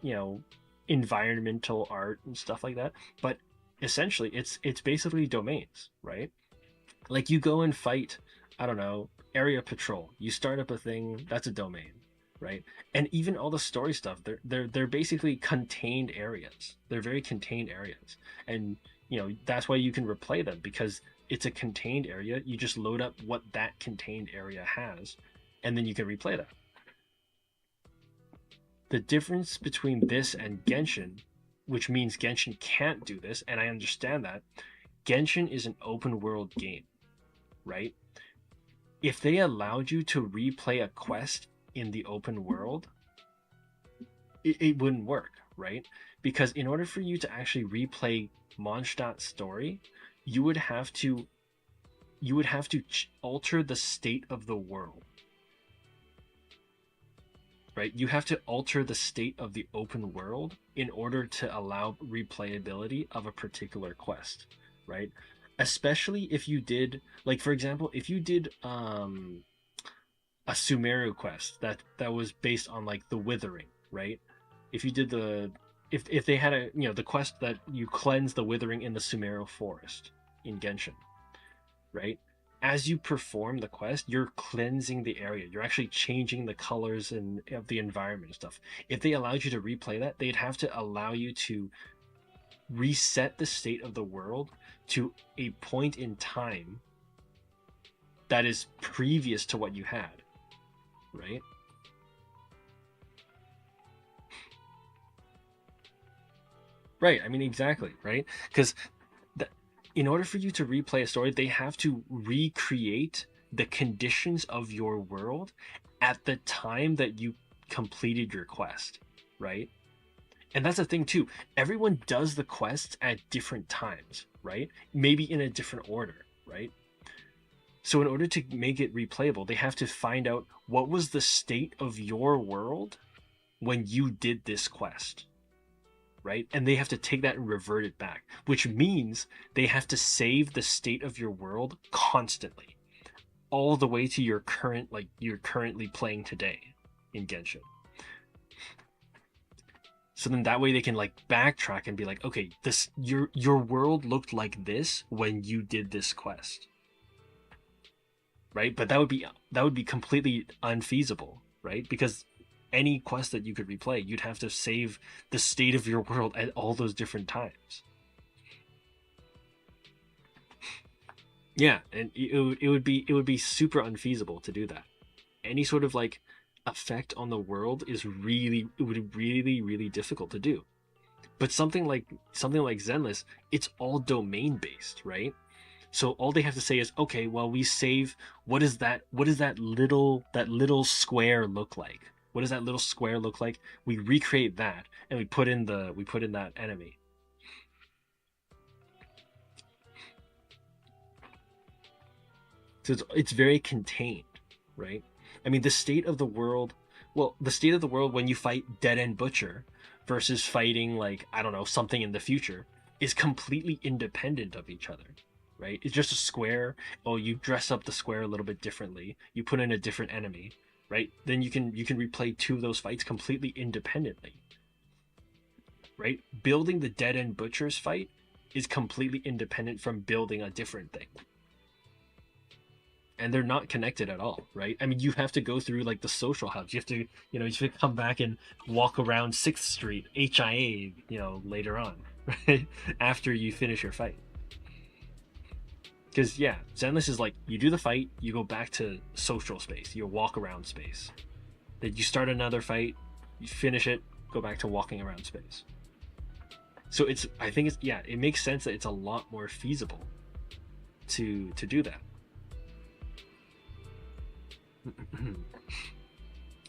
environmental art and stuff like that, but essentially it's basically domains, right? Like you go and fight, I don't know, area patrol. You start up a thing, that's a domain, right? And even all the story stuff, they're basically contained areas. They're very contained areas, and that's why you can replay them, because it's a contained area. You just load up what that contained area has, and then you can replay that. The difference between this and Genshin, which means Genshin can't do this, and I understand that, Genshin is an open world game, right? If they allowed you to replay a quest in the open world, it wouldn't work, right? Because in order for you to actually replay Mondstadt's story, you would have to alter the state of the world, right? You have to alter the state of the open world in order to allow replayability of a particular quest, right? Especially if you did, like, for example, if you did a Sumeru quest that was based on like the Withering, right? If you did if they had the quest that you cleanse the Withering in the Sumeru forest in Genshin, right? As you perform the quest, you're cleansing the area. You're actually changing the colors of the environment and stuff. If they allowed you to replay that, they'd have to allow you to reset the state of the world to a point in time that is previous to what you had, right? Right, I mean, exactly, right? Because in order for you to replay a story, they have to recreate the conditions of your world at the time that you completed your quest, right? And that's the thing too. Everyone does the quests at different times, right? Maybe in a different order, right? So in order to make it replayable, they have to find out what was the state of your world when you did this quest, right? And they have to take that and revert it back, which means they have to save the state of your world constantly, all the way to your current, like you're currently playing today in Genshin. So then that way they can like backtrack and be like, okay, this your world looked like this when you did this quest, right? But that would be completely unfeasible, right? Because any quest that you could replay, you'd have to save the state of your world at all those different times. Yeah, and it would be super unfeasible to do that. Any sort of like effect on the world is really it would be really difficult to do. But something like Zenless, it's all domain based, right? So all they have to say is, okay, well, we save. What does that little square look like? What does that little square look like? We recreate that, and we put in that enemy. So it's very contained, right? I mean, the state of the world. Well, the state of the world when you fight Dead End Butcher versus fighting like I don't know something in the future is completely independent of each other, right? It's just a square. Oh, you dress up the square a little bit differently. You put in a different enemy, right? Then you can replay two of those fights completely independently, right? Building the Dead End Butchers fight is completely independent from building a different thing. And they're not connected at all, right? I mean, you have to go through like the social hubs. You have to, you have to come back and walk around 6th Street, HIA, later on, right? After you finish your fight. Because, yeah, Zenless is like, you do the fight, you go back to social space, you walk around space. Then you start another fight, you finish it, go back to walking around space. So I think it makes sense that it's a lot more feasible to do that.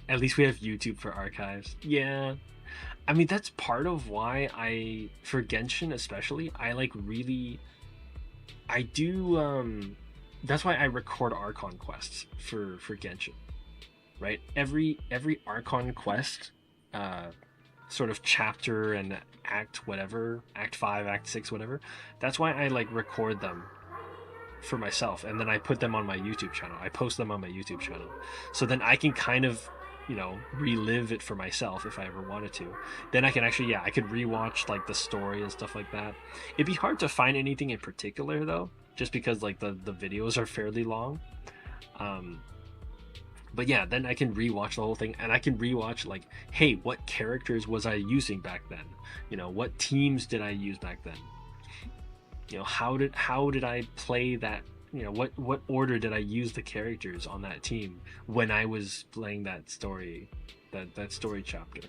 At least we have YouTube for archives. Yeah. I mean, that's part of why for Genshin especially, I do, that's why I record Archon quests for Genshin, right? Every Archon quest, sort of chapter and act, whatever, act 5, act 6, whatever, that's why I record them for myself, and then I put them on my YouTube channel. I post them on my YouTube channel, so then I can kind of relive it for myself if I ever wanted to. Then I can actually I could rewatch the story and stuff like that. It'd be hard to find anything in particular though, just because the videos are fairly long. But yeah, then I can rewatch the whole thing, and I can rewatch hey, what characters was I using back then? What teams did I use back then? How did I play that? What order did I use the characters on that team when I was playing that story, that story chapter?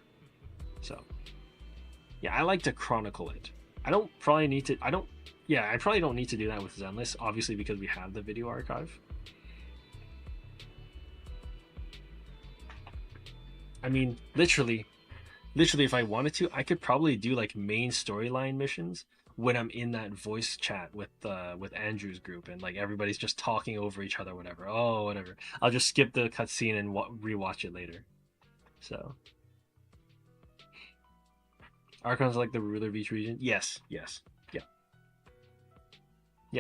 So yeah, I like to chronicle it. I probably don't need to do that with Zenless, obviously, because we have the video archive. I mean, literally if I wanted to, I could probably do main storyline missions when I'm in that voice chat with Andrew's group, and everybody's just talking over each other, whatever. I'll just skip the cutscene and rewatch it later. So Archon's the ruler of each region. Yes, yeah.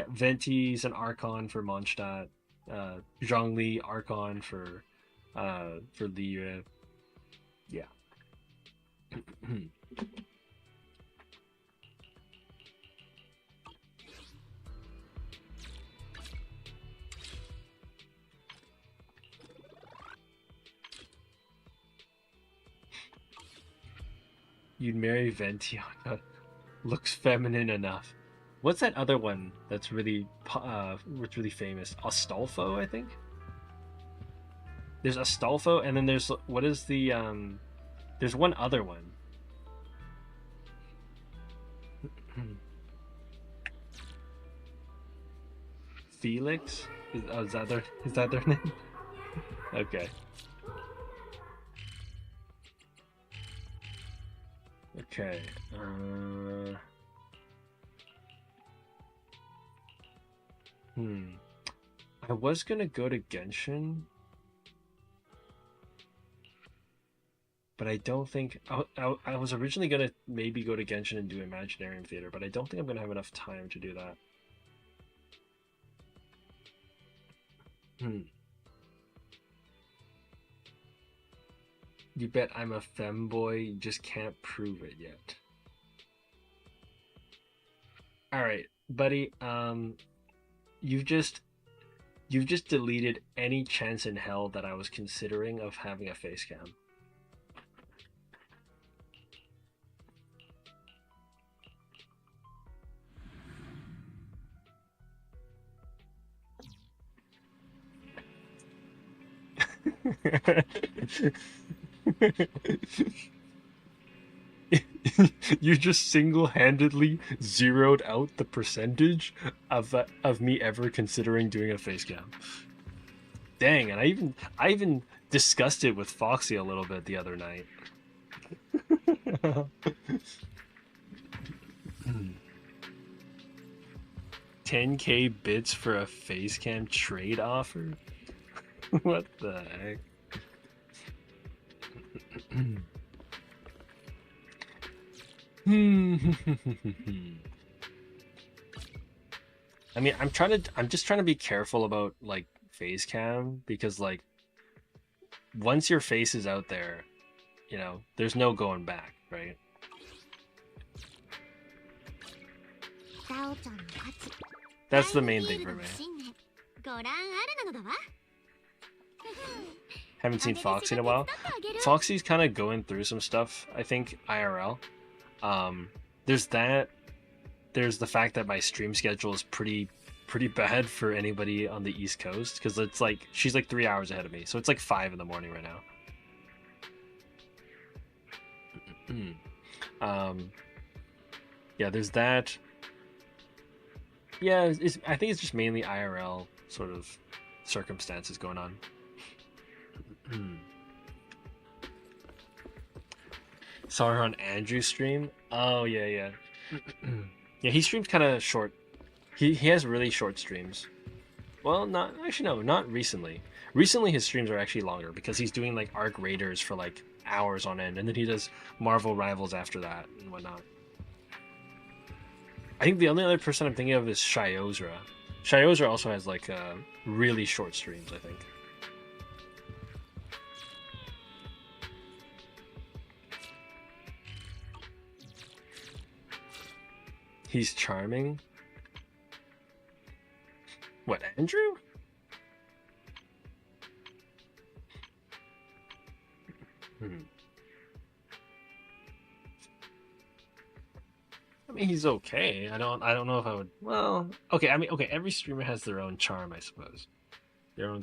Venti's an Archon for Mondstadt. Zhongli Archon for Liyue. Yeah. You'd marry Venti. Looks feminine enough. What's that other one that's really famous? Astolfo, I think. There's Astolfo, and then there's there's one other one. Felix? Is that their name? Okay. Okay. I was gonna go to Genshin, but I don't think I was originally gonna maybe go to Genshin and do Imaginarium Theater, but I don't think I'm gonna have enough time to do that. You bet I'm a femboy, you just can't prove it yet. Alright, buddy, you've just deleted any chance in hell that I was considering of having a face cam. You just single-handedly zeroed out the percentage of me ever considering doing a face cam. Dang, and I even discussed it with Foxy a little bit the other night. 10K bits for a face cam trade offer? What the heck? I mean, I'm just trying to be careful about like face cam because like once your face is out there, you know, there's no going back, right? ダオちゃんの勝ち That's the main thing for me. 新年ご覧あるなのだわ Haven't seen Foxy in a while. Foxy's kind of going through some stuff, I think, IRL. There's that. There's the fact that my stream schedule is pretty bad for anybody on the East Coast because it's like she's like 3 hours ahead of me, so it's like 5 in the morning right now. Yeah, there's that. Yeah, I think it's just mainly IRL sort of circumstances going on. Saw her on Andrew's stream. Oh yeah. Yeah, he streams kind of short. He has really short streams. Well, not recently. Recently his streams are actually longer because he's doing like Arc Raiders for like hours on end, and then he does Marvel Rivals after that and whatnot. I think the only other person I'm thinking of is Shiozra. Shiozra also has like really short streams, I think. He's charming. What, Andrew? I mean, he's okay. I don't know if I would. Well, okay. I mean, okay. Every streamer has their own charm, I suppose. Their own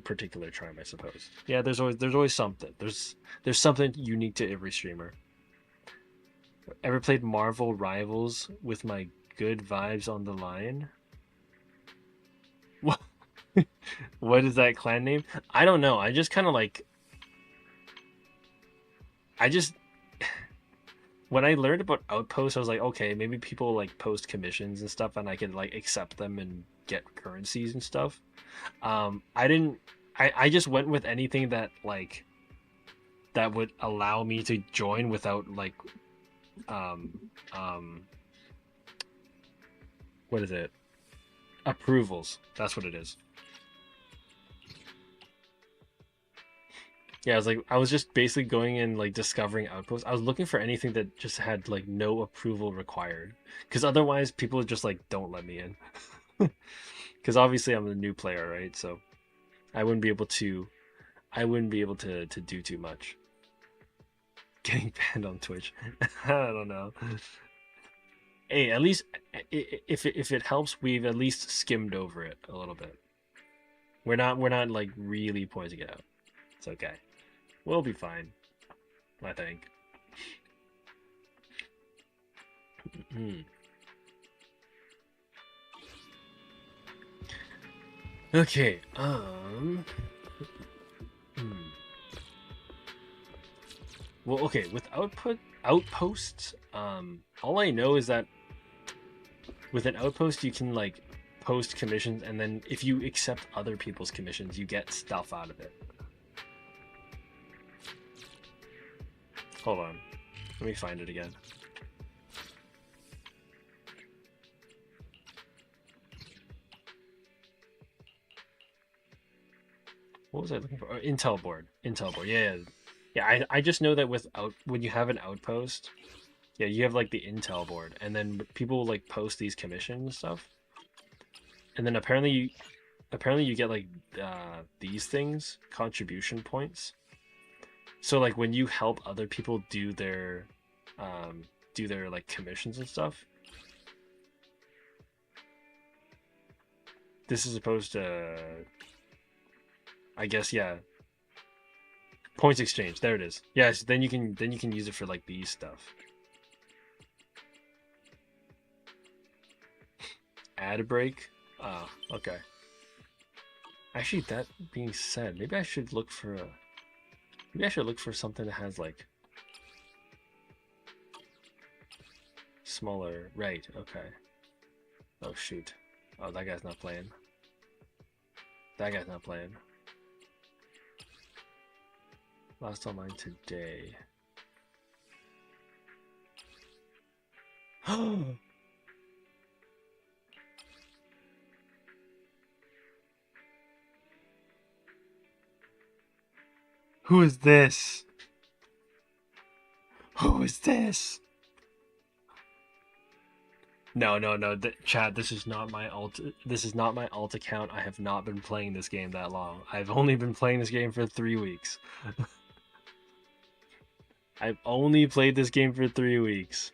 particular charm, I suppose. Yeah, there's always something. There's something unique to every streamer. Ever played Marvel Rivals with my good vibes on the line? What? What is that clan name? I don't know. I just kind of like. When I learned about Outposts, I was like, okay, maybe people like post commissions and stuff, and I could like accept them and get currencies and stuff. I just went with anything that like that would allow me to join without like what is it? Approvals. That's what it is. Yeah, I was just basically going and like discovering Outposts. I was looking for anything that just had like no approval required, because otherwise people just like don't let me in. Because obviously I'm a new player, right? So I wouldn't be able to do too much. Getting banned on Twitch. I don't know. Hey, at least if it helps, we've at least skimmed over it a little bit. We're not like really pointing it out. It's okay. We'll be fine, I think. Okay. Well, okay. With outposts, all I know is that with an outpost, you can like post commissions, and then if you accept other people's commissions, you get stuff out of it. Hold on. Let me find it again. What was I looking for? Oh, Intel board. Intel board. Yeah. I just know that when you have an outpost, yeah, you have like the Intel board, and then people like post these commissions and stuff. And then apparently you get like these things, contribution points. So like when you help other people do their like commissions and stuff, this is supposed to, I guess, yeah, Points exchange. There it is. Yes, then you can use it for like these stuff. Ad break. Oh, okay. Actually, that being said, maybe I should look for something that has like smaller. Right. Okay. Oh shoot. Oh, that guy's not playing. That guy's not playing. Last online today. Who is this? Who is this? No, Chad, this is not my alt. This is not my alt account. I have not been playing this game that long. I've only been playing this game for 3 weeks. I've only played this game for 3 weeks.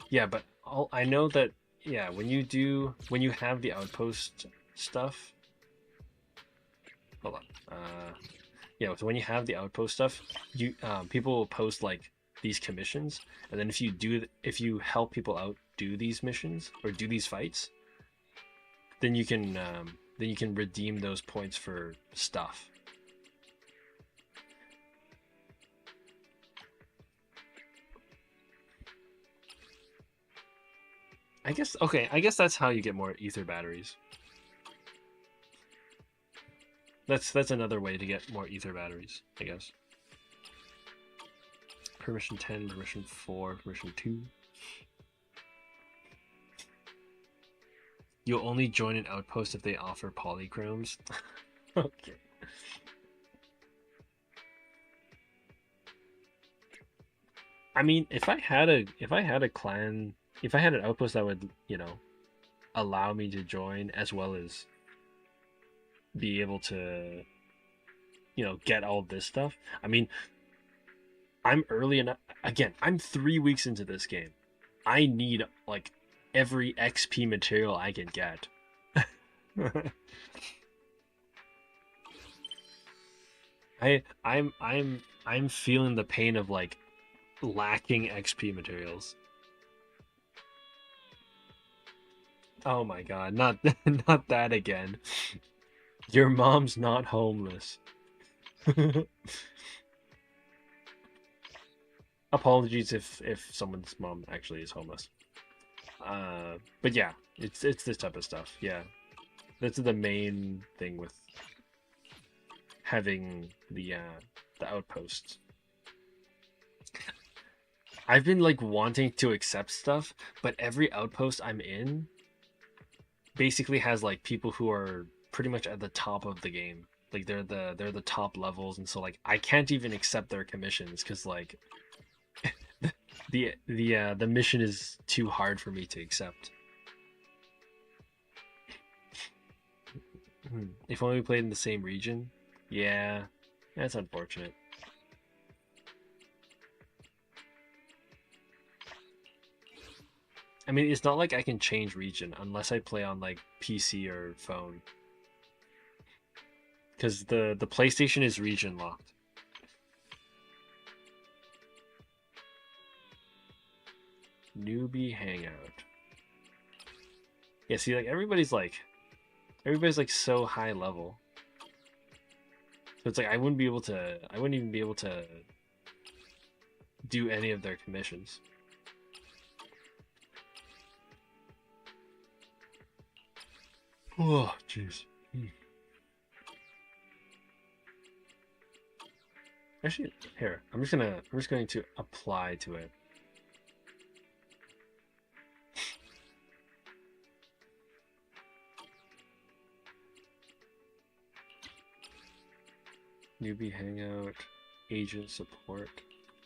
Yeah, but I know that, yeah, when you have the outpost stuff. Hold on. Yeah, so when you have the outpost stuff, you people will post like these commissions, and then if you help people out do these missions or do these fights, then you can redeem those points for stuff. I guess that's how you get more ether batteries. That's another way to get more ether batteries, I guess. Permission 10, permission 4, permission 2. You'll only join an outpost if they offer polychromes. Okay. I mean, if I had a clan, if I had an outpost that would, allow me to join as well as be able to, get all this stuff. I mean, I'm early enough. Again, I'm 3 weeks into this game. I need like every XP material I can get. I'm feeling the pain of like lacking XP materials. Oh my god, not not that again. Your mom's not homeless. Apologies if someone's mom actually is homeless. But yeah, it's this type of stuff. Yeah, that's the main thing with having the outposts. I've been like wanting to accept stuff, but every outpost I'm in basically has like people who are pretty much at the top of the game. Like they're the top levels, and so like I can't even accept their commissions because like the mission is too hard for me to accept. If only we played in the same region. Yeah, that's unfortunate. I mean, it's not like I can change region unless I play on like PC or phone. Because the PlayStation is region locked. Newbie hangout. Yeah, see, like everybody's like so high level. So it's like I wouldn't even be able to do any of their commissions. Oh, jeez. Actually, here, I'm just going to apply to it. Newbie hangout, agent support,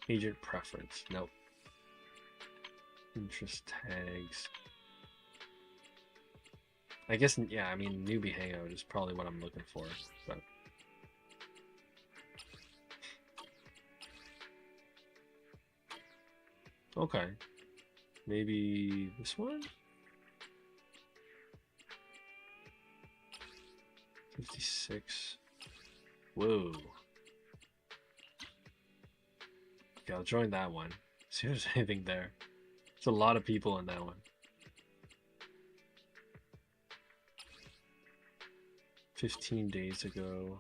agent preference. Nope. Interest tags. I guess, yeah, I mean, newbie hangout is probably what I'm looking for, but... Okay. Maybe this one? 56. Whoa. Okay, I'll join that one. See if there's anything there. There's a lot of people in that one. 15 days ago.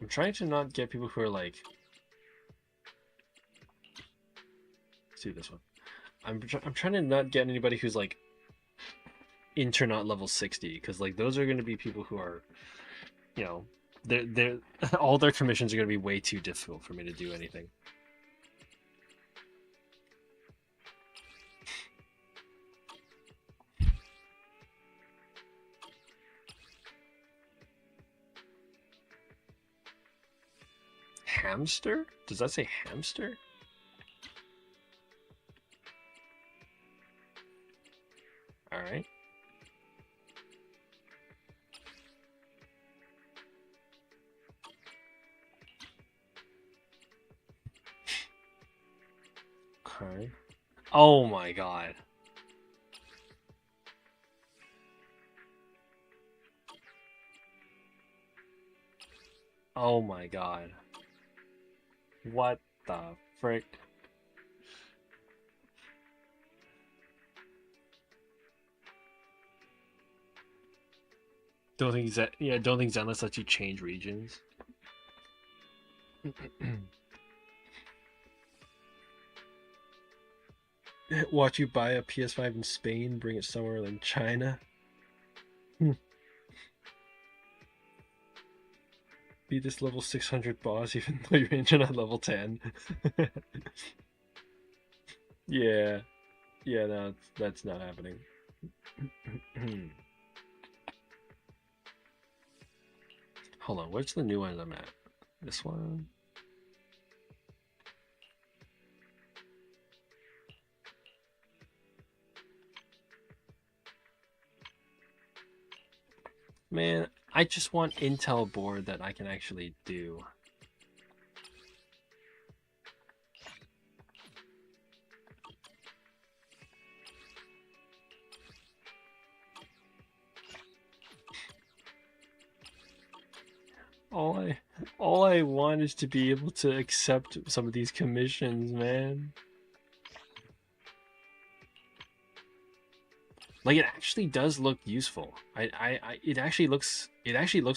I'm trying to not get people who are like... Let's do this one. I'm trying to not get anybody who's like Internaut level 60, because like those are going to be people who are, you know, they're all their commissions are going to be way too difficult for me to do anything. Hamster? Does that say hamster? All right. Okay. Oh my god. Oh my god. What the frick? Don't think don't think Zenless lets you change regions. Watch you buy a PS5 in Spain, bring it somewhere in China. Beat this level 600 boss even though you're injured at level 10. Yeah. Yeah, no, that's not happening. Hold on, what's the new one I'm at? This one? Man, I just want Intel board that I can actually do. All I want is to be able to accept some of these commissions, man. Like, it actually does look useful. It actually looks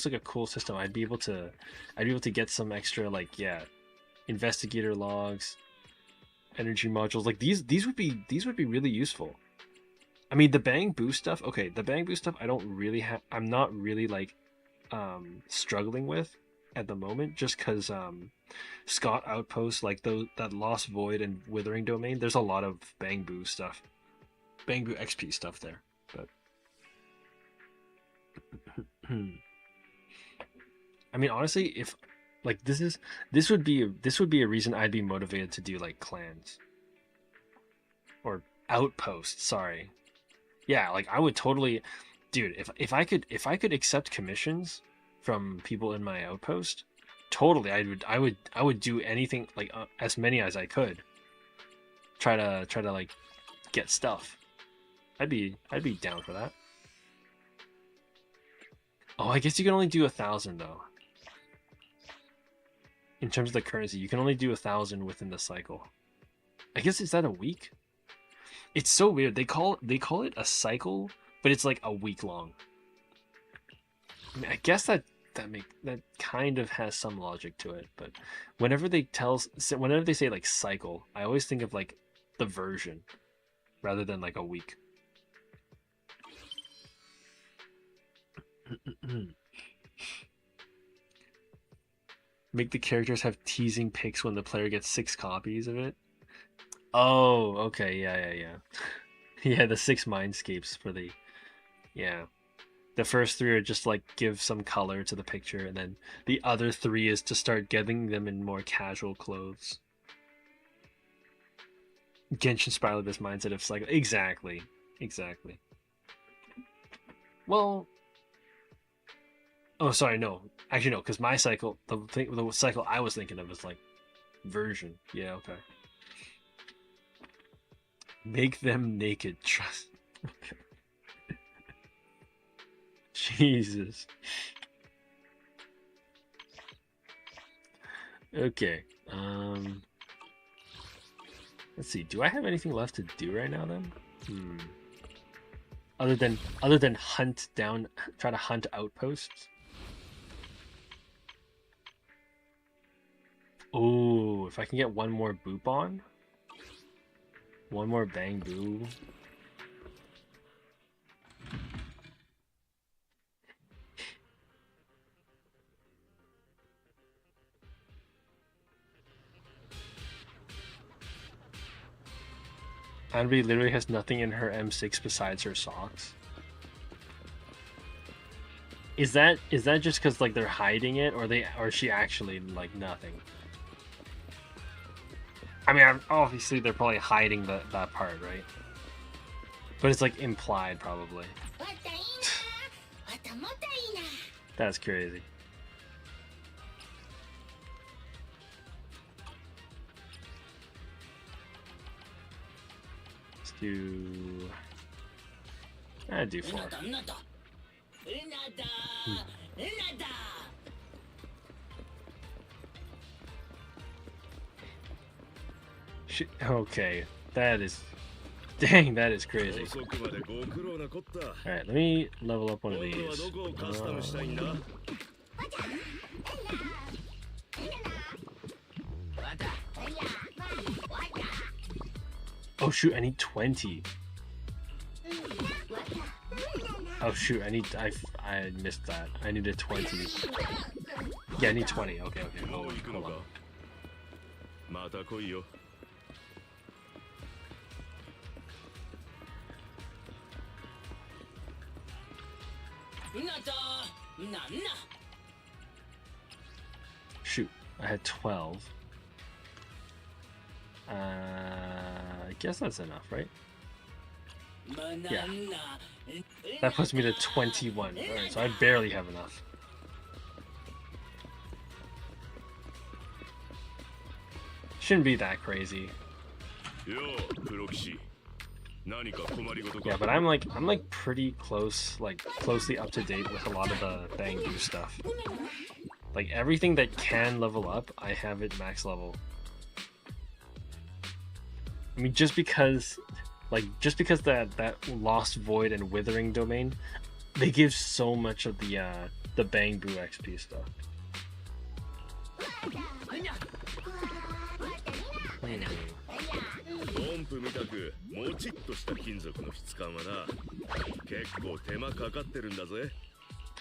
like a cool system. I'd be able to get some extra, like, yeah, investigator logs, energy modules. Like these would be really useful. I mean, the Bang Boost stuff. Okay, the Bang Boost stuff. I'm not really like struggling with at the moment, just because Scott Outpost, like that Lost Void and Withering Domain. There's a lot of Bang Boo stuff. Bang Boo XP stuff there, but I mean, honestly, if like this would be a reason I'd be motivated to do like clans or outposts. Sorry, yeah, like I would totally, dude. If I could accept commissions from people in my outpost, totally, I would do anything, like as many as I could. Try to like get stuff. I'd be down for that. Oh, I guess you can only do 1,000 though. In terms of the currency, you can only do 1,000 within the cycle. I guess, is that a week? It's so weird. They call it a cycle, but it's like a week long. I mean, I guess that kind of has some logic to it, but whenever they say like cycle, I always think of like the version rather than like a week. Make the characters have teasing pics when the player gets 6 copies of it. Oh, okay, yeah. Yeah, the 6 mindscapes for the... Yeah. The first 3 are just like give some color to the picture, and then the other 3 is to start getting them in more casual clothes. Genshin Spiral this mindset of cycle. Exactly. Well, oh, sorry, no. Actually, no, because my cycle, the cycle I was thinking of is like version. Yeah, okay. Make them naked. Trust. Okay. Jesus. Okay. Let's see. Do I have anything left to do right now then? Other than hunt down, try to hunt outposts. Oh, if I can get one more boop on, one more bang boo. Anby literally has nothing in her M6 besides her socks. Is that just because like they're hiding it, or is she actually like nothing? I mean, obviously they're probably hiding that part, right? But it's like implied, probably. That's crazy. Let's do. I'd do 4. Okay, that is. Dang, that is crazy. Alright, let me level up one of these. Oh shoot, I need 20. Oh shoot, I missed that. I needed 20. Yeah, I need 20. Okay, hold on. Shoot, I had 12. I guess that's enough, right? Yeah. That puts me to 21. Alright, so I barely have enough. Shouldn't be that crazy. Yeah, but I'm like pretty close, like closely up to date with a lot of the Bang Boo stuff. Like everything that can level up, I have it max level. I mean, just because that Lost Void and Withering domain, they give so much of the Bang Boo XP stuff.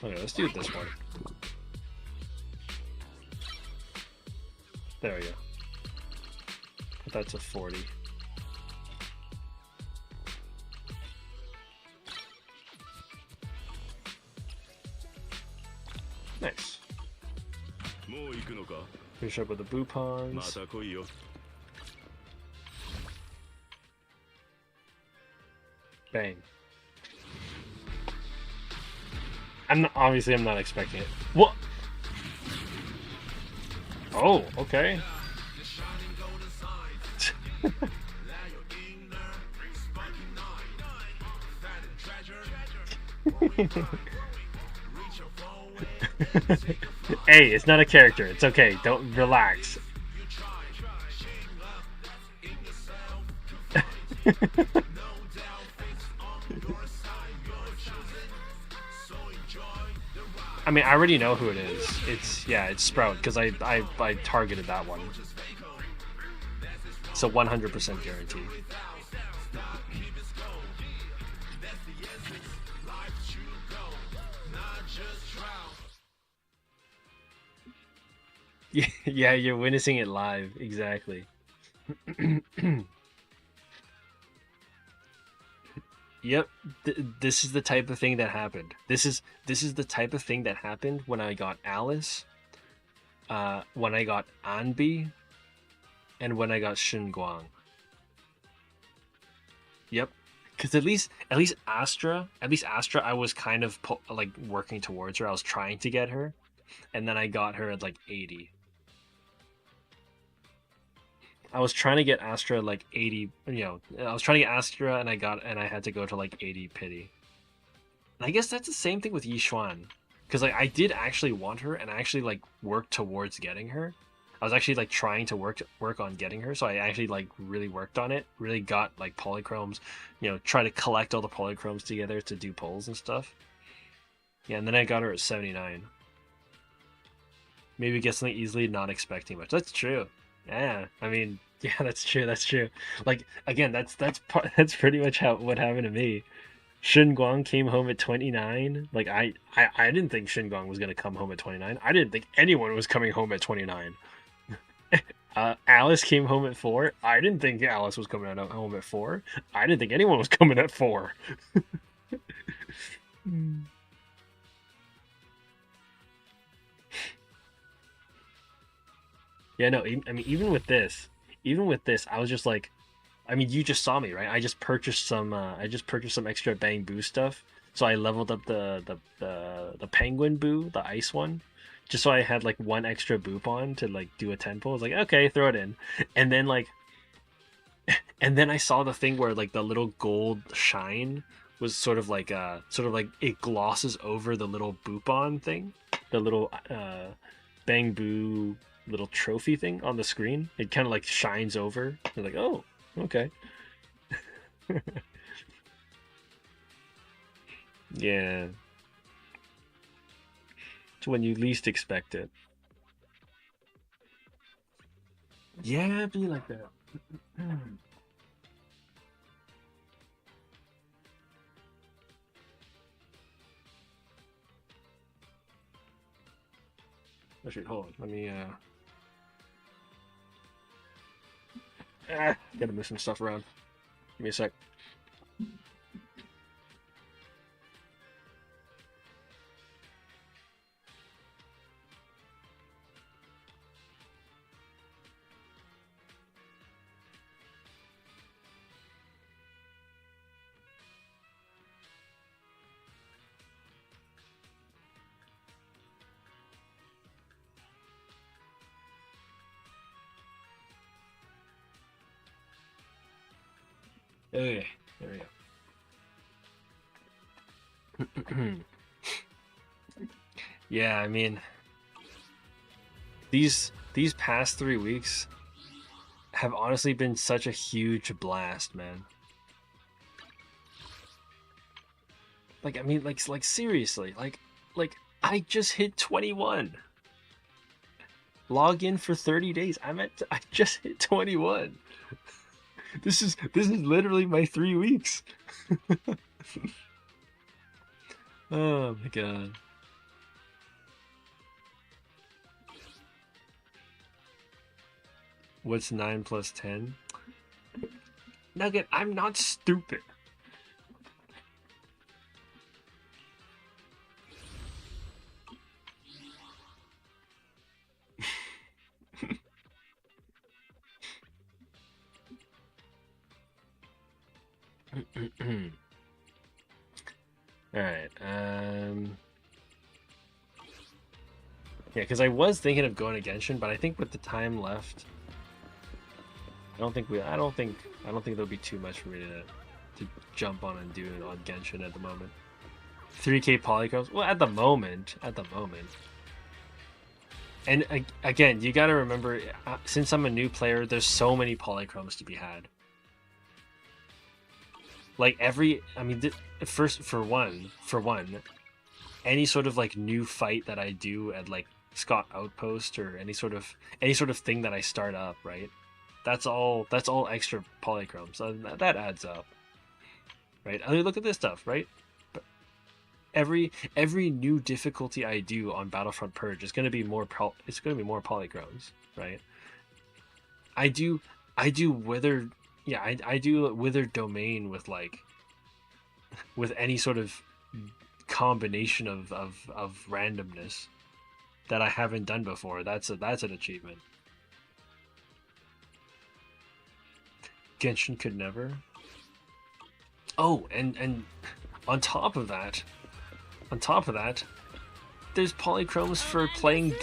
Okay, let's do this one. There we go. That's a 40. Nice. Finish up with the Boopons. Bang. I'm not expecting it. What? Oh, okay. Hey, it's not a character. It's okay. Don't relax. I mean, I already know who it is. It's Sprout because I targeted that one. It's a 100% guarantee. Yeah, you're witnessing it live. Exactly. Yep, this is the type of thing that happened. This is the type of thing that happened when I got Alice, when I got Anbi, and when I got Shin Guang. Yep, Because at least Astra, I was kind of like working towards her. I was trying to get her, and then I got her at like 80. I was trying to get Astra like 80. I was trying to get Astra, and I had to go to like 80 pity. And I guess that's the same thing with Yishuan, because like I did actually want her, and I actually like worked towards getting her. I was actually like trying to work on getting her, so I actually like really worked on it. Really got like polychromes, try to collect all the polychromes together to do polls and stuff. Yeah, and then I got her at 79. Maybe get something easily, not expecting much. That's true. Yeah, I mean, yeah, that's true. That's true. Like again, that's pretty much what happened to me. Shin Guang came home at 29. Like I didn't think Shin Guang was gonna come home at 29. I didn't think anyone was coming home at 29. Alice came home at 4. I didn't think Alice was coming home at 4. I didn't think anyone was coming at 4. Yeah, no, I mean, even with this, I was just like, I mean, you just saw me, right? I just purchased some extra Bang Boo stuff. So I leveled up the Penguin Boo, the ice one, just so I had like one extra boop on to like do a 10 pull. I was like, okay, throw it in. And then I saw the thing where like the little gold shine was sort of like it glosses over the little boop on thing, the little Bang Boo little trophy thing on the screen. It kind of like shines over. You're like, oh, okay. Yeah. It's when you least expect it. Yeah, be like that. Actually, hold on. Let me gotta move some stuff around. Give me a sec. Okay, there we go. Yeah, I mean, these past 3 weeks have honestly been such a huge blast, man. Like, I mean, like seriously, like I just hit 21. Log in for 30 days. I just hit 21. This is literally my 3 weeks. Oh my god. What's 9 plus 10? Nugget, I'm not stupid. All right. Yeah, because I was thinking of going to Genshin, but I think with the time left, I don't think there'll be too much for me to jump on and do it on Genshin at the moment. 3K polychromes. Well, at the moment. And again, you got to remember, since I'm a new player, there's so many polychromes to be had. Like for one, any sort of like new fight that I do at like Scott Outpost or any sort of thing that I start up, right? That's all extra polychromes. So that adds up, right? I mean, look at this stuff, right? Every new difficulty I do on Battlefront Purge is going to be more polychromes, right? I do Wither. Yeah, I do Wither Domain with any sort of combination of randomness that I haven't done before. That's an achievement. Genshin could never. Oh, and on top of that, there's polychromes for playing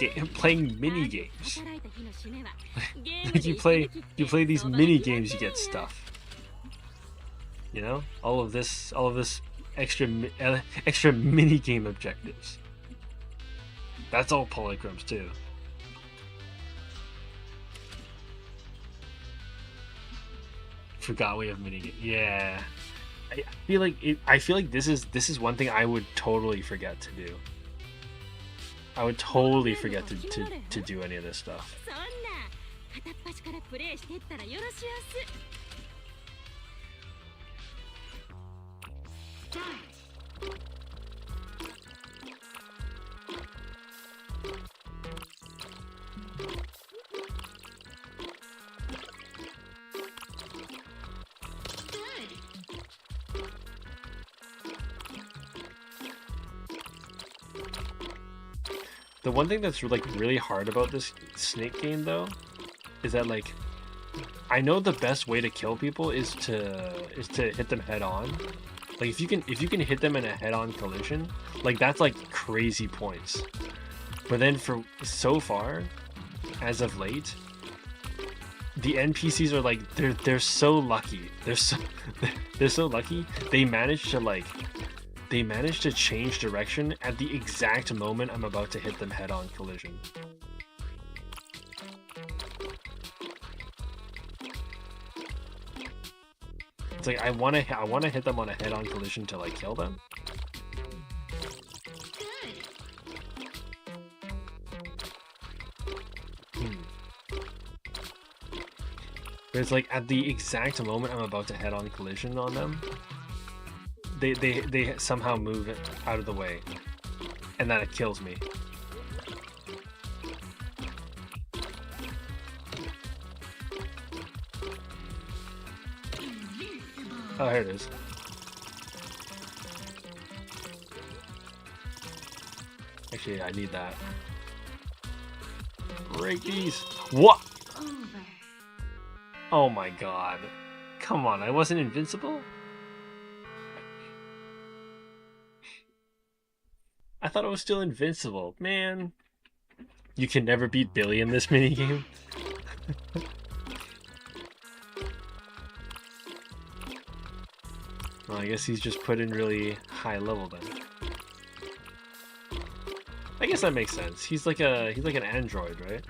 mini games. Like you play these mini games, you get stuff. You know, all of this extra mini game objectives. That's all polychromes too. Forgot we have mini game. Yeah, I feel like this is one thing I would totally forget to do. I would totally forget to do any of this stuff. そんな片っ端からプレイしてったらよろしやす。 The one thing that's like really hard about this snake game though is that like I know the best way to kill people is to hit them head on. Like if you can hit them in a head-on collision, like that's like crazy points. But then for so far, as of late, the NPCs are like they're so lucky. They're so lucky. They manage to change direction at the exact moment I'm about to hit them head-on collision. It's like I want to hit them on a head-on collision to like kill them. But it's like at the exact moment I'm about to head-on collision on them, they somehow move it out of the way, and then it kills me. Oh, here it is. Actually, I need that. Break these. What? Oh my god. Come on, I wasn't invincible? I thought I was still invincible. Man. You can never beat Billy in this minigame. Well, I guess he's just put in really high level then. I guess that makes sense. He's like an android, right?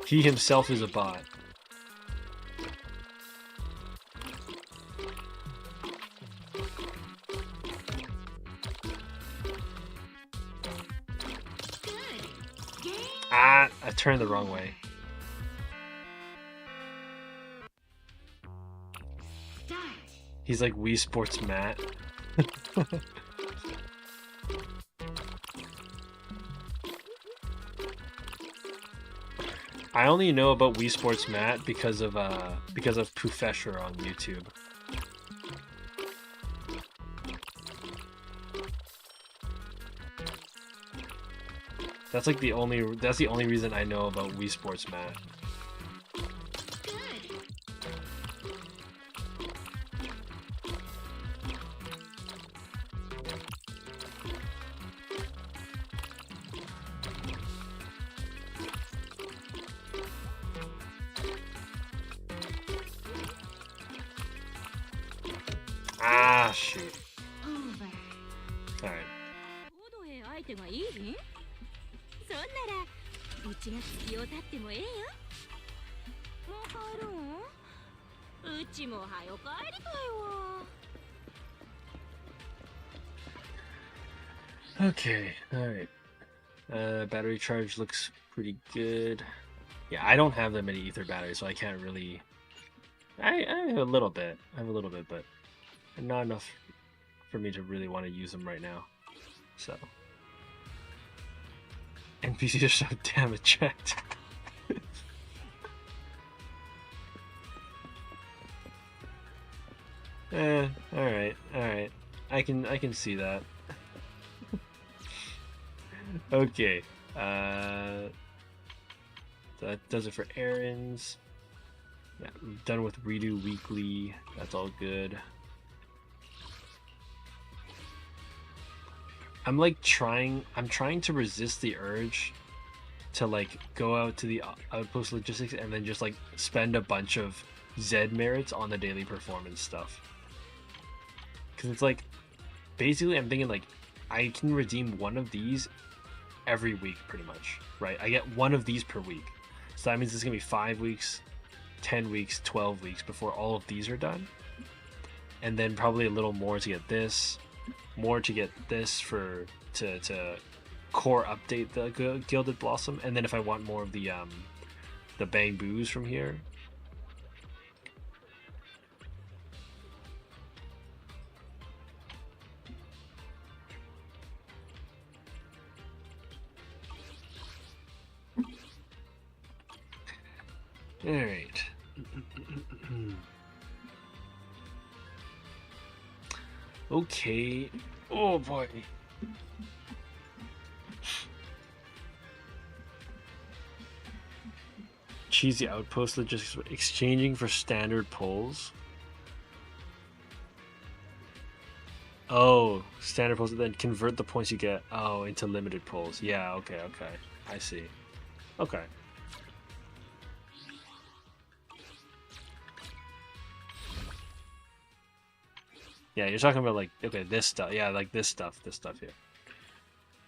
He himself is a bot. Ah, I turned the wrong way. He's like Wii Sports Matt. I only know about Wii Sports Matt because of Poofesher on YouTube. That's like the only reason I know about Wii Sports Matt. Ah, shoot. Alright. 相手がいいね。そんならうちが月を立ってもええよ。もう帰るん？うちもはよ帰りたいわ。 Okay, alright. Battery charge looks pretty good. Yeah, I don't have that many ether batteries, so I can't really... I have a little bit. But not enough for me to really want to use them right now. So... NPCs are so damn eject. Alright. I can see that. Okay. That does it for errands. Yeah, I'm done with redo weekly. That's all good. I'm trying to resist the urge to like go out to the outpost logistics and then just like spend a bunch of Z merits on the daily performance stuff. Because it's like, basically I'm thinking like, I can redeem one of these every week pretty much, right? I get one of these per week. So that means it's gonna be 5 weeks, 10 weeks, 12 weeks before all of these are done. And then probably a little more to get this, more to get this for to core update the Gilded Blossom, and then if I want more of the Bamboos from here. All right. Okay. Oh boy. Cheesy outpost logistics exchanging for standard pulls. Oh, standard pulls, then convert the points you get into limited pulls. Yeah, okay. I see. Okay. Yeah, you're talking about like, okay, this stuff. Yeah, like this stuff here.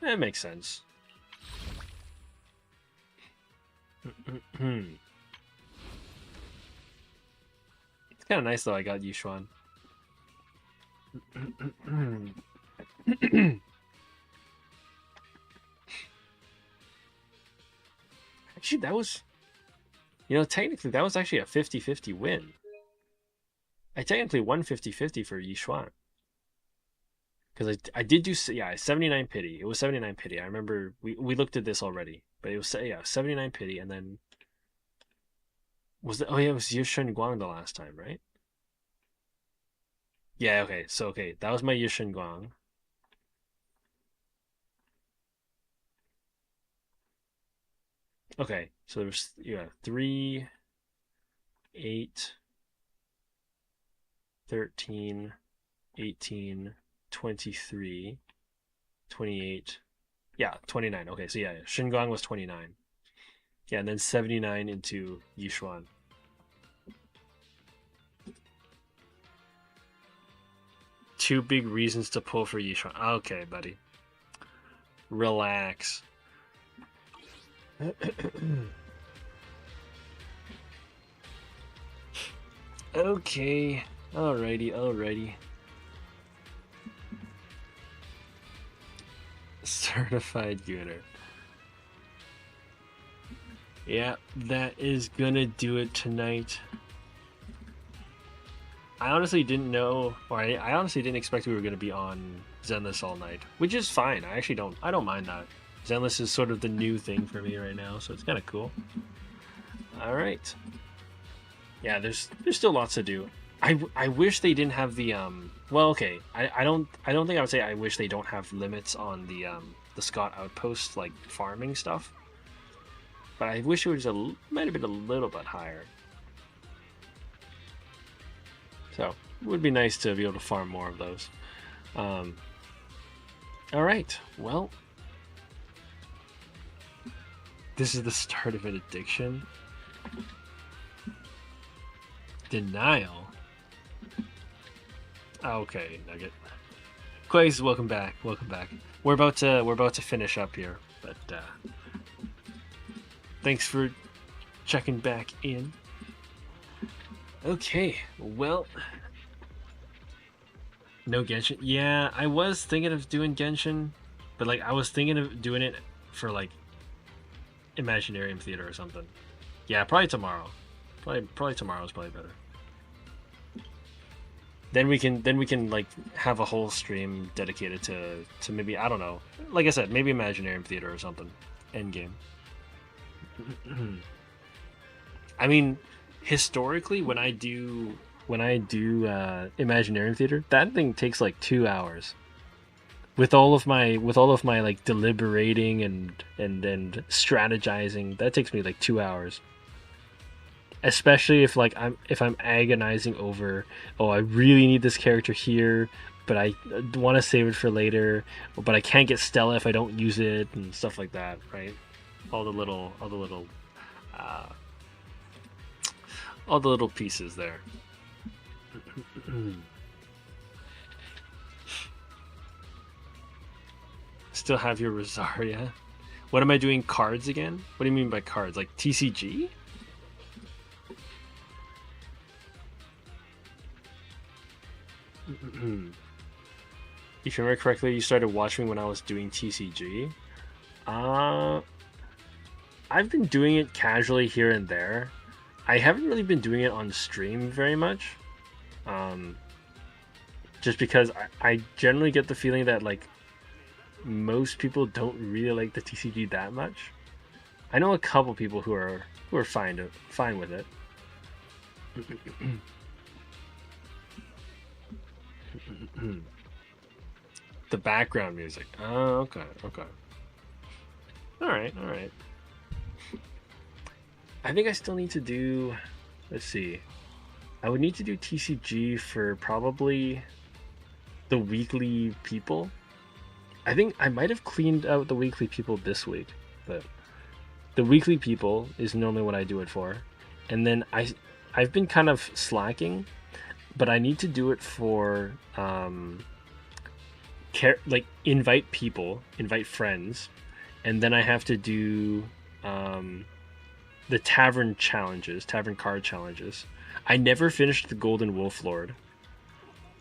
That makes sense. It's kind of nice though. I got Yushuan. Actually, that was, technically that was actually a 50-50 win. I technically won 50-50 for Yishuan. Because I did do, 79 pity. It was 79 pity. I remember we looked at this already. But it was, 79 pity, and then... it was Yushin Guang the last time, right? Yeah, okay. So, that was my Yushin Guang. Okay, so there was, 3, 8, 13, 18, 23, 28... Yeah, 29. Okay, so Shinguang was 29. Yeah, and then 79 into Yishuan. Two big reasons to pull for Yishuan. Okay, buddy. Relax. Okay. Alrighty. Certified unit. Yeah, that is gonna do it tonight. I honestly didn't know, or I honestly didn't expect we were gonna be on Zenless all night, which is fine. I don't mind that. Zenless is sort of the new thing for me right now, so it's kind of cool. All right. Yeah, there's still lots to do. I wish they didn't have the well, okay, I don't think I would say I wish they don't have limits on the Scott Outpost like farming stuff, but I wish it was might have been a little bit higher. So it would be nice to be able to farm more of those. All right, well, this is the start of an addiction. Denial. Okay, Nugget. Quays, welcome back. We're about to finish up here, but thanks for checking back in. Okay, well, no Genshin. Yeah, I was thinking of doing Genshin, but like I was thinking of doing it for like Imaginarium Theater or something. Yeah, probably tomorrow. Probably tomorrow is probably better. Then we can like have a whole stream dedicated to maybe, I don't know. Like I said, maybe Imaginarium Theater or something. Endgame. I mean, historically, when I do Imaginarium Theater, that thing takes like 2 hours. With all of my like deliberating and strategizing, that takes me like 2 hours. especially if like I'm agonizing over, oh, I really need this character here, but I want to save it for later, but I can't get Stella if I don't use it and stuff like that, right? All the little pieces there. Still have your Rosaria. What am I doing? Cards again? What do you mean by cards? Like TCG? If you remember correctly, you started watching when I was doing TCG. I've been doing it casually here and there. I haven't really been doing it on stream very much. Just because I generally get the feeling that like most people don't really like the TCG that much. I know a couple people who are fine with it. The background music. Oh, okay. All right. I think I still need to do. Let's see. I would need to do TCG for probably the weekly people. I think I might have cleaned out the weekly people this week, but the weekly people is normally what I do it for. And then I've been kind of slacking, but I need to do it for like invite people, invite friends, and then I have to do the tavern card challenges. I never finished the Golden Wolf Lord,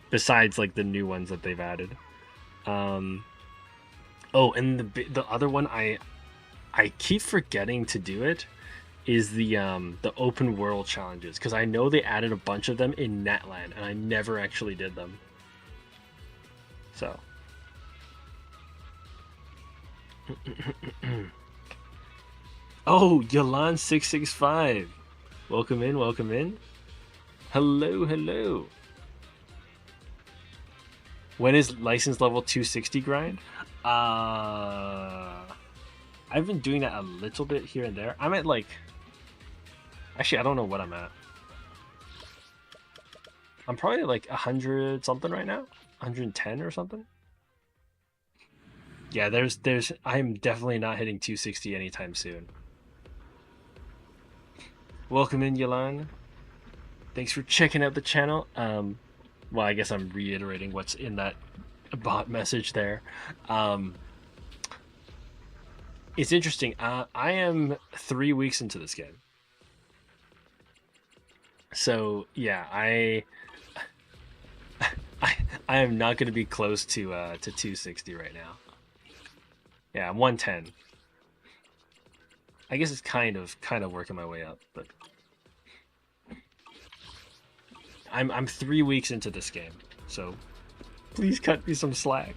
besides like the new ones that they've added. Oh, and the other one I keep forgetting to do it is the open world challenges, because I know they added a bunch of them in Netland and I never actually did them. So oh, Yolan665, welcome in. Hello. When is license level 260 grind? I've been doing that a little bit here and there. I'm at like, actually I don't know what I'm at. I'm probably at like 100 something right now, 110 or something. Yeah, I'm definitely not hitting 260 anytime soon. Welcome in, Yolan. Thanks for checking out the channel. Well, I guess I'm reiterating what's in that bot message there. It's interesting. I am 3 weeks into this game. So yeah, I am not going to be close to 260 right now. Yeah, I'm 110. I guess it's kind of working my way up, but I'm 3 weeks into this game, so please cut me some slack.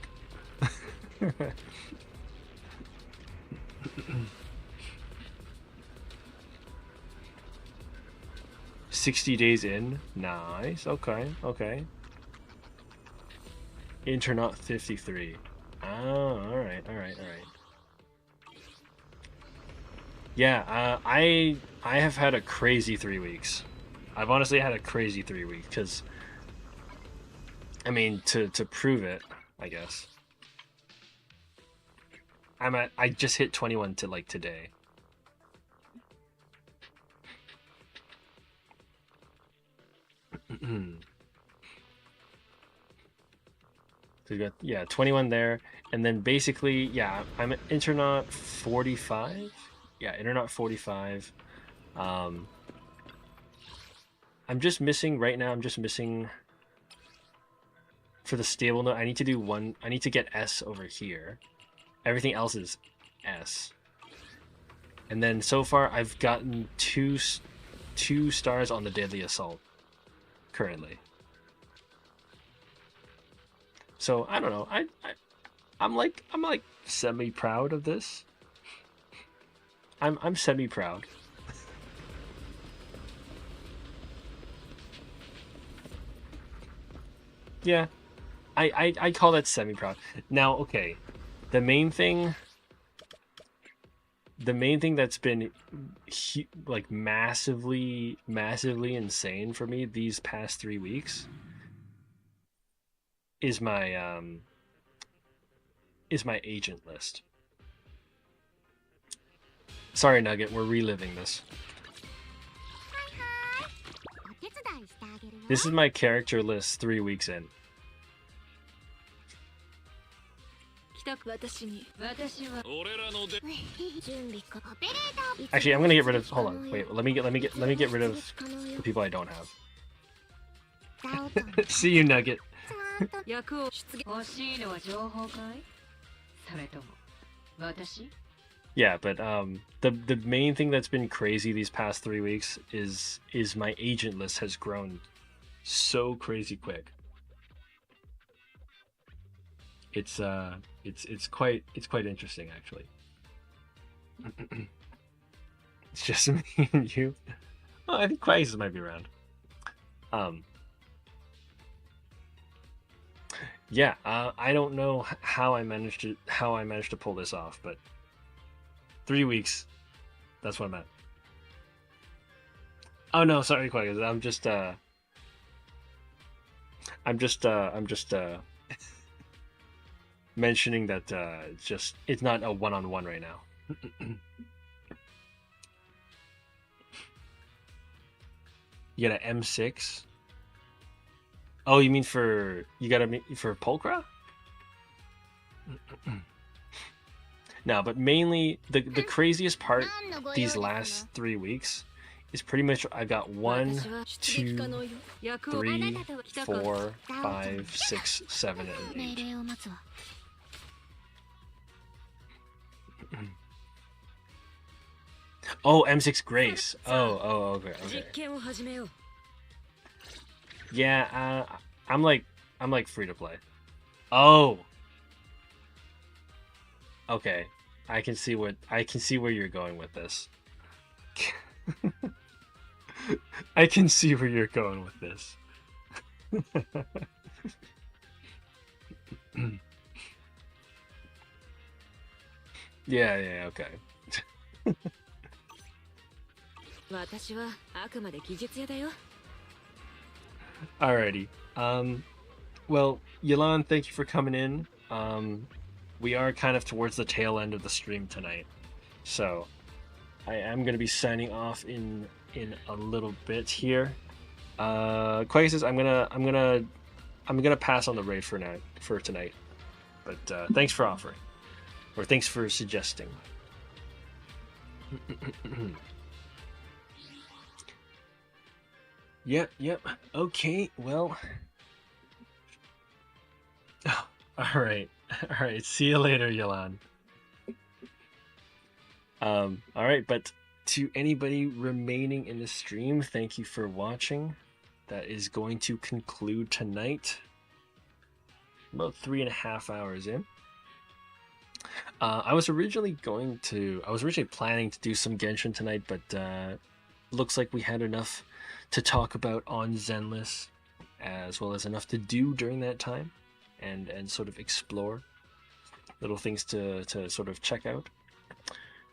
60 days in. Nice. Okay. Internaut 53. Oh, alright. Yeah, I have had a crazy 3 weeks. I've honestly had a crazy 3 weeks, because I mean, to prove it, I guess. I just hit 21 to like today. So we got, yeah, 21 there, and then basically, yeah, I'm at Internaut 45. Yeah, Internaut 45. I'm just missing right now. I'm just missing for the stable note. I need to do one. I need to get S over here. Everything else is S. And then so far I've gotten two stars on the Deadly Assault currently. So I don't know. I'm like semi proud of this. I'm semi proud. Yeah, I call that semi proud. Now, okay, the main thing the main thing that's been like massively insane for me these past 3 weeks is my agent list. Sorry, Nugget, we're reliving this. This is my character list 3 weeks in. 私は 俺らので Actually, I'm gonna get rid of. Hold on, wait. Let me get rid of the people I don't have. See you, Nugget. 役を出現欲しいのは情報かいそれとも私 Yeah, but the main thing that's been crazy these past 3 weeks is my agent list has grown so crazy quick. It's quite interesting actually. It's just me and you. Oh, I think Quags might be around. Yeah, I don't know how I managed to pull this off, but 3 weeks, that's what I meant. Oh no, sorry, Quags. I'm just mentioning that it's not a one-on-one right now. You got an M6? Oh, you mean for Pulcra? No, but mainly the craziest part these last 3 weeks is pretty much I got 1, 2, 3, 4, 5, 6, 7, and 8. Oh, M6 Grace. Oh, okay. 実験を始めよう Yeah, I'm like free to play. Oh. Okay. I can see where you're going with this. I can see where you're going with this. Yeah, okay. 私はあくまで技術屋だよ Alrighty. Well, Yelan, thank you for coming in. We are kind of towards the tail end of the stream tonight, so I am going to be signing off in a little bit here. Quay says I'm gonna pass on the raid for tonight, but thanks for offering, or thanks for suggesting. Yep. Okay, well. Oh, all right. See you later, Yolan. All right, but to anybody remaining in the stream, thank you for watching. That is going to conclude tonight. About 3.5 hours in. I was originally planning to do some Genshin tonight, but looks like we had enough to talk about on Zenless, as well as enough to do during that time, and sort of explore little things to sort of check out.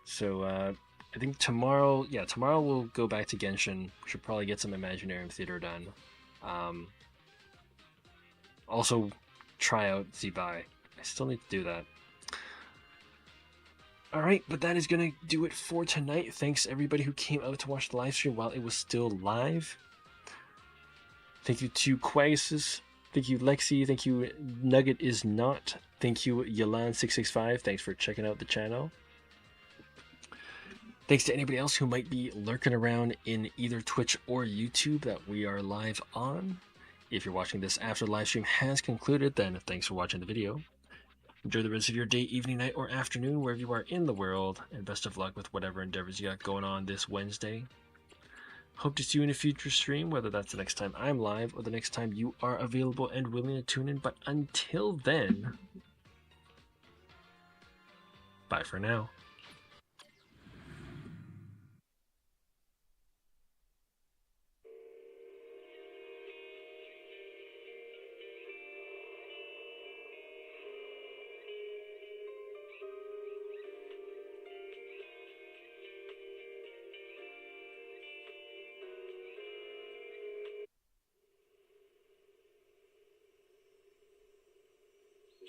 So I think tomorrow we'll go back to Genshin. We should probably get some Imaginarium Theater done. Also try out Zebai. I still need to do that. Alright, but that is going to do it for tonight. Thanks everybody who came out to watch the live stream while it was still live. Thank you to Quasis. Thank you Lexi. Thank you Nugget is not. Thank you Yalan665. Thanks for checking out the channel. Thanks to anybody else who might be lurking around in either Twitch or YouTube that we are live on. If you're watching this after the live stream has concluded, then thanks for watching the video. Enjoy the rest of your day, evening, night, or afternoon, wherever you are in the world, and best of luck with whatever endeavors you got going on this Wednesday. Hope to see you in a future stream, whether that's the next time I'm live or the next time you are available and willing to tune in. But until then, bye for now.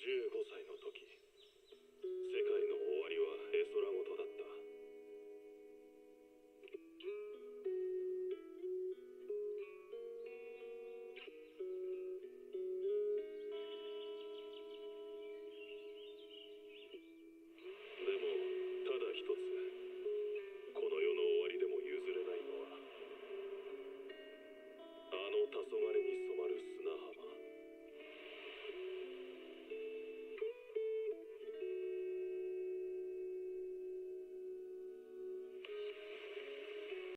15歳の時